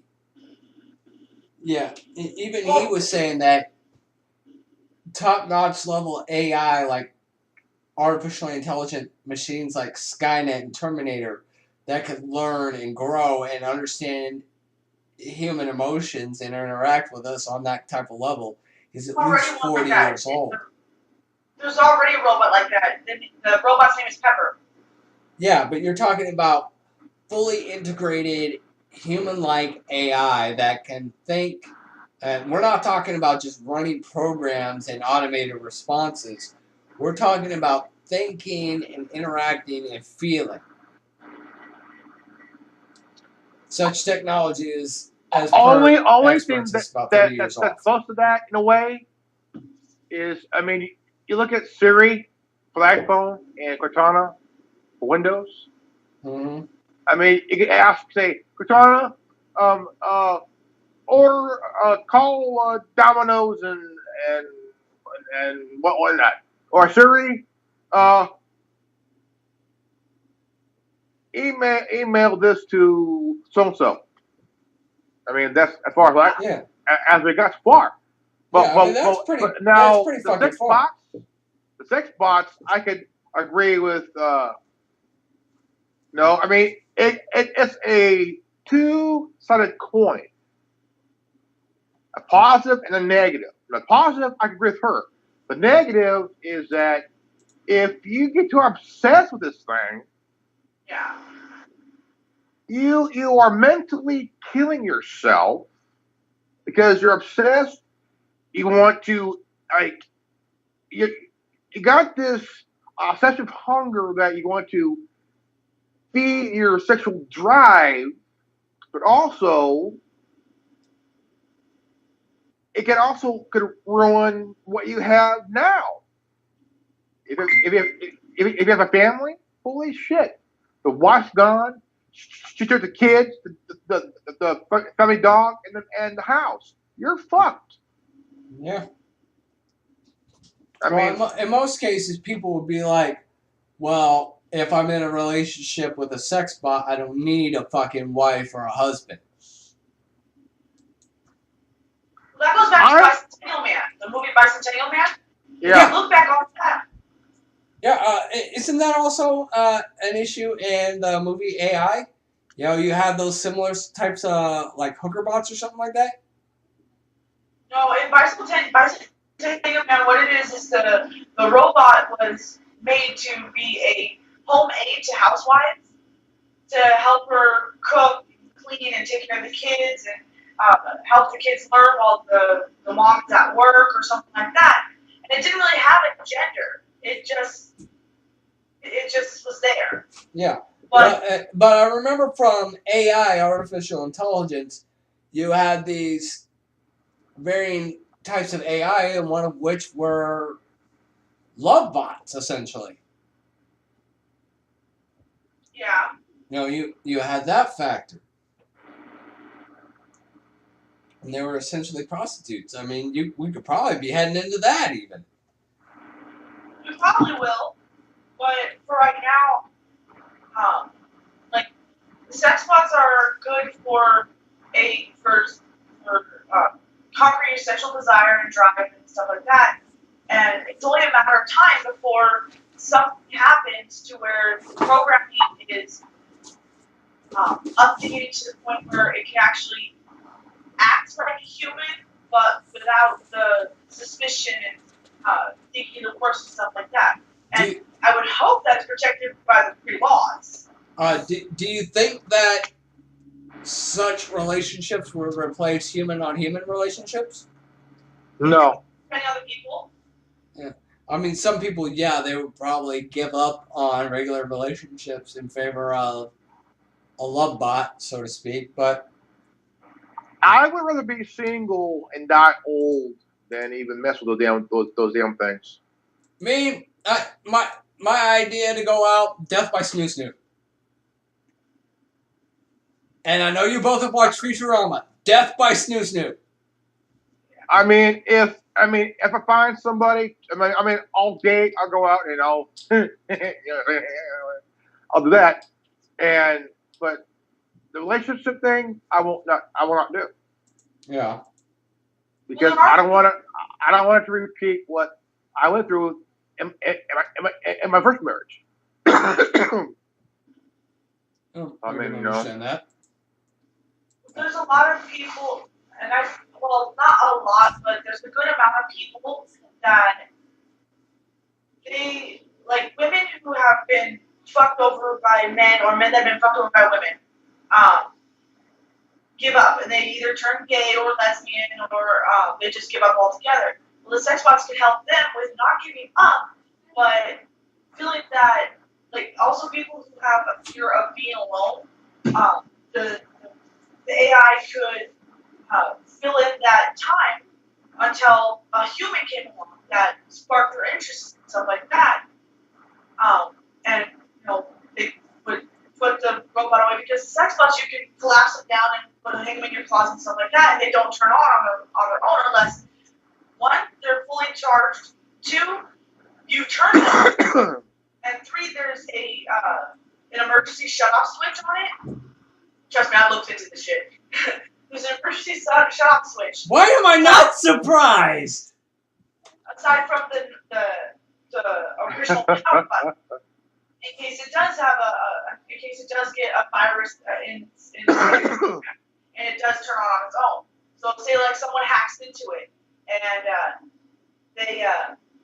Yeah, even he was saying that top-notch level AI, like artificially intelligent machines like Skynet and Terminator, that could learn and grow and understand human emotions and interact with us on that type of level is at least 40 years old. There's already a robot like that. The robot's name is Pepper. Yeah, but you're talking about fully integrated human-like AI that can think, and we're not talking about just running programs and automated responses. We're talking about thinking and interacting and feeling. Such technology is, as Only per thing experts, is about 30 years that's old. close to that in a way is, I mean, you look at Siri for the iPhone and Cortana for Windows. Mm-hmm. I mean, you can ask, say, Cortana, order, call Domino's and whatnot, or Siri, email this to so and so. I mean, that's as far as as we got so far. But, yeah, I mean, that's pretty. but now that's pretty the fucking sex far. bots, the sex bots, I could agree with. No, I mean it's a two-sided coin, a positive and a negative. The positive, I can agree with her. The negative is that if you get too obsessed with this thing, Yeah. you are mentally killing yourself because you're obsessed. You want to like you got this obsessive hunger that you want to feed your sexual drive, but also it can also could ruin what you have now. If you have a family, holy shit, the wife's gone. She took the kids, the family dog, and the house. You're fucked. Yeah. I mean, in most cases, people would be like, well, if I'm in a relationship with a sex bot, I don't need a fucking wife or a husband. Well, that goes back to Bicentennial Man, the movie Bicentennial Man. yeah. Look back on that. Yeah, isn't that also an issue in the movie AI? You know, you have those similar types of like hooker bots or something like that. No, in Bicentennial Man, what it is the robot was made to be a home aid to housewives to help her cook, clean, and take care of the kids, and help the kids learn while the mom's at work or something like that. And it didn't really have a gender. It just was there. Yeah. But I remember from AI, artificial intelligence, you had these varying types of AI, and one of which were love bots, essentially. yeah. You know, you had that factor. And they were essentially prostitutes. I mean, we could probably be heading into that even. We probably will, but for right now, like sex bots are good for conquering your sexual desire and drive and stuff like that. And it's only a matter of time before something happens to where the programming is updated to the point where it can actually act like a human, but without the suspicion and thinking the worst and stuff like that. And I would hope that's protected by the free laws. Do you think that such relationships would replace human-on-human relationships? No. Depending on the people. Yeah. I mean, some people, yeah, they would probably give up on regular relationships in favor of a love bot, so to speak, but I would rather be single and die old than even mess with those damn things. I mean, my idea to go out, death by snoo-snoo. And I know you both have watched Futurama. Death by snoo-snoo. I mean, if I mean, if I find somebody, I mean, I'll date, I'll go out and I'll I'll do that. But the relationship thing, I will not do Yeah. because I don't want to repeat what I went through in my first marriage. Oh, I I mean, can you know. understand that. There's a lot of people, and well, not a lot, but there's a good amount of people that they, like women who have been fucked over by men or men that have been fucked over by women, give up and they either turn gay or lesbian or they just give up altogether. Well, the sex box can help them with not giving up, but feeling that, like, also people who have a fear of being alone, the AI could fill in that time until a human came along that sparked their interest and stuff like that. And they would put the robot away because the sex bots you can collapse them down and hang them in your closet and stuff like that, and they don't turn on their own unless one, they're fully charged, two, you turn them, and three, there's an emergency shut-off switch on it. Trust me, I looked into this shit. There's an emergency shut-off switch. Why am I not surprised? Aside from the original power button, in case it does get a virus and it does turn on its own. So say like someone hacks into it and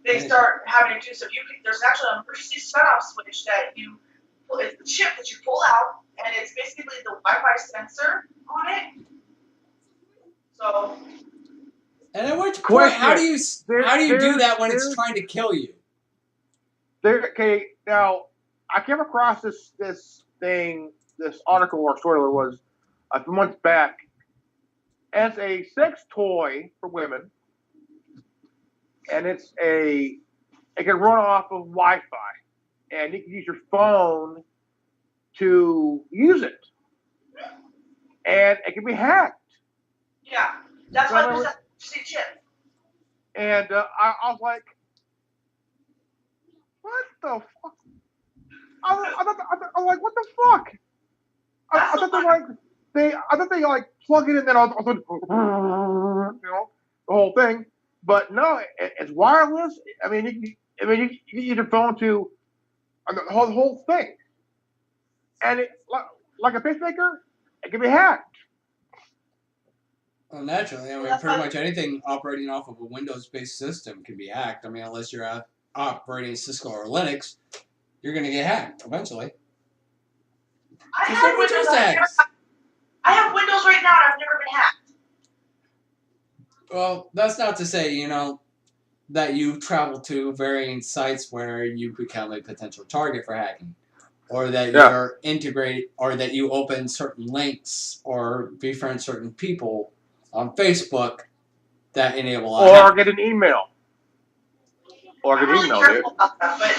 they start having to do so. There's actually an emergency shut-off switch that it's the chip that you pull out, and it's basically the Wi-Fi sensor on it. So. And at which point, how do you do that when it's trying to kill you? Okay, now I came across this article or story that was a few months back as a sex toy for women, and it can run off of Wi-Fi, and you can use your phone to use it, and it can be hacked. Yeah, that's why there's that chip. And I was like, what the fuck? I was like, what the fuck? I thought they like plug it in, then I'll the whole thing. But no, it's wireless. I mean, you can use your phone to the whole thing, and it like a pacemaker, it can be hacked. Well, naturally, I mean, pretty much anything operating off of a Windows-based system can be hacked. I mean, unless you're operating Cisco or Linux, you're going to get hacked eventually. I have Windows right now, and I've never been hacked. Well, that's not to say, that you travel to varying sites where you become a potential target for hacking, or that you're integrated, or that you open certain links or befriend certain people on Facebook that enable or get an email. Or get an email, dude. About that, but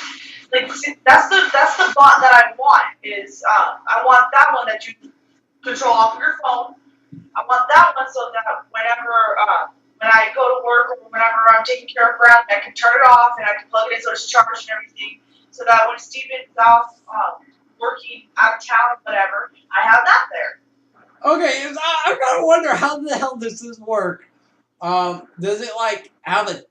like, see, that's the bot that I want. Is I want that one that you control off of your phone. I want that one so that whenever when I go to work or whenever I'm taking care of Brad, I can turn it off and I can plug it in so it's charged and everything. So that when Steven's off working out of town or whatever, I have that there. Okay, I've got to wonder how the hell does this work? Does it like have a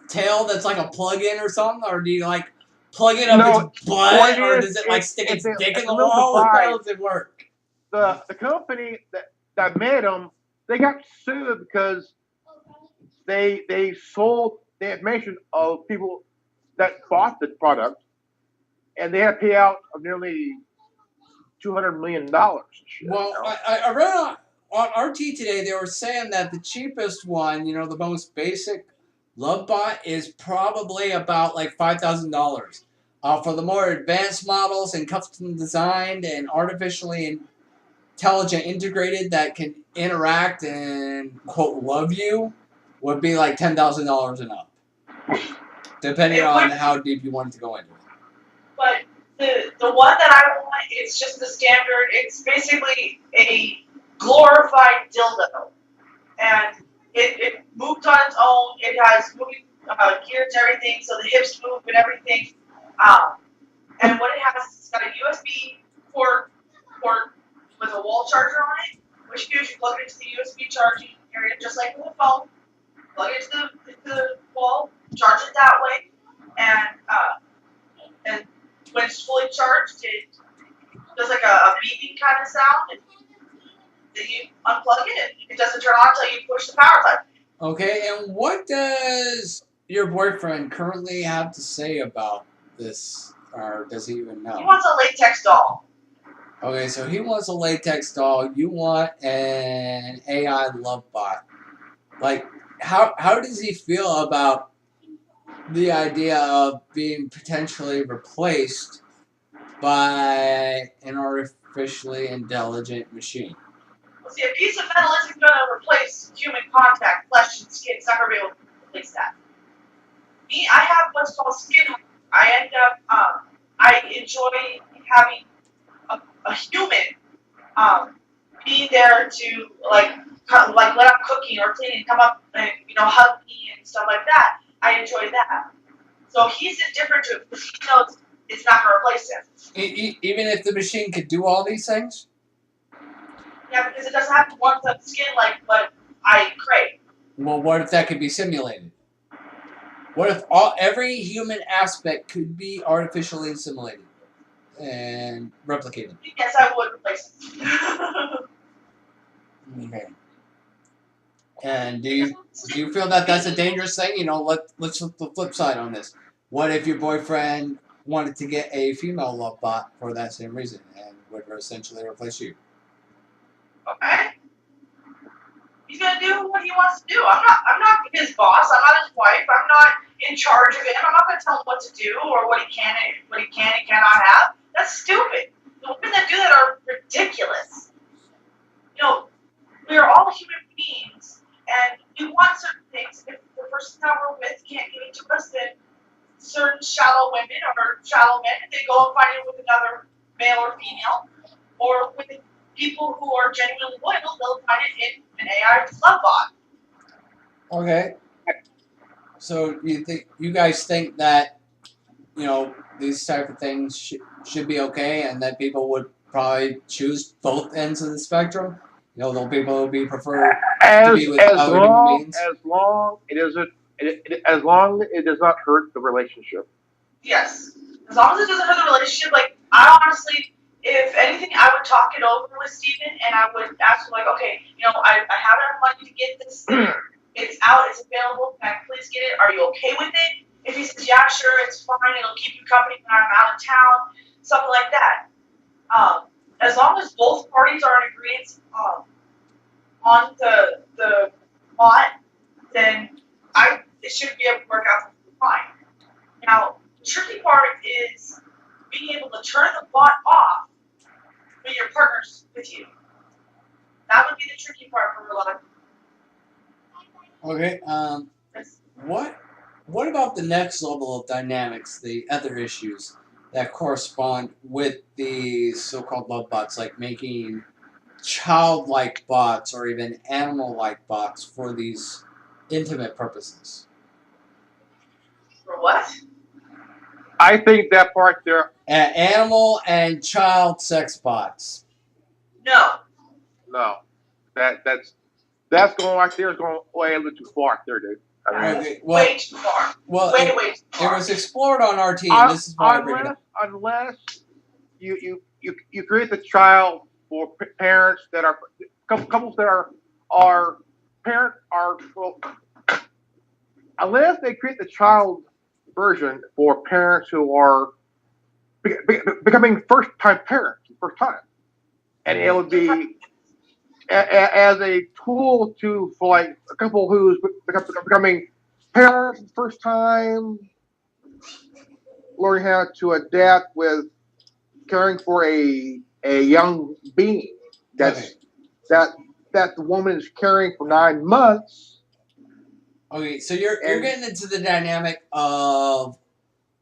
tail that's like a plug-in or something, or do you like plug it up its butt, or does it like stick its dick in the wall? How does it work? The company that made them, they got sued because they sold the information of people that bought the product, and they had to pay out of nearly $200 million. Well, I read on RT today, they were saying that the cheapest one, the most basic love bot, is probably about like $5,000. For the more advanced models and custom designed and artificially intelligent integrated that can interact and quote love you, would be like $10,000 and up, depending on how deep you want to go into it. But the one that I want, it's just the standard. It's basically a glorified dildo, and It moves on its own. It has moving gears and everything, so the hips move and everything. And what it has is it's got a USB port with a wall charger on it, which you plug it into the USB charging area, just like with a phone. Plug it into the wall, charge it that way, and when it's fully charged, it does like a beeping kind of sound. And then you unplug it, and it doesn't turn on until you push the power button. Okay, and what does your boyfriend currently have to say about this, or does he even know? He wants a latex doll. Okay, so he wants a latex doll. You want an AI love bot. Like, how does he feel about the idea of being potentially replaced by an artificially intelligent machine? Well, see, a piece of metal isn't going to replace human contact, flesh and skin. It's not going to be able to replace that. Me, I have what's called skin. I end up, I enjoy having a human be there to like when I'm cooking or cleaning, come up and hug me and stuff like that. I enjoy that. So he's indifferent to it because he knows it's not going to replace him. Even if the machine could do all these things? Yeah, because it doesn't have to warmth of skin like what I crave. Well, what if that could be simulated? What if every human aspect could be artificially assimilated and replicated? Yes, I would replace him. Okay. And do you feel that that's a dangerous thing? Let's look the flip side on this. What if your boyfriend wanted to get a female love bot for that same reason and would essentially replace you? Okay. He's gonna do what he wants to do. I'm not his boss. I'm not his wife. I'm not in charge of him. I'm not gonna tell him what to do or what he can and cannot have. That's stupid. The women that do that are ridiculous. We are all human beings, and we want certain things. If the person that we're with can't give it to us, then certain shallow women or shallow men, if they go and find it with another male or female, or with people who are genuinely loyal, they'll find it in an AI love bot. Okay. So you guys think that these type of things should be okay, and that people would probably choose both ends of the spectrum? Though people would be preferred to be with other human beings. As long it does not hurt the relationship. Yes. As long as it doesn't hurt the relationship, like, I honestly, if anything, I would talk it over with Steven, and I would ask him, like, okay, I have enough money to get this thing. It's out, it's available, can I please get it? Are you okay with it? If he says, yeah, sure, it's fine, it'll keep you company when I'm out of town, something like that. As long as both parties are in agreement on the bot, then it should be able to work out fine. Now, the tricky part is being able to turn the bot off when your partner's with you. That would be the tricky part for a lot of people. Okay. What about the next level of dynamics, the other issues that correspond with these so-called love bots, like making childlike bots or even animal-like bots for these intimate purposes? For what? I think that part there. Animal and child sex bots. No. That's going right there is going way a little too far there, dude. Okay, way too far. Well, way too far. It was explored on RT, and this is why I bring it up. Unless you create the child for parents that are couples that are parents are well, unless they create the child version for parents who are becoming first time parents, and it would be as a tool for like a couple who's becoming parents first time, learning how to adapt with caring for a young being that the woman is carrying for 9 months. Okay, so you're getting into the dynamic of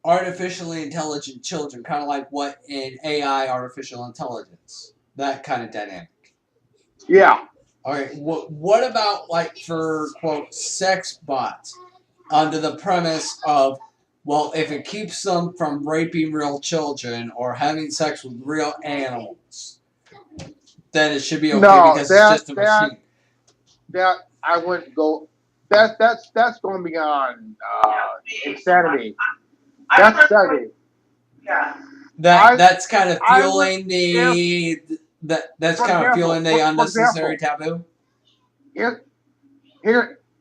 artificially intelligent children, kind of like what in AI artificial intelligence, that kind of dynamic. Yeah. Okay, what about, like, for, quote, sex bots? Under the premise of, well, if it keeps them from raping real children or having sex with real animals, then it should be okay No, because it's just a machine. that I wouldn't go. That's going beyond insanity. That's insanity. Yeah. That's kind of I would- fueling the that's For kind of example, fueling the for unnecessary taboo. Here's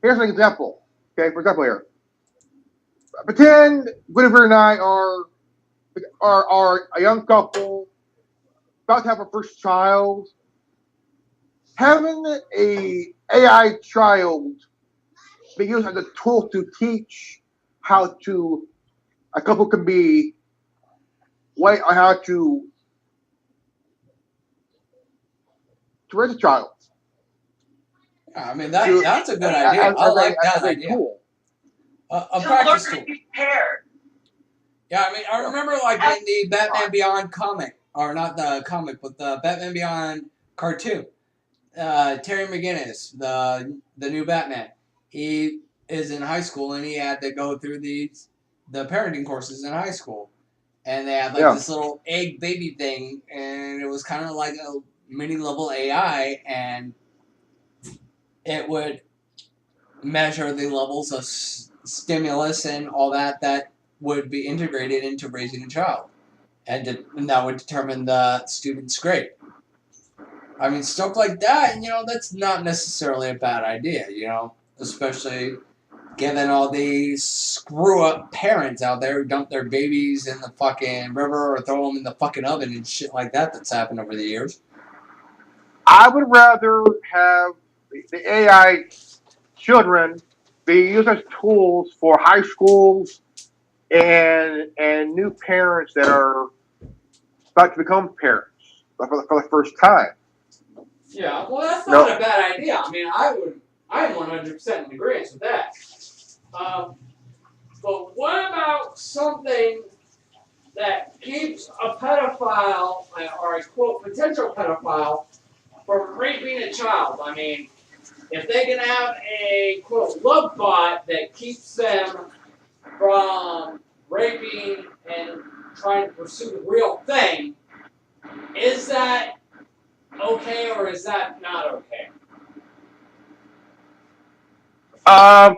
an example. Okay, for example here. Pretend Guinevere and I are a young couple about to have our first child. Having a AI child be used as a tool to teach how to a couple can be how to raise a child. I mean that's a good idea. I like that idea. Tool. A To practice learn tool. to be prepared. Yeah, I mean, I remember, like, in the Batman Beyond comic, or not the comic, but the Batman Beyond cartoon, Terry McGinnis, the new Batman, he is in high school and he had to go through the parenting courses in high school, and they had, like, this little egg baby thing, and it was kind of like a mini level AI, and it would measure the levels of stimulus and all that would be integrated into raising a child. And that would determine the student's grade. I mean, stuff like that, that's not necessarily a bad idea, especially given all these screw-up parents out there who dump their babies in the fucking river or throw them in the fucking oven and shit like that that's happened over the years. I would rather have the AI children be used as tools for high schools and new parents that are about to become parents for the first time. Yeah, well, that's not a bad idea. I mean, I am 100% in agreement with that. But what about something that keeps a pedophile, or a, quote, potential pedophile, from raping a child? I mean, if they can have a, quote, love bot that keeps them from raping and trying to pursue the real thing, is that okay or is that not okay? I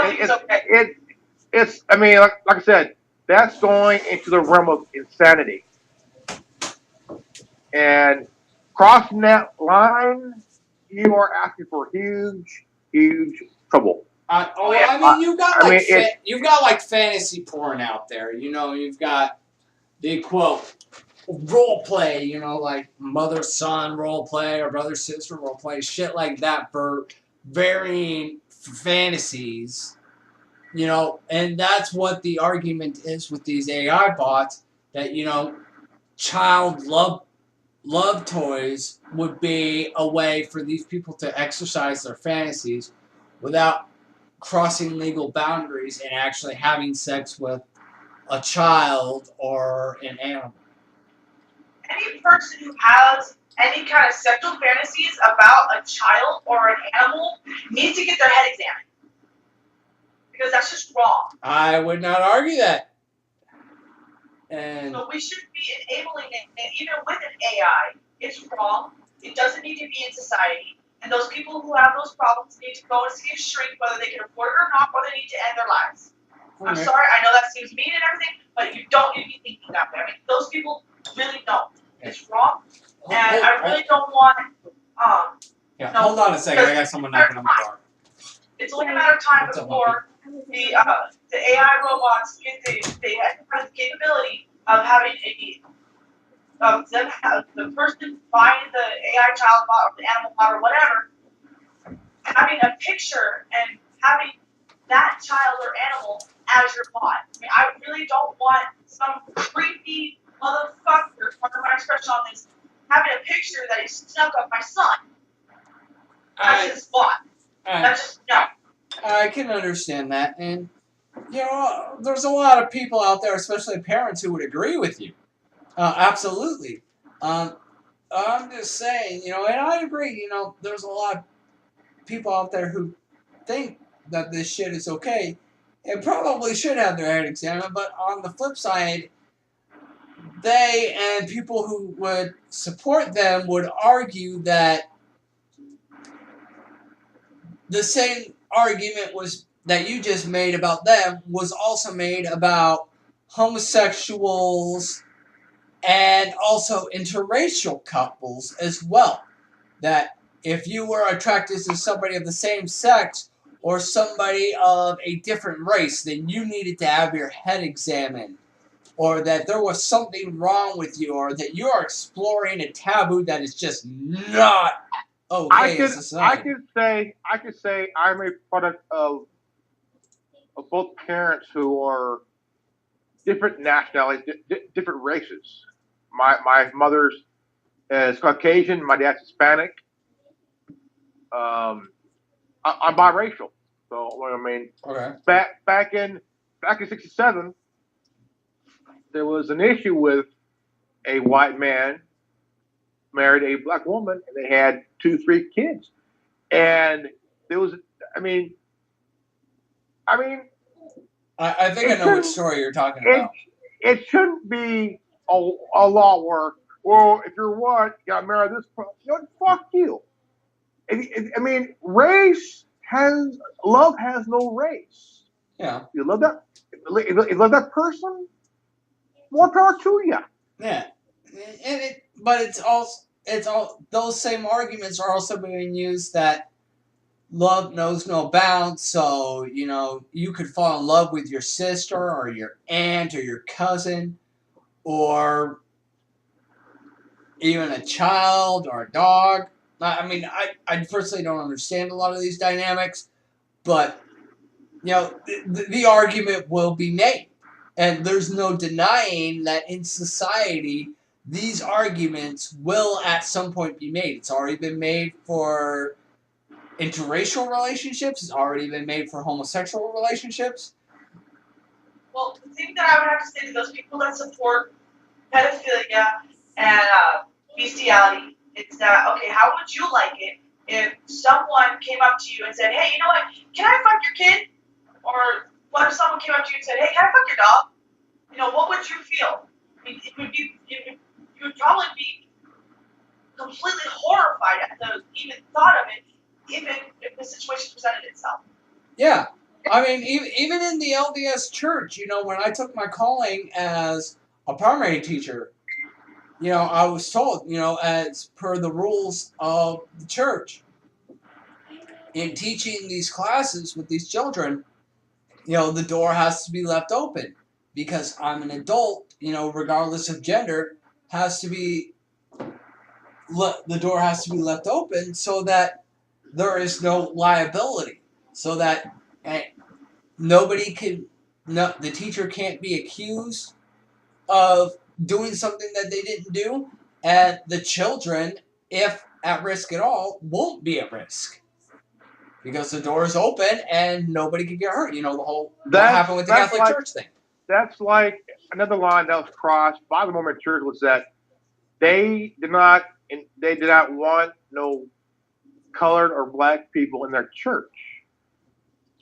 don't think it's okay. I mean, like I said, that's going into the realm of insanity. And crossing that line, you are asking for huge, huge trouble. I mean, you've got like fantasy porn out there. You've got the, quote, role play, like mother-son role play or brother-sister role play, shit like that for varying fantasies, and that's what the argument is with these AI bots, that, child love toys would be a way for these people to exercise their fantasies without crossing legal boundaries and actually having sex with a child or an animal. Any person who has any kind of sexual fantasies about a child or an animal needs to get their head examined. Because that's just wrong. I would not argue that. And so we shouldn't be enabling it, and even with an AI, it's wrong. It doesn't need to be in society. And those people who have those problems need to go and see a shrink, whether they can afford it or not, or they need to end their lives. I'm sorry, I know that seems mean and everything, but you don't need to be thinking that way. I mean, those people really don't. It's wrong, and I really don't want. Hold on a second. I got someone knocking on my door. It's only a matter of time before the AI robots get the capability of having the person buying the AI child bot or the animal bot or whatever, having a picture and having that child or animal as your bot. I mean, I really don't want some creepy motherfucker, pardon my expression on this, having a picture that he snuck up my son. That's his bot. That's just, no. I can understand that, and there's a lot of people out there, especially parents, who would agree with you. Absolutely. I'm just saying, and I agree, there's a lot of people out there who think that this shit is okay. It probably should have their head examined, but on the flip side, they and people who would support them would argue that the same argument was that you just made about them was also made about homosexuals and also interracial couples as well. That if you were attracted to somebody of the same sex or somebody of a different race, then you needed to have your head examined, or that there was something wrong with you, or that you are exploring a taboo that is just not okay in society. I could say I'm a product of both parents who are different nationalities, different races. My mother's is Caucasian, my dad's Hispanic. I'm biracial, so I mean, Okay. back in '67, there was an issue with a white man married a black woman, and they had 2, 3 kids, and there was, I mean, I think I know which story you're talking about. It shouldn't be a law where, well, if you're white, you gotta marry this person. Fuck you. I mean, love has no race. Yeah. You love that, you love that person, more power to you. Yeah. But it's all those same arguments are also being used that love knows no bounds. So you could fall in love with your sister or your aunt or your cousin, or even a child or a dog. I mean, I personally don't understand a lot of these dynamics, but the argument will be made, and there's no denying that in society these arguments will at some point be made. It's already been made for interracial relationships. It's already been made for homosexual relationships. Well, the thing that I would have to say to those people that support pedophilia and bestiality is that, okay, how would you like it if someone came up to you and said, hey, you know what, can I fuck your kid? Or what if someone came up to you and said, hey, can I fuck your dog? What would you feel? I mean, you would probably be completely horrified at the even thought of it, even if the situation presented itself. Yeah. I mean, even in the LDS church, when I took my calling as a primary teacher, I was told, as per the rules of the church, in teaching these classes with these children, the door has to be left open because I'm an adult, regardless of gender, the door has to be left open so that there is no liability, so that the teacher can't be accused of doing something that they didn't do, and the children, if at risk at all, won't be at risk because the door is open and nobody can get hurt. The whole what happened with the Catholic Church thing. That's like another line that was crossed by the Mormon Church was that they did not want no colored or black people in their church.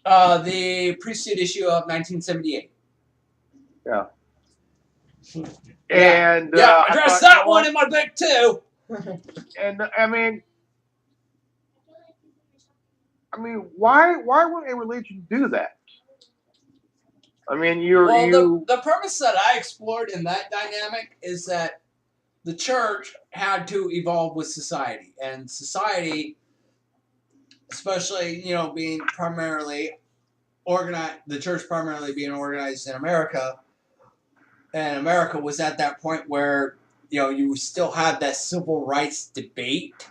The priesthood issue of 1978. Yeah. Yeah. And address that one in my book too. And I mean, why would a religion do that? I mean, the premise that I explored in that dynamic is that the church had to evolve with society, and society, especially being primarily organized, the church primarily being organized in America, and America was at that point where you still had that civil rights debate.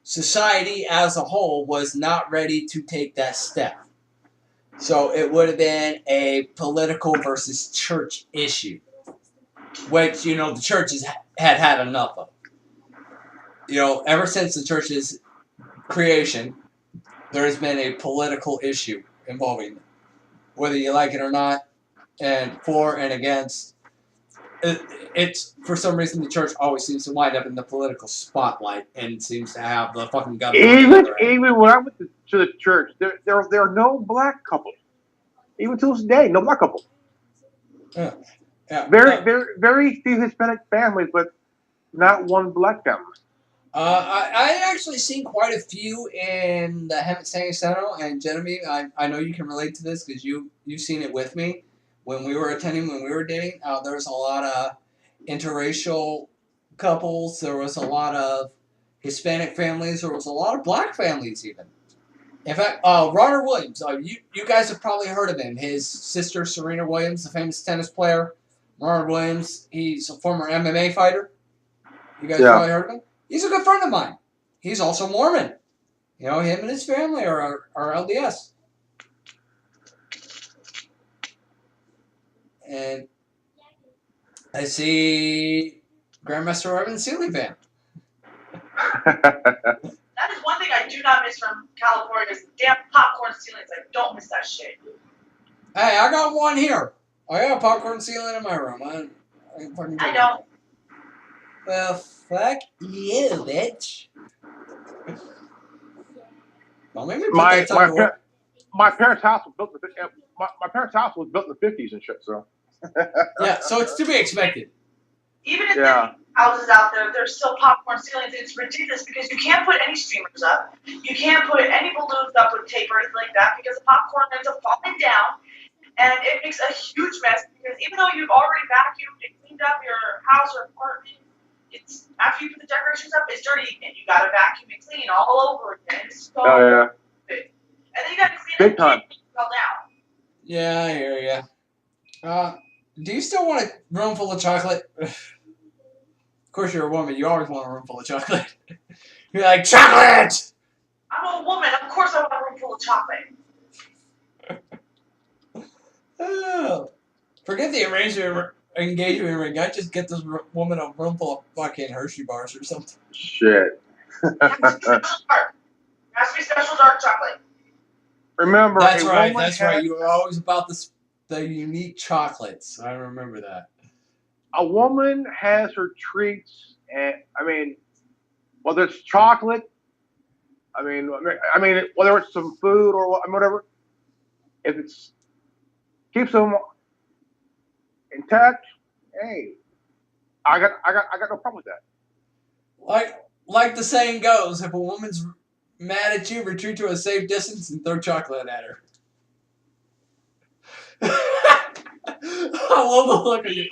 Society as a whole was not ready to take that step. So it would have been a political versus church issue, which, the churches had enough of. Ever since the church's creation, there has been a political issue involving them, whether you like it or not, and for and against. it's for some reason the church always seems to wind up in the political spotlight and seems to have the fucking gun. Even when I went to the church, there are no black couples. Even to this day, no black couple. Yeah. Very few Hispanic families, but not one black family. I actually seen quite a few in the Hemingstang Center, and Genevieve, I know you can relate to this because you've seen it with me when we were dating. There was a lot of interracial couples. There was a lot of Hispanic families. There was a lot of black families even. In fact, Ronald Williams, you guys have probably heard of him. His sister Serena Williams, the famous tennis player. Ronald Williams, he's a former MMA fighter. You guys probably heard of him. He's a good friend of mine. He's also Mormon. You know, him and his family are LDS. And I see Grandmaster Evan Sealy fan. That is one thing I do not miss from California is the damn popcorn ceilings. I don't miss that shit. Hey, I got one here. I got a popcorn ceiling in my room. I don't. Well, fuck you, bitch. Don't make me put that time to work. My parents' house was built in my parents' house was built in the 50s and shit. So yeah, so it's to be expected. Even in the houses out there, there's still popcorn ceilings. It's ridiculous because you can't put any streamers up. You can't put any balloons up with tape or anything like that because the popcorn ends up falling down. And it makes a huge mess because even though you've already vacuumed and cleaned up your house or apartment, it's after you put the decorations up, it's dirty and you gotta vacuum and clean all over again. It's so big. And then you gotta clean it and fell down. Yeah, I hear ya. Do you still want a room full of chocolate? Of course, you're a woman. You always want a room full of chocolate. You're like, chocolate! I'm a woman. Of course I want a room full of chocolate. Oh, forget the engagement ring. I just get this woman a room full of fucking Hershey bars or something. Shit. It has to be special dark chocolate. Remember, that's right. You were always about the unique chocolates. I remember that. A woman has her treats, and I mean, whether it's chocolate, I mean, whether it's some food or whatever, if it's keeps them intact, hey, I got no problem with that. Like the saying goes, if a woman's mad at you, retreat to a safe distance and throw chocolate at her. I love the look of you.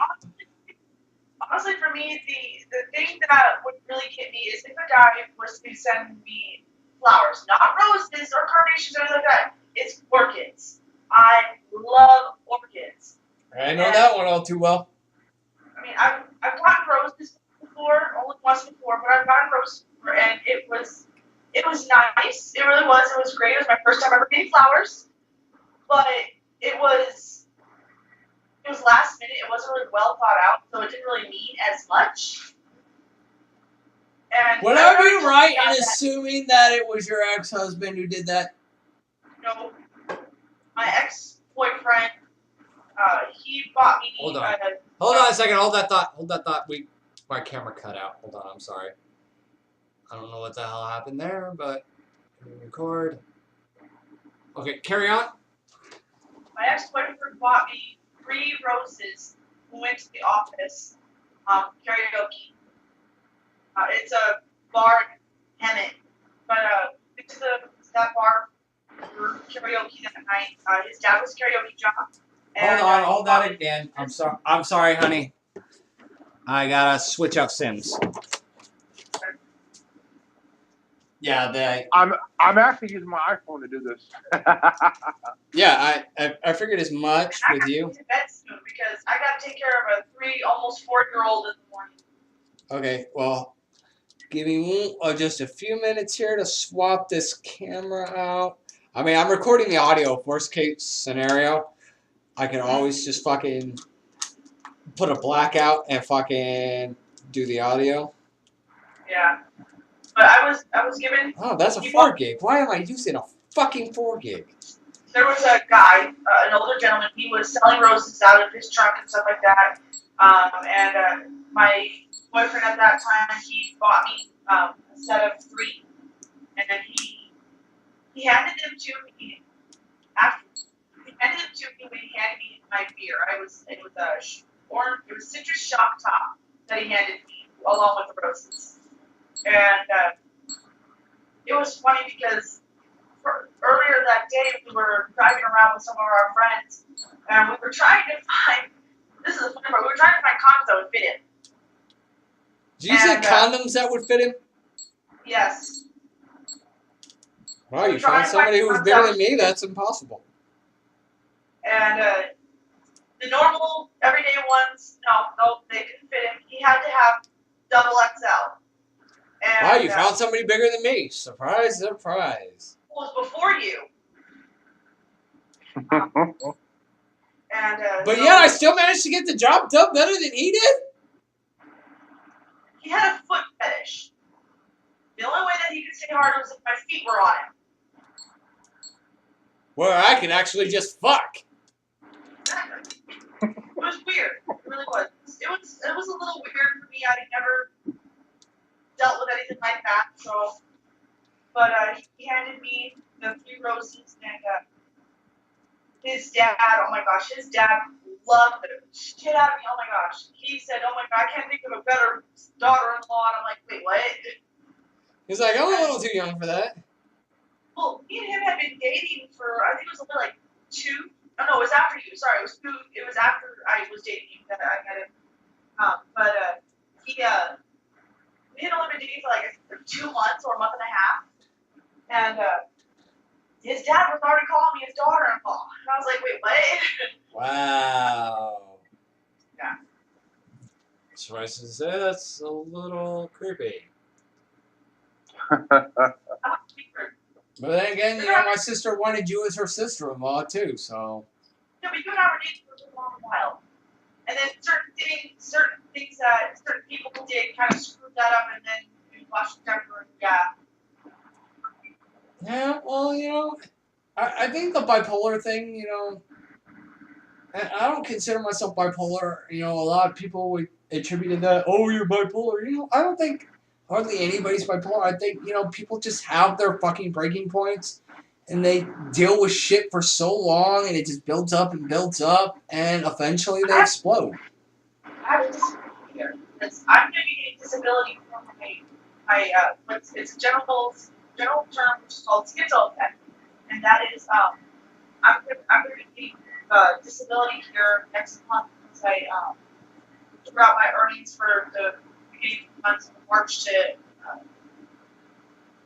Honestly, for me, the thing that would really get me is if a guy was to send me flowers, not roses or carnations or anything like that. It's orchids. I love orchids. I know that one all too well. I mean, I've gotten roses before, only once before, but I've gotten roses before, and it was nice. It really was. It was great. It was my first time ever getting flowers, but it was last minute. It wasn't really well thought out, so it didn't really mean as much. And would I be right in assuming that it was your ex-husband who did that? No. My ex-boyfriend, he bought me... Hold on. Hold on a second. Hold that thought. My camera cut out. Hold on. I'm sorry. I don't know what the hell happened there, but record. Okay, carry on. My ex-boyfriend bought me 3 roses who went to the office karaoke. It's a bar in Hemet. But went to that bar for karaoke that night. His dad was karaoke job. Hold that again. I'm sorry, honey. I gotta switch out Sims. Yeah, I'm actually using my iPhone to do this. Yeah, I figured as much with you. I gotta go to bed soon because I gotta take care of a almost 4-year-old in the morning. Okay, well, give me just a few minutes here to swap this camera out. I mean, I'm recording the audio. Worst case scenario, I can always just fucking put a blackout and fucking do the audio. Yeah. But I was given... Oh, that's a 4 gig. Why am I using a fucking 4 gig? There was a guy, an older gentleman, he was selling roses out of his trunk and stuff like that. And my boyfriend at that time, he bought me a set of 3, and then he handed them to me after he handed them to me when he handed me my beer. It was citrus shock top that he handed me along with the roses, and it was funny because earlier that day we were driving around with some of our friends, and we were trying to find. This is the funny part. We were trying to find condoms that would fit him. Did you say condoms that would fit him? Yes. Wow, you found somebody who was bigger than me? That's impossible. And the normal, everyday ones, no, they didn't fit him. He had to have double XL. And, wow, you found somebody bigger than me. Surprise, surprise. It was before you. But yet I still managed to get the job done better than he did? He had a foot fetish. The only way that he could stay hard was if my feet were on him. Where I could actually just fuck. Exactly. It was weird. It really was. It was a little weird for me. I never dealt with anything like that. So, but he handed me the 3 roses, and his dad. Oh my gosh, his dad loved the shit out of me. Oh my gosh, he said, "Oh my god, I can't think of a better daughter-in-law." And I'm like, "Wait, what?" He's like, "I'm a little too young for that." Well, me and him had been dating for, I think it was only like 2. Oh no, it was after you. Sorry, it was after I was dating you that I met him. But we had only been dating for like 2 months or a month and a half, and his dad was already calling me his daughter-in-law, and I was like, "Wait, what?" Wow. Yeah. So I says, that's a little creepy. But then again, you know, my sister wanted you as her sister-in-law too, so. Yeah, but you and I were dating for a long while. And then certain things that certain people did kind of screwed that up, and then we lost temper, and Yeah, well, you know, I think the bipolar thing, you know, I don't consider myself bipolar. You know, a lot of people would attribute that, oh, you're bipolar. You know, I don't think hardly anybody's bipolar. I think, you know, people just have their fucking breaking points, and they deal with shit for so long, and it just builds up, and eventually they explode. I have a disability here. I'm going to be getting disability from it's a general term which is called schizo effect, and that is I'm going to be getting disability here next month because I figure out my earnings for the beginning of the month from March to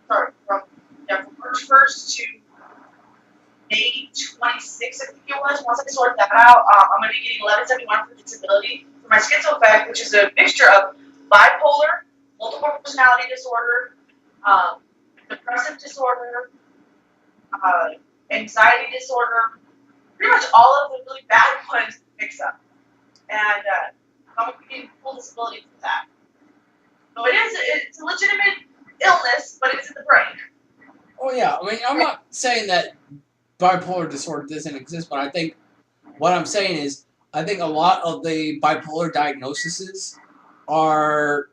from March 1st to May 26th, I think it was. Once I sort that out, I'm going to be getting $11.71 for disability for my schizo effect, which is a mixture of bipolar, multiple personality disorder, depressive disorder, anxiety disorder, pretty much all of the really bad ones mixed up. And I'm getting full disability for that. So it's a legitimate illness, but it's in the brain. Oh yeah, I mean, I'm not saying that bipolar disorder doesn't exist, but I think what I'm saying is I think a lot of the bipolar diagnoses are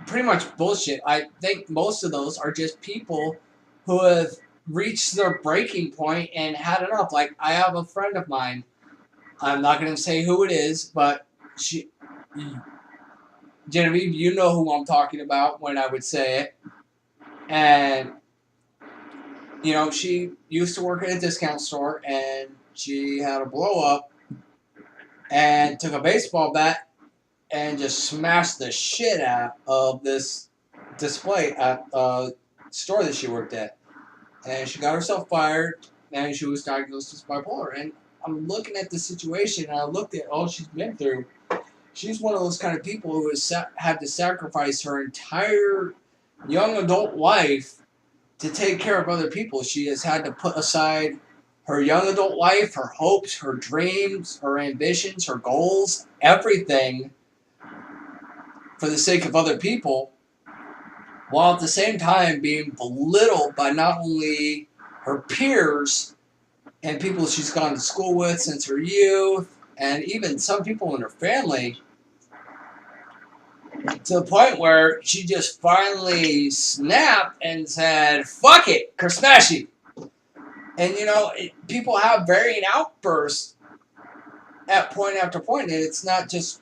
pretty much bullshit. I think most of those are just people who have reached their breaking point and had enough. Like, I have a friend of mine, I'm not going to say who it is, but Genevieve, you know who I'm talking about when I would say it. And, you know, she used to work at a discount store, and she had a blow up and took a baseball bat and just smashed the shit out of this display at a store that she worked at. And she got herself fired, and she was diagnosed as bipolar. And I'm looking at the situation, and I looked at all she's been through. She's one of those kind of people who has had to sacrifice her entire young adult life to take care of other people. She has had to put aside her young adult life, her hopes, her dreams, her ambitions, her goals, everything for the sake of other people, while at the same time being belittled by not only her peers and people she's gone to school with since her youth, and even some people in her family, to the point where she just finally snapped and said, "Fuck it, Kersmashi." And people have varying outbursts at point after point, and it's not just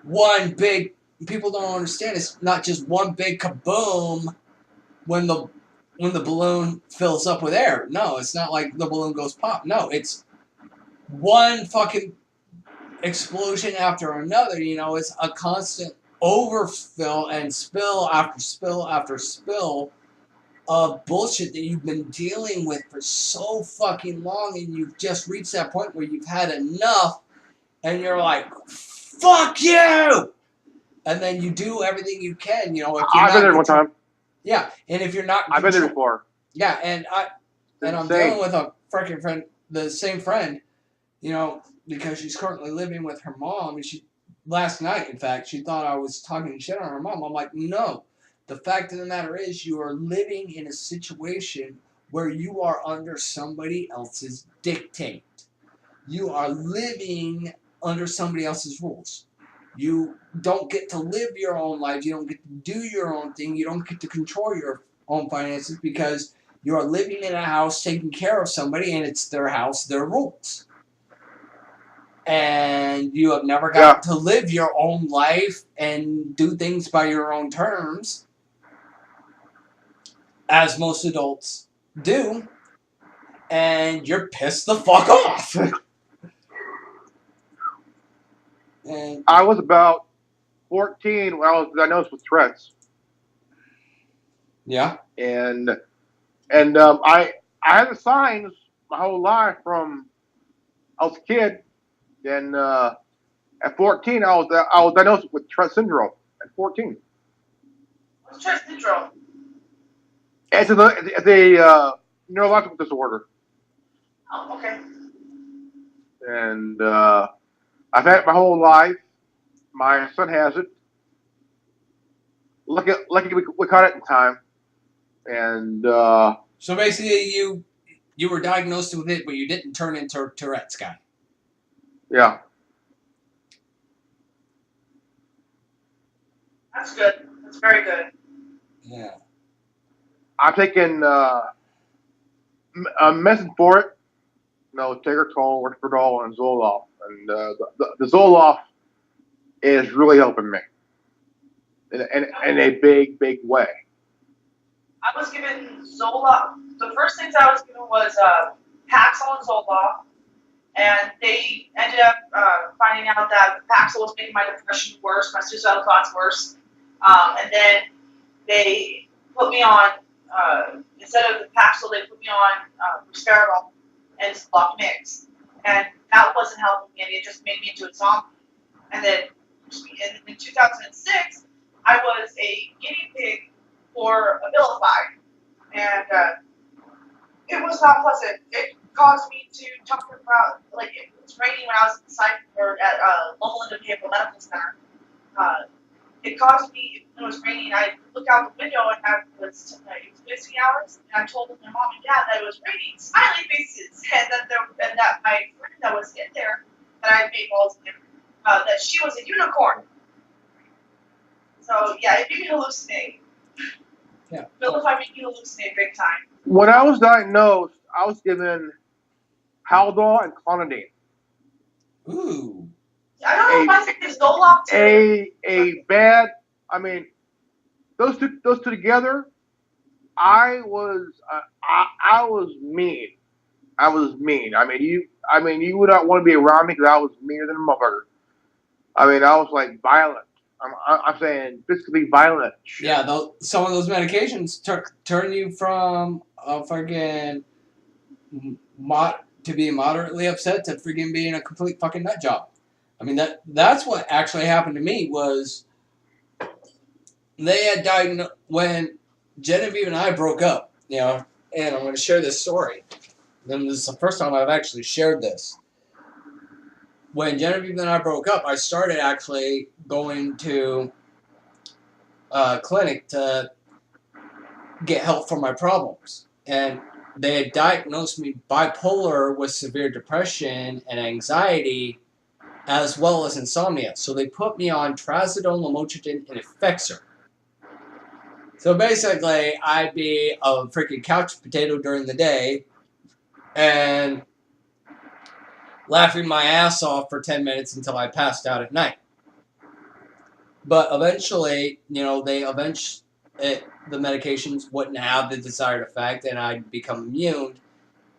one big. People don't understand. It's not just one big kaboom when the balloon fills up with air. No, it's not like the balloon goes pop. No, it's one fucking explosion after another. It's a constant overfill and spill after spill after spill of bullshit that you've been dealing with for so fucking long, and you've just reached that point where you've had enough, and you're like, "Fuck you!" And then you do everything you can. If you're I've been there one time. Yeah, and if you're not, I've been there before. Yeah, and I'm dealing with a freaking friend, the same friend, because she's currently living with her mom, and last night, in fact, she thought I was talking shit on her mom. I'm like, no. The fact of the matter is, you are living in a situation where you are under somebody else's dictate. You are living under somebody else's rules. You don't get to live your own life. You don't get to do your own thing. You don't get to control your own finances because you are living in a house taking care of somebody, and it's their house, their rules. And you have never gotten to live your own life and do things by your own terms, as most adults do, and you're pissed the fuck off. And I was about 14 when I was diagnosed with Tourette's. Yeah. And I had the signs my whole life from I was a kid. Then at 14, I was diagnosed with Tourette's syndrome at 14. What's Tourette's syndrome? It's a neurological disorder. Oh, okay. And I've had it my whole life. My son has it. Lucky we caught it in time. And so basically, you were diagnosed with it, but you didn't turn into Tourette's guy. Yeah. That's good. That's very good. Yeah. I'm taking medicine for it. Tegretol, Risperdal, and Zoloft. And the Zoloft is really helping me in a big, big way. I was given Zoloft. The first things I was given was Paxil and Zoloft, and they ended up finding out that Paxil was making my depression worse, my suicidal thoughts worse, and then they put me on instead of the Paxil, they put me on Risperidol and Zoloft mix, and that wasn't helping me, and it just made me into a zombie. And then in 2006, I was a guinea pig for Abilify, and it was not pleasant. It caused me to talk about, it was raining when I was in the psych or at Loma Linda Behavioral Medical Center. It caused me, when it was raining, I look out the window and it was busy hours, and I told my mom and dad that it was raining, smiley faces, and that my friend that was in there, that I made balls in, that she was a unicorn. So yeah, it made me hallucinate. Yeah. Abilify made me hallucinate big time. When I was diagnosed, I was given Haldol and Clonidine. Ooh. I don't know if I think Zoloft too. A bad. I mean, those two together. I was mean. I was mean. I mean, you would not want to be around me because I was meaner than a motherfucker. I mean, I was like violent. I'm saying physically violent. Yeah, some of those medications turn you from a fucking to be moderately upset to freaking being a complete fucking nut job. I mean, that's what actually happened to me was they had diagnosed when Genevieve and I broke up, and I'm going to share this story. Then this is the first time I've actually shared this. When Genevieve and I broke up, I started actually going to a clinic to get help for my problems. And they had diagnosed me bipolar with severe depression and anxiety as well as insomnia. So they put me on trazodone, lamotrigine, and Effexor. So basically, I'd be a freaking couch potato during the day and laughing my ass off for 10 minutes until I passed out at night. But eventually, the medications wouldn't have the desired effect, and I'd become immune.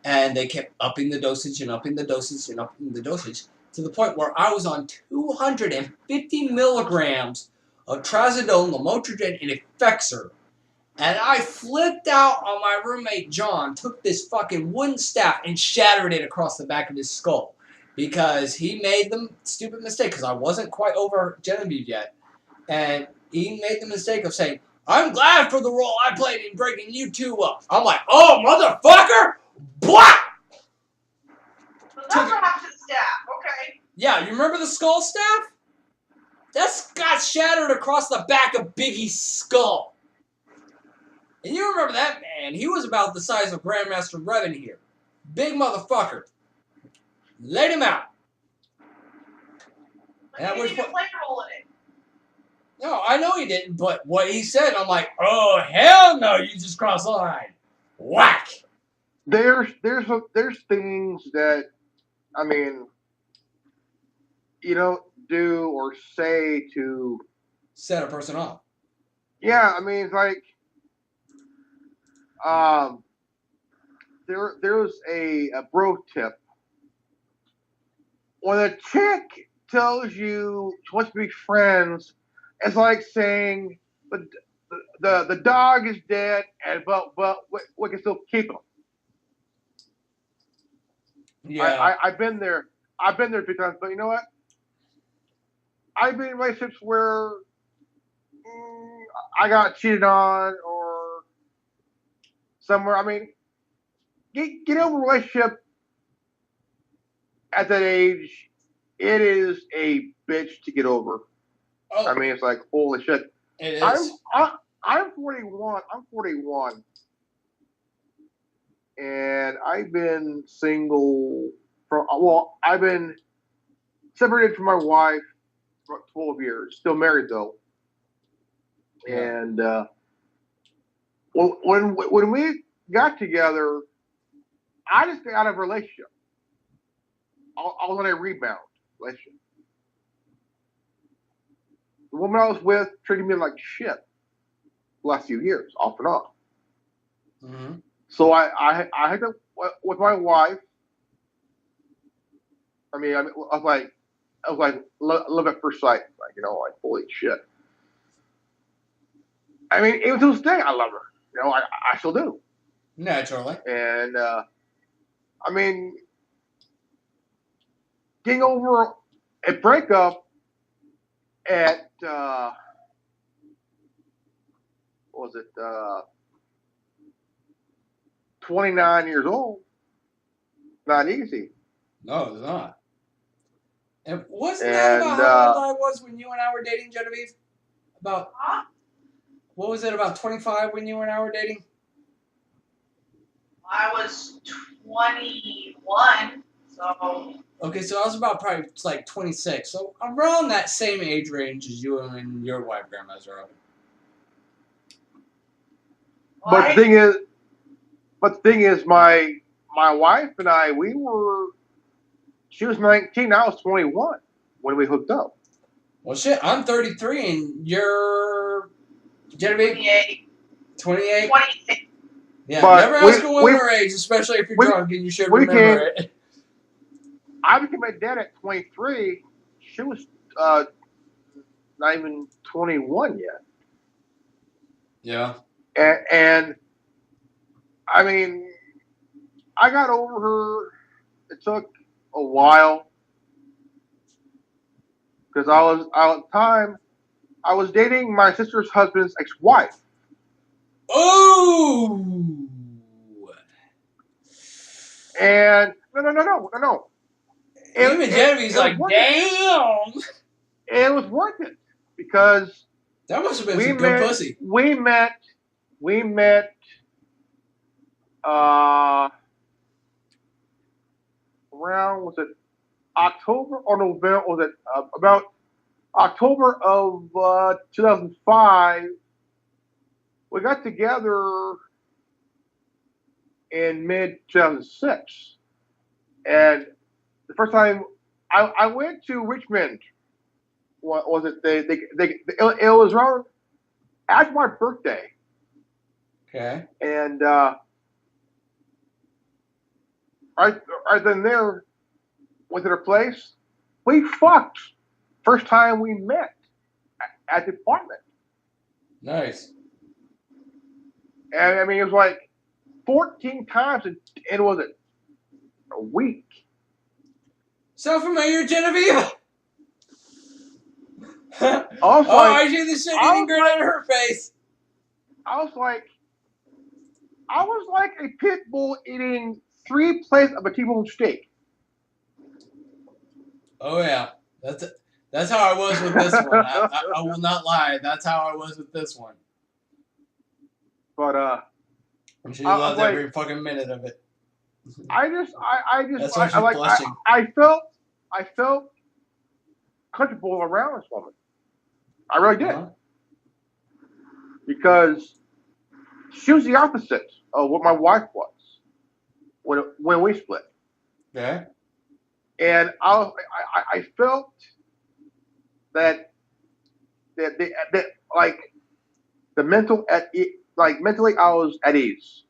And they kept upping the dosage and upping the dosage and upping the dosage to the point where I was on 250 milligrams of trazodone, lamotrigine, and Effexor. And I flipped out on my roommate John, took this fucking wooden staff and shattered it across the back of his skull. Because he made the stupid mistake, because I wasn't quite over Genevieve yet. And he made the mistake of saying, I'm glad for the role I played in breaking you two up. I'm like, oh, motherfucker! Blah! But that's what happened to the staff, okay? Yeah, you remember the skull staff? That got shattered across the back of Biggie's skull. And you remember that man. He was about the size of Grandmaster Revan here. Big motherfucker. Laid him out. But he didn't even play a role in it. No, I know he didn't, but what he said, I'm like, oh, hell no, you just crossed the line. Whack! There's things that, I mean, you don't do or say to Set a person off. Yeah, I mean, it's like, there's a bro tip. When a chick tells you she wants to be friends, it's like saying the dog is dead, but we can still keep him. Yeah. I've been there. I've been there a few times, but you know what? I've been in relationships where I got cheated on or somewhere. I mean, get over a relationship at that age. It is a bitch to get over. Oh, I mean, it's like, holy shit. it is. I'm 41. I'm 41. And I've been single I've been separated from my wife for 12 years. Still married though. Yeah. And when we got together, I just got out of a relationship. I was on a rebound relationship. The woman I was with treated me like shit the last few years, off and on. Mm-hmm. So I had to, with my wife. I was like love at first sight, like, you know, like, holy shit. I mean, even to this day, I love her. You know, I still do. Naturally. And I mean, getting over a breakup at what was it? 29 years old. Not easy. No, it's not. And wasn't that about how old I was when you and I were dating, Genevieve? About, what was it, about 25 when you and I were dating? I was 21, so. Okay, so I was about probably like 26. So around that same age range as you and your wife, Grandma's are up. But the thing is, my wife and I, she was 19, I was 21 when we hooked up. Well, shit, I'm 33 and you're, Genevieve? 28? 26. Yeah, But never ask a woman her age, especially if you're drunk and you should remember it. I became a dad at 23. She was not even 21 yet. Yeah. And I mean, I got over her. It took a while because at the time I was dating my sister's husband's ex-wife. Oh. And no. Even Genevieve's like, damn. It was worth it because that must have been some good pussy. We met around, was it October or November, was it about October of 2005? We got together in mid 2006, and the first time I went to Richmond. What was it? It was around after my birthday, Okay. and right then there, went to their place. We fucked. First time we met at the apartment. Nice. And I mean, it was like 14 times, and it was a week. So familiar, Genevieve. Also, Oh, I see the shit I eating was grin like- on her face. I was like a pit bull eating 3 plates of a T-bone steak. Oh yeah, that's how I was with this one. I will not lie. That's how I was with this one. But And she I loved like- every fucking minute of it. That's why she's blushing. I felt comfortable around this woman. I really did. Uh-huh. Because she was the opposite of what my wife was when we split. Okay. And I felt that like the mentally I was at ease,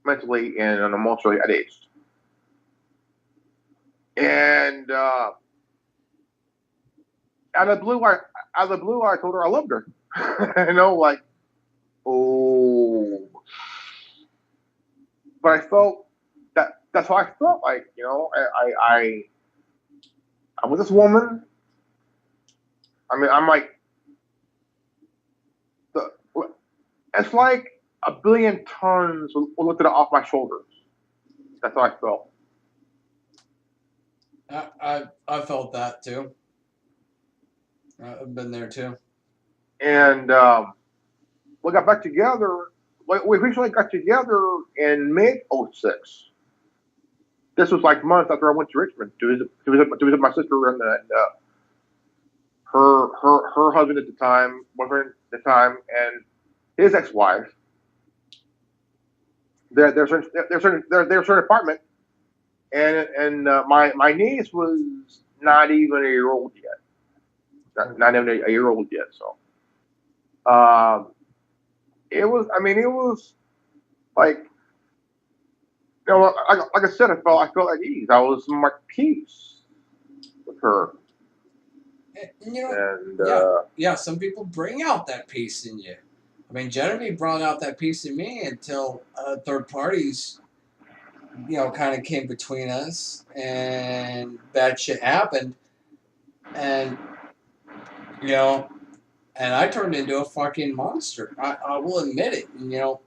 mentally and emotionally at ease. And out of the blue, I told her I loved her. You know, like, oh. But I felt that's how I felt like, you know, I'm with this woman. I mean, I'm like, it's like a billion tons were lifted off my shoulders. That's how I felt. I felt that too. I've been there too. And we got back together. We recently got together in mid '06. This was like months after I went to Richmond to visit my sister and her husband at the time, boyfriend at the time, and his ex-wife. They're certain apartment, and my niece was not even a year old yet, not even a year old yet. So, it was like, you know, like I said, I felt at ease. I was in my peace with her. And, you know, And yeah, some people bring out that peace in you. I mean, Genevieve brought out that peace in me until third parties, you know, kind of came between us and bad shit happened. And, you know, and I turned into a fucking monster. I will admit it. And, you know,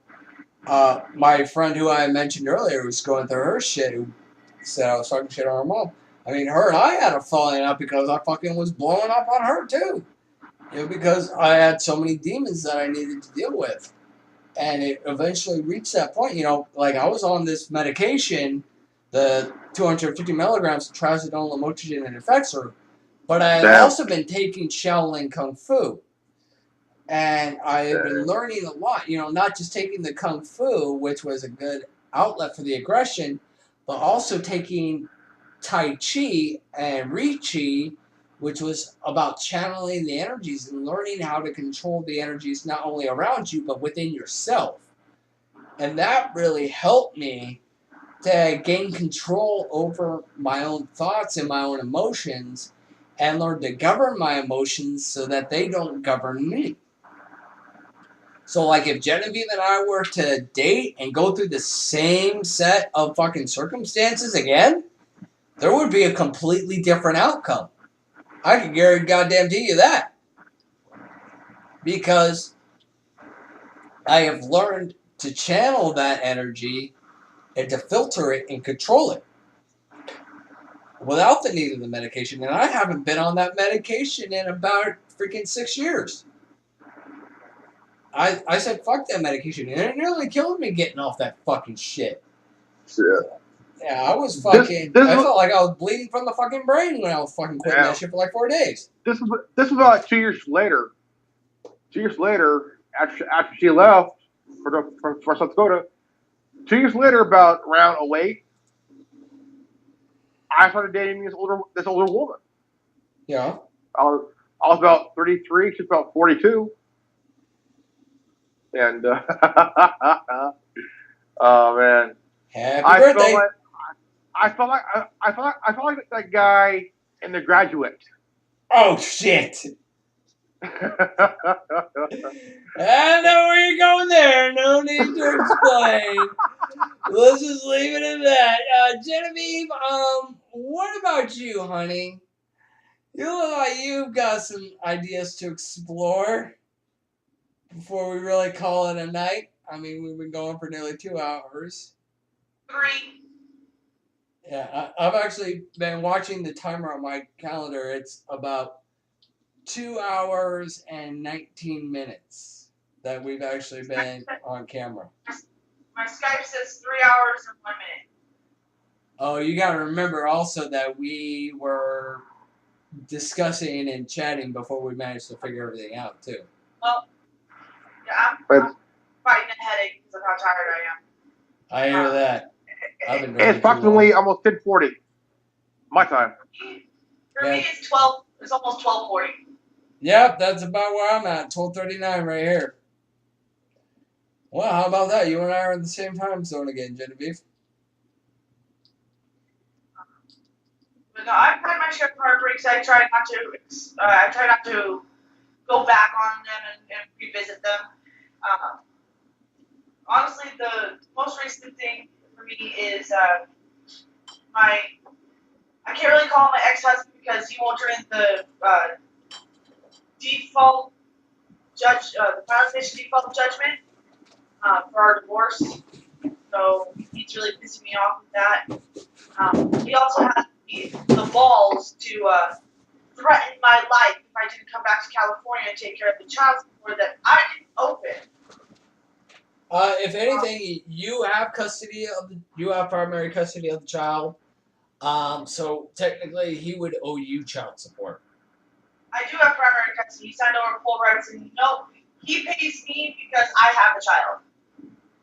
my friend who I mentioned earlier was going through her shit, who said I was talking shit on her mom. I mean, her and I had a falling out because I fucking was blowing up on her too. You know, because I had so many demons that I needed to deal with. And it eventually reached that point, you know, like I was on this medication, the 250 milligrams of trazodone, lamotrigine, and Effexor, but I had also been taking Shaolin Kung Fu. And I had been learning a lot, you know, not just taking the Kung Fu, which was a good outlet for the aggression, but also taking Tai Chi and Ri Chi, which was about channeling the energies and learning how to control the energies not only around you, but within yourself. And that really helped me to gain control over my own thoughts and my own emotions and learn to govern my emotions so that they don't govern me. So, like, if Genevieve and I were to date and go through the same set of fucking circumstances again, there would be a completely different outcome. I can guarantee you that. Because I have learned to channel that energy and to filter it and control it without the need of the medication. And I haven't been on that medication in about freaking 6 years. I said, fuck that medication. And it nearly killed me getting off that fucking shit. yeah. Yeah, I was fucking. This I was- felt like I was bleeding from the fucking brain when I was fucking quitting Yeah. that shit for like 4 days. This was about 2 years later. 2 years later, after she left for South Dakota, 2 years later, about around 08, I started dating this older woman. Yeah. I was about 33. She's about 42. And oh man, Happy birthday. I felt like that guy in The Graduate. Oh shit. I know where you're going there. No need to explain. Let's just leave it at that. Genevieve, what about you, honey? You look like you've got some ideas to explore before we really call it a night. I mean, we've been going for nearly 2 hours. Agree. Yeah, I've actually been watching the timer on my calendar. It's about 2 hours and 19 minutes that we've actually been on camera. My Skype says 3 hours and 1 minute. Oh, you got to remember also that we were discussing and chatting before we managed to figure everything out, too. Well, yeah, I'm fighting a headache because of how tired I am. I hear that. I've been doing It's it too long. approximately almost 10:40 my time. For Yeah. me, it's 12. It's almost 12:40. Yep, that's about where I'm at. 12:39 right here. Well, how about that? You and I are in the same time zone again, Genevieve. But no, I've had my share of heartbreaks. I try not to go back on them and revisit them. Honestly, the most recent thing for me is I can't really call him my ex-husband because he won't turn in the default the foundation default judgment for our divorce. So he's really pissing me off with that. He also has the balls to threaten my life if I didn't come back to California and take care of the child support that I didn't open. If anything, you have primary custody of the child. So technically, he would owe you child support. I do have primary custody. He signed over full rights, and no, he pays me because I have the child.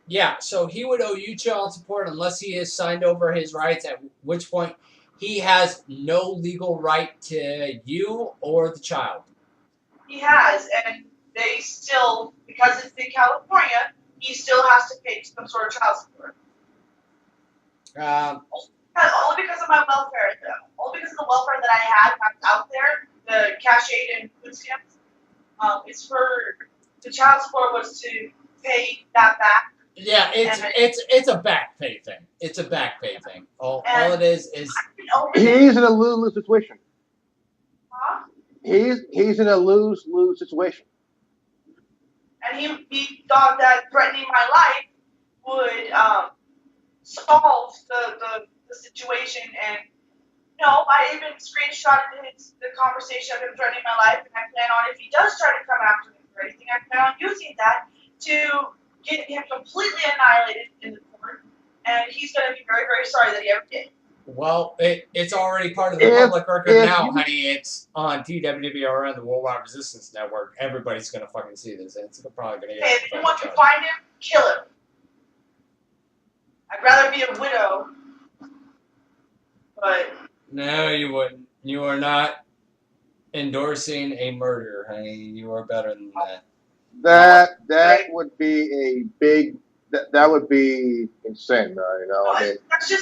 Yeah, so he would owe you child support unless he has signed over his rights, at which point he has no legal right to you or the child. He has, and they still, because it's in California, he still has to pay some sort of child support. Only because of my welfare, only because of the welfare that I had when I was out there, the cash aid and food stamps. It's for the child support was to pay that back. Yeah, it's a back pay thing. It's a back pay thing. All it is He's in a lose-lose situation. Huh? He's in a lose-lose situation. And he thought that threatening my life would solve the situation. And no, I even screenshotted the conversation of him threatening my life, and I plan on, if he does try to come after me for anything, I plan on using that to get him completely annihilated in the court, and he's going to be very, very sorry that he ever did. Well, it's already part of the public record now, honey. It's on TWWRN, the Worldwide Resistance Network. Everybody's going to fucking see this, and it's probably going to get... Hey, if anyone can find him, kill him. I'd rather be a widow, but... No, you wouldn't. You are not endorsing a murder, honey. You are better than that. That would be a big... That would be insane, though, you know. I mean, that's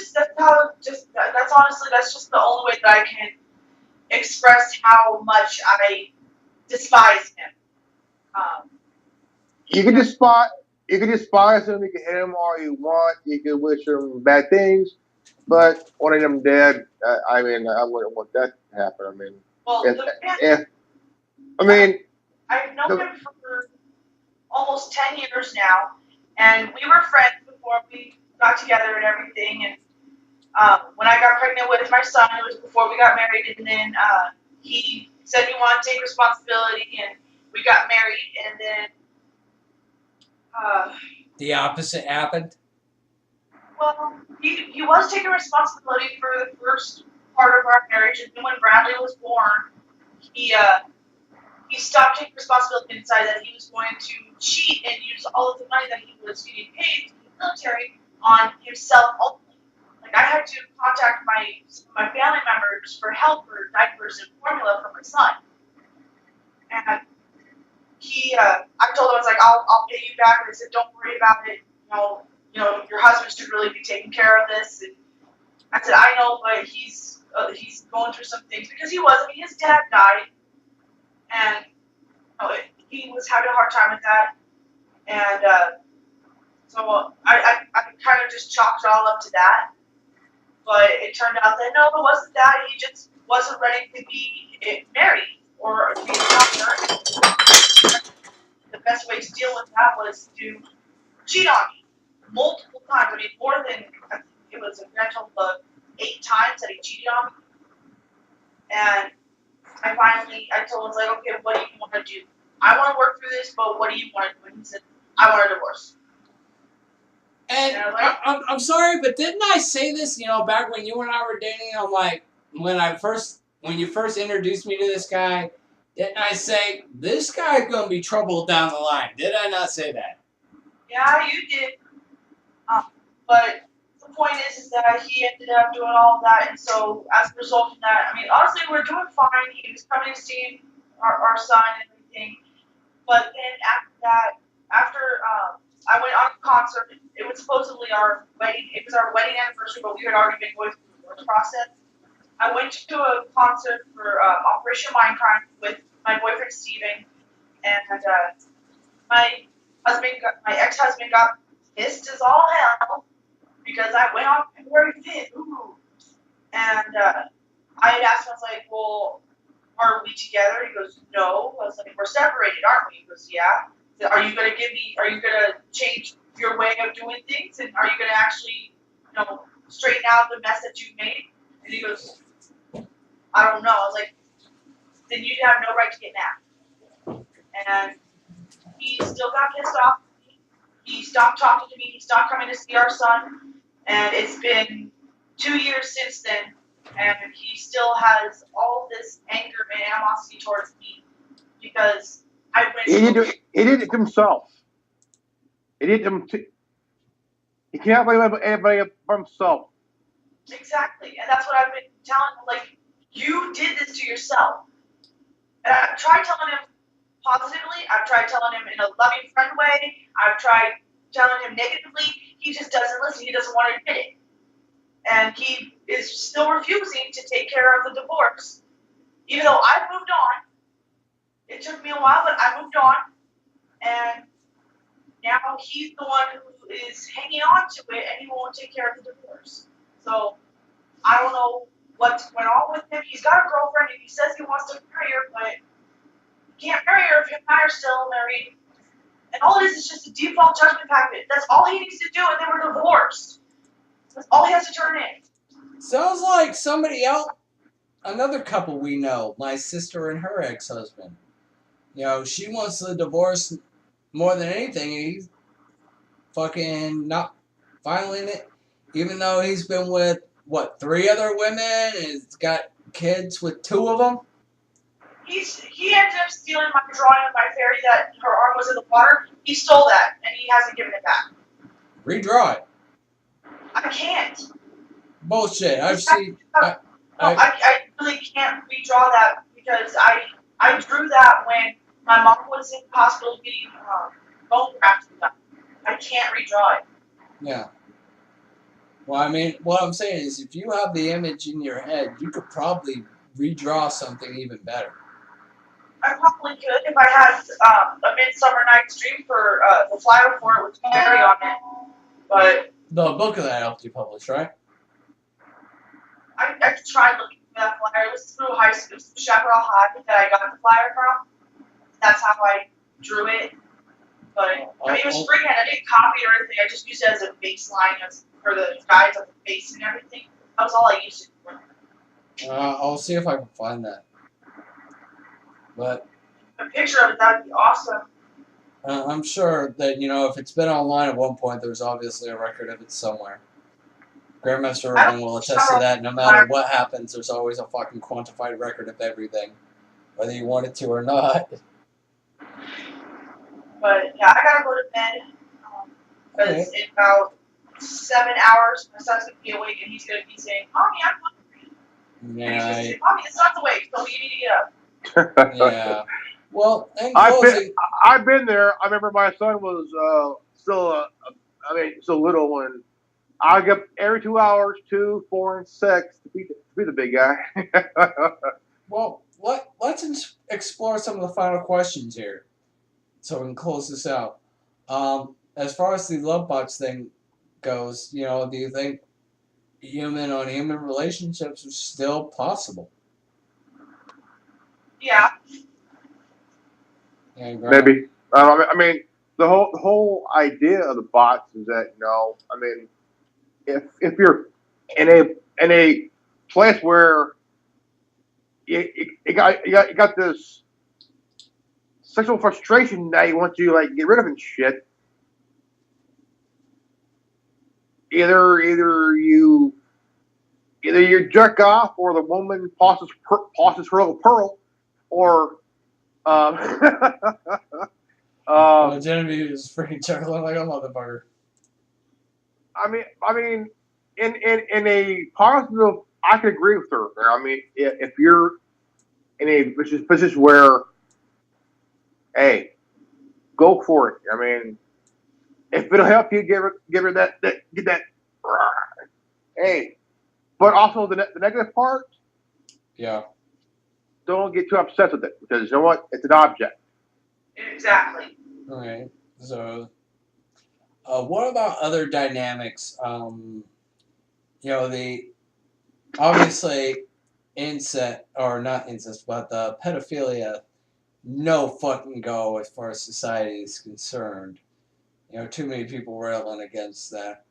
honestly just the only way that I can express how much I despise him. You can despise him. You can hit him all you want. You can wish him bad things, but wanting him dead, I mean, I wouldn't want that to happen. I mean, I've known him for almost 10 years now. And we were friends before we got together and everything. And when I got pregnant with my son, it was before we got married. And then he said he wanted to take responsibility, and we got married. And then the opposite happened. Well, he was taking responsibility for the first part of our marriage, and then when Bradley was born, he stopped taking responsibility and decided that he was going to cheat and use all of the money that he was getting paid to the military on himself only. Like I had to contact my family members for help for diapers and formula for my son, and I told him, I was like, I'll pay you back. And I said, don't worry about it. Your husband should really be taking care of this. And I said, I know, but he's going through some things because he was. I mean, his dad died, and he was having a hard time with that. And so I kind of just chalked it all up to that. But it turned out that no, it wasn't that. He just wasn't ready to be married or to be a partner. The best way to deal with that was to cheat on me multiple times. I mean, more than, I think it was a grand total of 8 times that he cheated on me. And I told him, I was like, okay, what do you want to do? I want to work through this, but what do you want to do? And he said, I want a divorce. And I'm sorry, but didn't I say this, back when you and I were dating? I'm like, when you first introduced me to this guy, didn't I say, this guy's going to be trouble down the line? Did I not say that? Yeah, you did. But the point is that he ended up doing all of that, and so as a result of that, I mean, honestly, we're doing fine. He was coming to see our son and everything. But then after I went on a concert, it was supposedly our wedding. It was our wedding anniversary, but we had already been going through the divorce process. I went to a concert for Operation Mindcrime with my boyfriend Steven, and my ex-husband got pissed as all hell because I went on February 5th. Ooh. And I had asked him, I was like, well, are we together? He goes, no. I was like, we're separated, aren't we? He goes, yeah. I said, are you going to change your way of doing things? And are you going to actually, straighten out the mess that you made? And he goes, I don't know. I was like, then you have no right to get mad. And he still got pissed off. He stopped talking to me. He stopped coming to see our son. And it's been 2 years since then. And he still has all this anger and animosity towards me because I went. He did it to himself. He can't blame everybody for himself. Exactly, and that's what I've been telling him. Like, you did this to yourself. And I've tried telling him positively. I've tried telling him in a loving friend way. I've tried telling him negatively. He just doesn't listen. He doesn't want to admit it. And he is still refusing to take care of the divorce. Even though I've moved on. It took me a while, but I moved on. And now he's the one who is hanging on to it, and he won't take care of the divorce. So I don't know what's going on with him. He's got a girlfriend, and he says he wants to marry her, but he can't marry her if him and I are still married. And all it is just a default judgment packet. That's all he needs to do, and then we're divorced. That's all he has to turn in. Sounds like somebody else, another couple we know, my sister and her ex-husband. She wants the divorce more than anything, and he's fucking not filing it, even though he's been with, 3 other women, and he's got kids with 2 of them? He ended up stealing my drawing of my fairy that her arm was in the water. He stole that, and he hasn't given it back. Redraw it. I can't. Bullshit. I really can't redraw that because I drew that when my mom was in the hospital getting bone grafts done. I can't redraw it. Yeah. Well, I mean, what I'm saying is if you have the image in your head, you could probably redraw something even better. I probably could if I had a Midsummer Night's Dream for the flyer for it with Mary on it. But the book of that helped you publish, right? I tried looking for that flyer. It was through high school, Chaparral High that I got the flyer from. That's how I drew it. But I mean, it was freehand. I didn't copy it or anything. I just used it as a baseline for the guides of the face and everything. That was all I used it for. I'll see if I can find that. But a picture of it, that'd be awesome. I'm sure that, if it's been online at one point, there's obviously a record of it somewhere. Grandmaster Urban will attest to that. No matter what happens, there's always a fucking quantified record of everything, whether you want it to or not. But yeah, I gotta go to bed. Because in about 7 hours, my son's gonna be awake and he's gonna be saying, "Mommy, I'm hungry." And he's gonna say, "Mommy, the sun's awake, so you need to get up." Yeah. Well, in I've closing, been there. I remember my son was still still little when I get up every 2 hours, 2, 4, and 6 to be the big guy. well, let's explore some of the final questions here, so we can close this out. As far as the love box thing goes, you know, do you think human on human relationships are still possible? Yeah. Yeah, Maybe. I mean, the whole idea of the bots is that, you know, I mean, if you're in a place where you got this sexual frustration that you want to like get rid of and shit, either you jerk off or the woman passes her little pearl, or Genevieve is freaking chuckling like a motherfucker. I mean, in a positive, I can agree with her. I mean, if you're in a position where, hey, go for it. I mean, if it'll help you, give her that get that. Hey, but also the negative part. Yeah. Don't get too upset with it because you know what? It's an object. Exactly. All right. So, what about other dynamics? You know, the obviously incest or not incest, but the pedophilia, no fucking go as far as society is concerned. You know, too many people railing against that.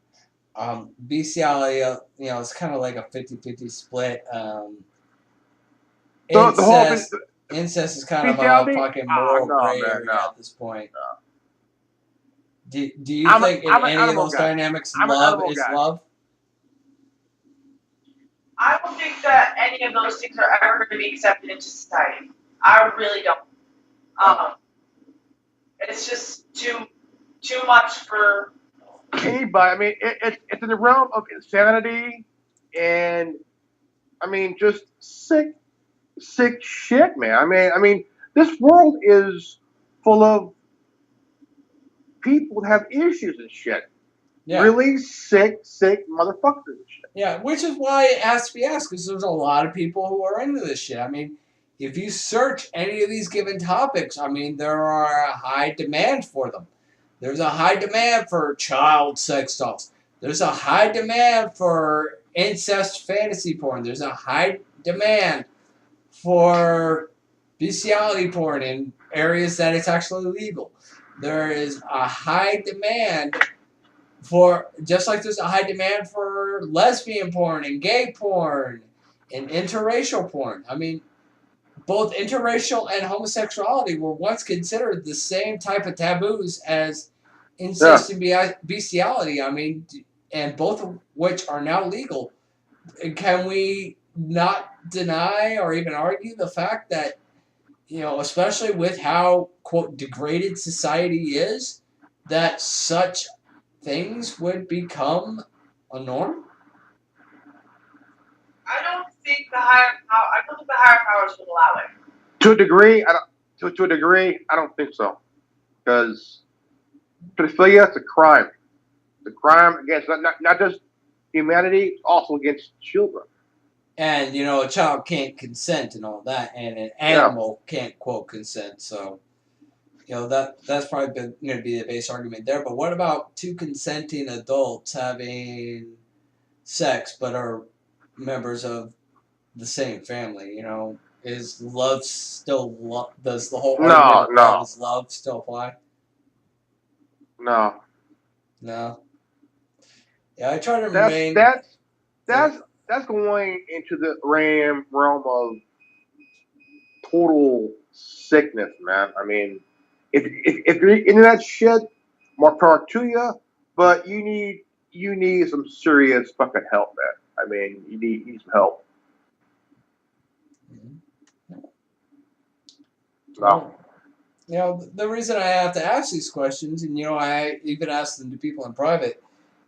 Bestiality, you know, it's kind of like a 50-50 split. So the whole Incest is kind of a bestiality? fucking moral No, gray man, area no. at this point. No. Do you think in I'm an any of animal those guy. dynamics, I'm an love animal is guy. love? I don't think that any of those things are ever going to be accepted into society. I really don't. It's just too much for Anybody. I mean, it's in the realm of insanity and I mean just sick shit, man. I mean, this world is full of people that have issues and shit. Yeah. Really sick motherfuckers and shit. Yeah, which is why it has to be asked, because there's a lot of people who are into this shit. I mean, if you search any of these given topics, I mean, there are a high demand for them. There's a high demand for child sex dolls. There's a high demand for incest fantasy porn. There's a high demand for bestiality porn in areas that it's actually legal. There is a high demand for, just like there's a high demand for lesbian porn and gay porn and interracial porn. I mean, both interracial and homosexuality were once considered the same type of taboos as incest and bestiality. I mean, and both of which are now legal. Can we not deny or even argue the fact that, you know, especially with how, quote, degraded society is, that such things would become a norm? I don't think the higher powers would allow it. To a degree, I don't think so. Because pedophilia is a crime. It's a crime against not just humanity, also against children. And, you know, a child can't consent and all that, and an animal can't, quote, consent. So, you know, that's probably going to be the base argument there. But what about two consenting adults having sex but are members of the same family? You know, is love still does the whole argument of love is love still apply? No. Yeah, I try to remain. That's going into the realm of total sickness, man. I mean, if you're into that shit, more power to you. But you need you need some serious fucking help, man. I mean, you need some help. No. The reason I have to ask these questions, and I even ask them to people in private,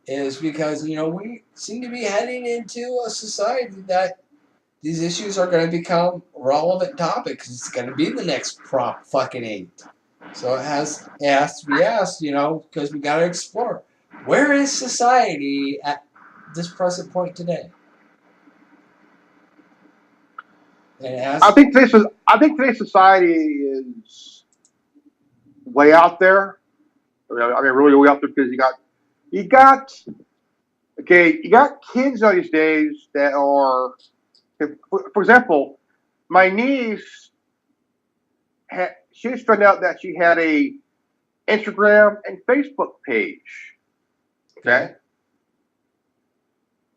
is because we seem to be heading into a society that these issues are going to become relevant topics. It's going to be the next Prop fucking 8. So it has to be asked, because we got to explore. Where is society at this present point today? And it has I think today's society is way out there. I mean, really way out there because you got kids these days that are, for example, my niece she just found out that she had a Instagram and Facebook page. Okay.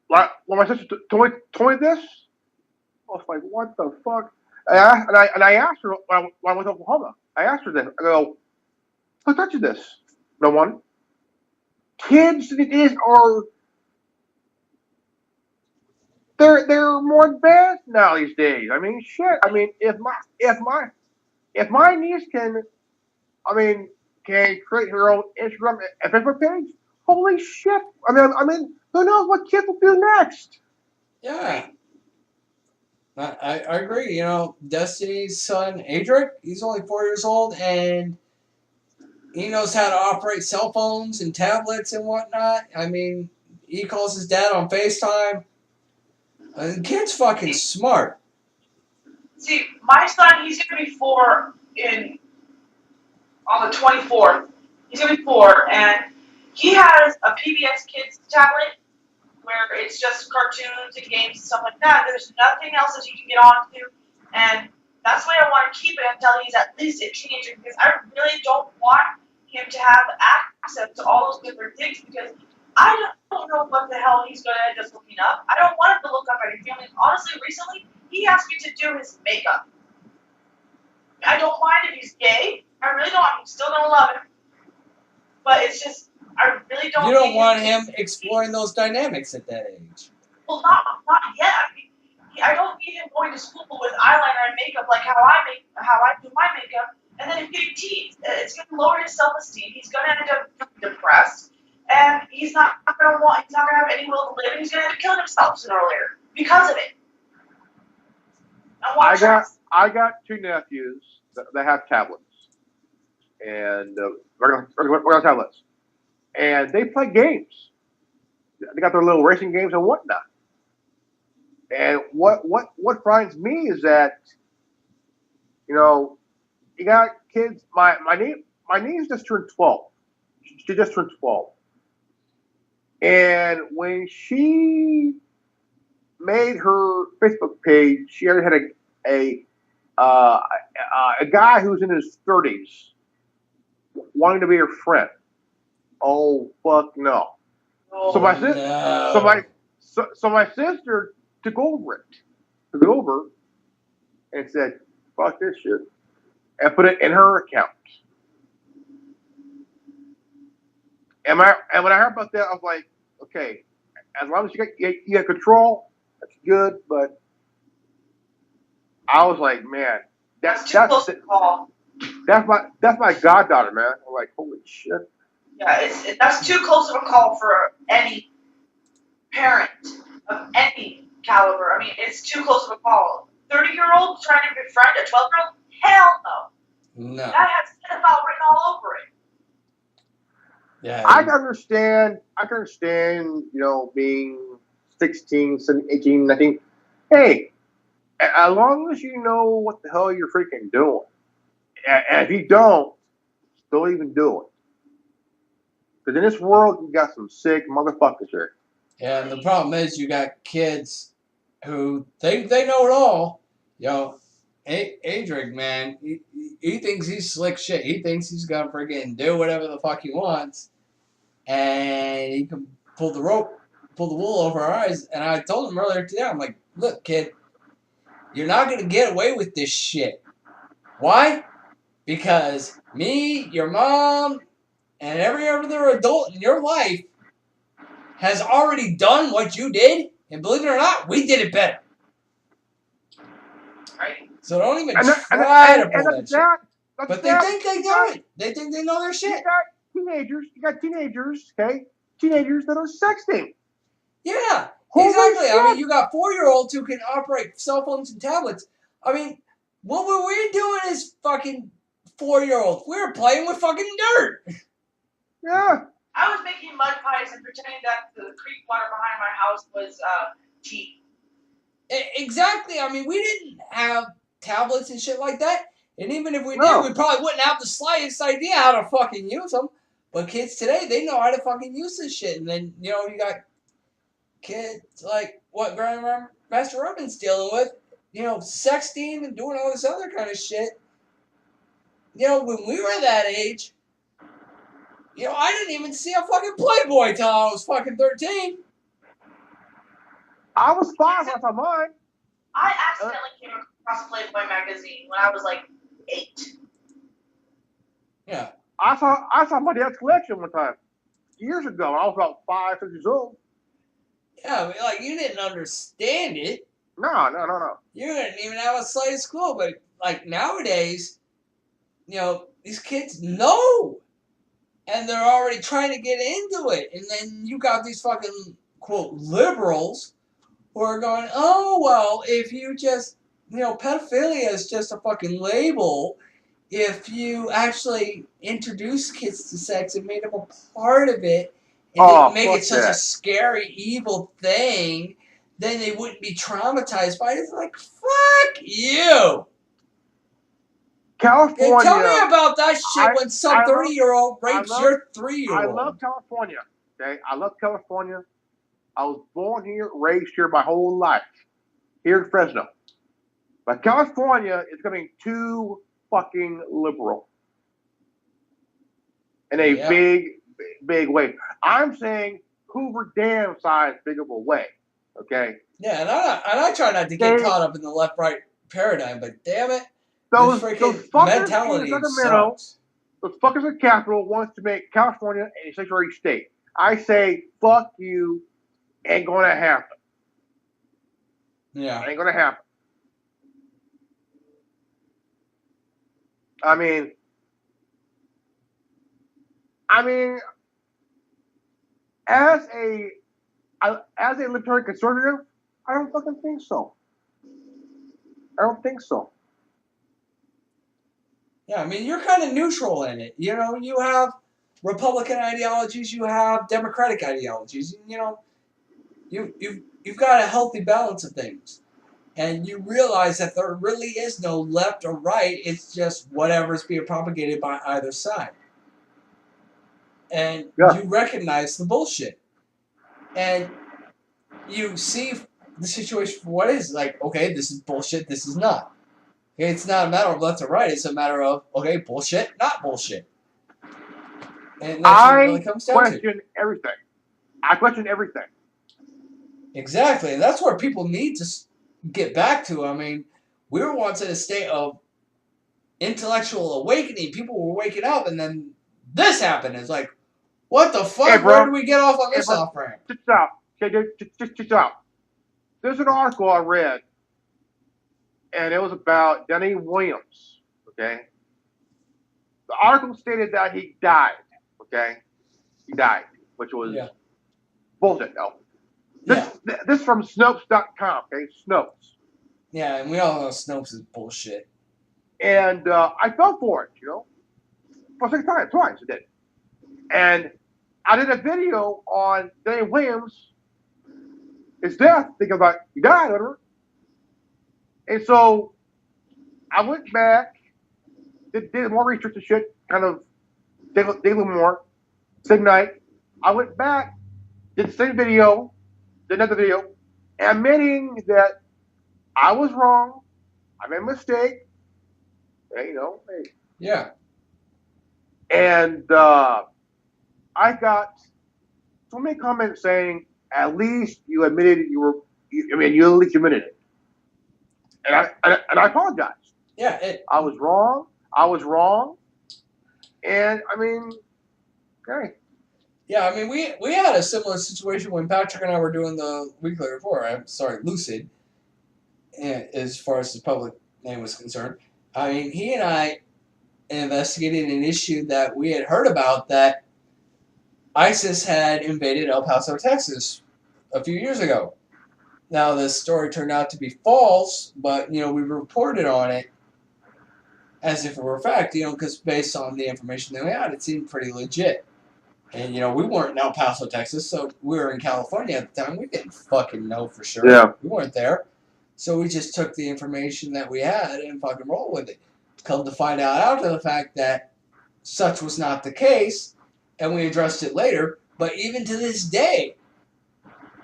Like when my sister told me this, I was like, "What the fuck?" And I asked her when I went to Oklahoma. I asked her this. I go, "Who touches this?" No one. Kids these days are they're more advanced now these days. I mean, shit. I mean, if my niece can create her own Instagram and Facebook page, holy shit! I mean, who knows what kids will do next? Yeah. I agree. Destiny's son, Adric, he's only 4 years old, and he knows how to operate cell phones and tablets and whatnot. I mean, he calls his dad on FaceTime. The kid's fucking smart. See, my son, he's going to be 4 on the 24th. He's going to be 4, and he has a PBS Kids tablet where it's just cartoons and games and stuff like that. There's nothing else that he can get onto, and that's why I want to keep it until he's at least a teenager, because I really don't want him to have access to all those different things, because I don't know what the hell he's going to end up looking up. I don't want him to look up anything. I mean, honestly, recently, he asked me to do his makeup. I don't mind if he's gay. I really don't. I'm still going to love him. But it's just, I really don't. You don't want him exploring those dynamics at that age. Well, not yet. I mean, I don't need him going to school with eyeliner and makeup like how I do my makeup, and then if getting teased, it's going to lower his self-esteem. He's going to end up depressed, and he's not going to have any will to live, and he's going to end up killing himself sooner or later because of it. I got 2 nephews that have tablets, and regular tablets, and they play games. They got their little racing games and whatnot. And what frightens me is that, you got kids. My niece just turned 12. She just turned 12, and when she made her Facebook page, she already had a guy who's in his 30s wanting to be her friend. Oh fuck no! So my sister took over and said, "Fuck this shit," and put it in her account. And when I heard about that, I was like, okay, as long as you got control, that's good. But I was like, man, that's close to call. That's my goddaughter, man. I'm like, holy shit. Yeah, that's too close of a call for any parent of any caliber. I mean, it's too close of a call. 30-year-old trying to befriend a 12-year-old? Hell no. No. That has pedophile written all over it. Yeah. I can understand, being 16, 17, 18, 19. Hey, as long as you know what the hell you're freaking doing. And if you don't even do it. Because in this world, you got some sick motherfuckers here. And the problem is you got kids who think they know it all. Adric, man, he thinks he's slick shit. He thinks he's going to freaking do whatever the fuck he wants. And he can pull the wool over our eyes. And I told him earlier today, I'm like, look, kid, you're not going to get away with this shit. Why? Because me, your mom, and every other adult in your life has already done what you did, and believe it or not, we did it better. Right? So don't even And try to pull that that's shit. that. That's But that. they think they know it. They think they know their You shit. got teenagers. You got teenagers. Okay, teenagers that are sexting. Yeah, Holy exactly. I mean, shit. you got 4-year-olds who can operate cell phones and tablets. I mean, what were we doing as fucking 4-year-olds? We were playing with fucking dirt. Yeah. I was making mud pies and pretending that the creek water behind my house was tea. Exactly. I mean, we didn't have tablets and shit like that. And even if we No. did, we probably wouldn't have the slightest idea how to fucking use them. But kids today, they know how to fucking use this shit. And then, you got kids like what Grandmaster Robin's dealing with, sexting and doing all this other kind of shit. When we were that age, I didn't even see a fucking Playboy till I was fucking 13. I was 5 when I saw mine. I accidentally came across Playboy magazine when I was like 8. Yeah. I saw my dad's collection one time years ago. I was about 5, 6 years old. Yeah, I mean, like, you didn't understand it. No. You didn't even have a slightest clue. But, like, nowadays, these kids know. And they're already trying to get into it. And then you got these fucking, quote, liberals who are going, oh, well, if you just, pedophilia is just a fucking label. If you actually introduce kids to sex and made them a part of it, and didn't make it such a scary, evil thing, then they wouldn't be traumatized by it. It's like, fuck you. California. Okay, tell me about that shit when some 30-year-old rapes your 3-year-old. I love California. Okay, I love California. I was born here, raised here my whole life, here in Fresno. But California is getting too fucking liberal in a big way. I'm saying Hoover Dam size big of a way. Okay. Yeah, and I try not to get caught up in the left-right paradigm, but damn it, those freaking fuckers mentality in Sacramento, sucks. those fuckers in Capitol wants to make California a sanctuary state. I say, fuck you, ain't gonna happen. Yeah. Ain't gonna happen. I mean, as a libertarian conservative, I don't fucking think so. I don't think so. Yeah, I mean, you're kind of neutral in it. You have Republican ideologies, you have Democratic ideologies. You've got a healthy balance of things. And you realize that there really is no left or right. It's just whatever's being propagated by either side. And you recognize the bullshit. And you see the situation for what it is. Like, okay, this is bullshit, this is not. Okay, it's not a matter of left or right. It's a matter of, okay, bullshit, not bullshit. And that's what it really comes down to. I question everything. Exactly. And that's where people need to get back to. I mean, we were once in a state of intellectual awakening. People were waking up, and then this happened. It's like, what the fuck? Hey, bro. Where do we get off on this off-ramp? Check this out. Okay, check this out. There's an article I read, and it was about Denny Williams. Okay. The article stated that he died. Okay. He died, which was bullshit, though. This is from Snopes.com, okay? Snopes. Yeah, and we all know Snopes is bullshit. And I fell for it, for a second time, twice I did. And I did a video on Danny Williams, his death, thinking about he died, whatever. And so I went back, did more research and shit, kind of dig a little more. Same night, I went back, did the same video, did another video, admitting that I was wrong, I made a mistake, hey. Yeah. And I got so many comments saying, at least you admitted you at least admitted it. And I apologize. Yeah. I was wrong. And I mean, okay. Yeah, I mean, we had a similar situation when Patrick and I were doing the weekly report. I'm sorry, Lucid, as far as his public name was concerned. I mean, he and I investigated an issue that we had heard about, that ISIS had invaded El Paso, Texas a few years ago. Now, this story turned out to be false, but, we reported on it as if it were a fact, because based on the information that we had, it seemed pretty legit. And, we weren't in El Paso, Texas, so we were in California at the time. We didn't fucking know for sure. Yeah. We weren't there. So we just took the information that we had and fucking rolled with it. Come to find out after the fact that such was not the case, and we addressed it later. But even to this day,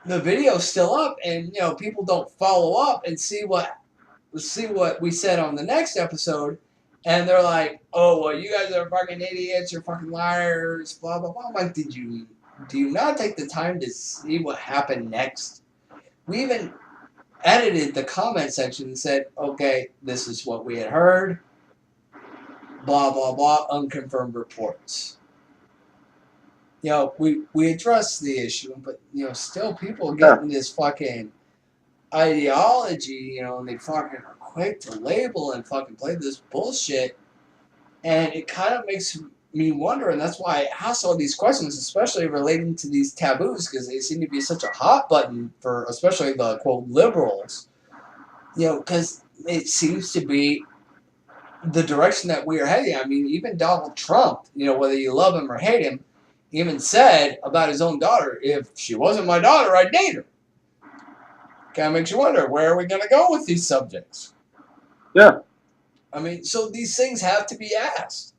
the video's still up, and, people don't follow up and see what we said on the next episode. And they're like, oh, well, you guys are fucking idiots, you're fucking liars, blah, blah, blah. I'm like, do you not take the time to see what happened next? We even edited the comment section and said, okay, this is what we had heard, blah, blah, blah, unconfirmed reports. We addressed the issue, but, still people getting this fucking ideology, and they fucking are quick to label and fucking play this bullshit, and it kind of makes me wonder, and that's why I ask all these questions, especially relating to these taboos, because they seem to be such a hot button for especially the quote liberals, because it seems to be the direction that we are heading. I mean, even Donald Trump, whether you love him or hate him, even said about his own daughter, if she wasn't my daughter, I'd date her. Kind of makes you wonder, where are we going to go with these subjects? Yeah. I mean, so these things have to be asked.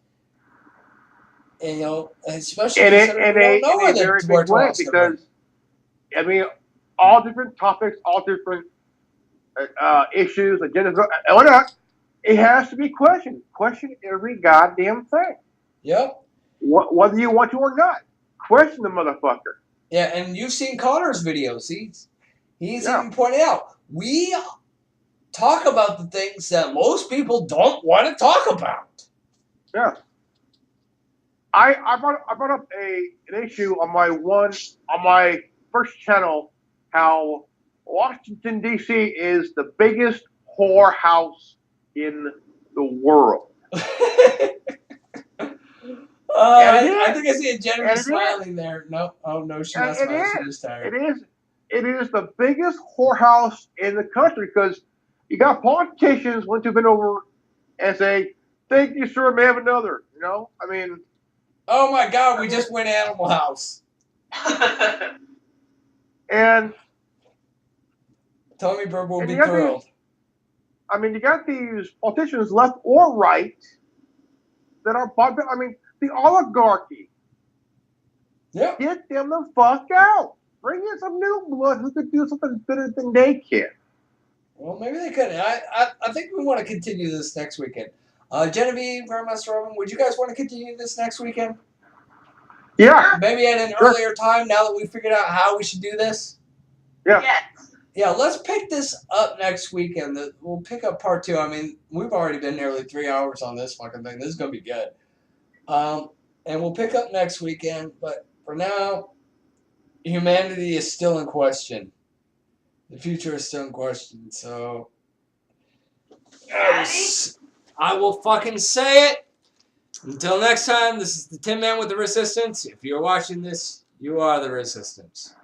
And, especially In considering we don't know a very big way, because, I mean, all different topics, all different issues, agendas, and whatnot, it has to be questioned. Question every goddamn thing. Yep. Whether you want to or not. Question the motherfucker. Yeah, and you've seen Connor's videos. He's Yeah. even pointed out, we talk about the things that most people don't want to talk about. Yeah. I brought up an issue on my first channel, how Washington D.C. is the biggest whorehouse in the world. I think I see a Genevieve smiling there. No, oh no, she's not smiling. She's just tired. It is the biggest whorehouse in the country, because you got politicians want to bend over and say, "Thank you, sir, may I have another." I mean. Oh my God, we just went Animal House. And Tommy Bird will be thrilled. You got these politicians, left or right, that are popular. I mean, the oligarchy. Yeah. Get them the fuck out. Bring in some new blood who could do something better than they can. Well, maybe they could. I think we want to continue this next weekend. Genevieve, Grandmaster Robin, would you guys want to continue this next weekend? Yeah. Maybe at an earlier time, now that we figured out how we should do this? Yeah. Yes. Yeah, let's pick this up next weekend. We'll pick up part 2. I mean, we've already been nearly 3 hours on this fucking thing. This is going to be good. And we'll pick up next weekend. But for now, humanity is still in question. The future is still in question. So, I will fucking say it. Until next time, this is the Tin Man with the Resistance. If you're watching this, you are the Resistance.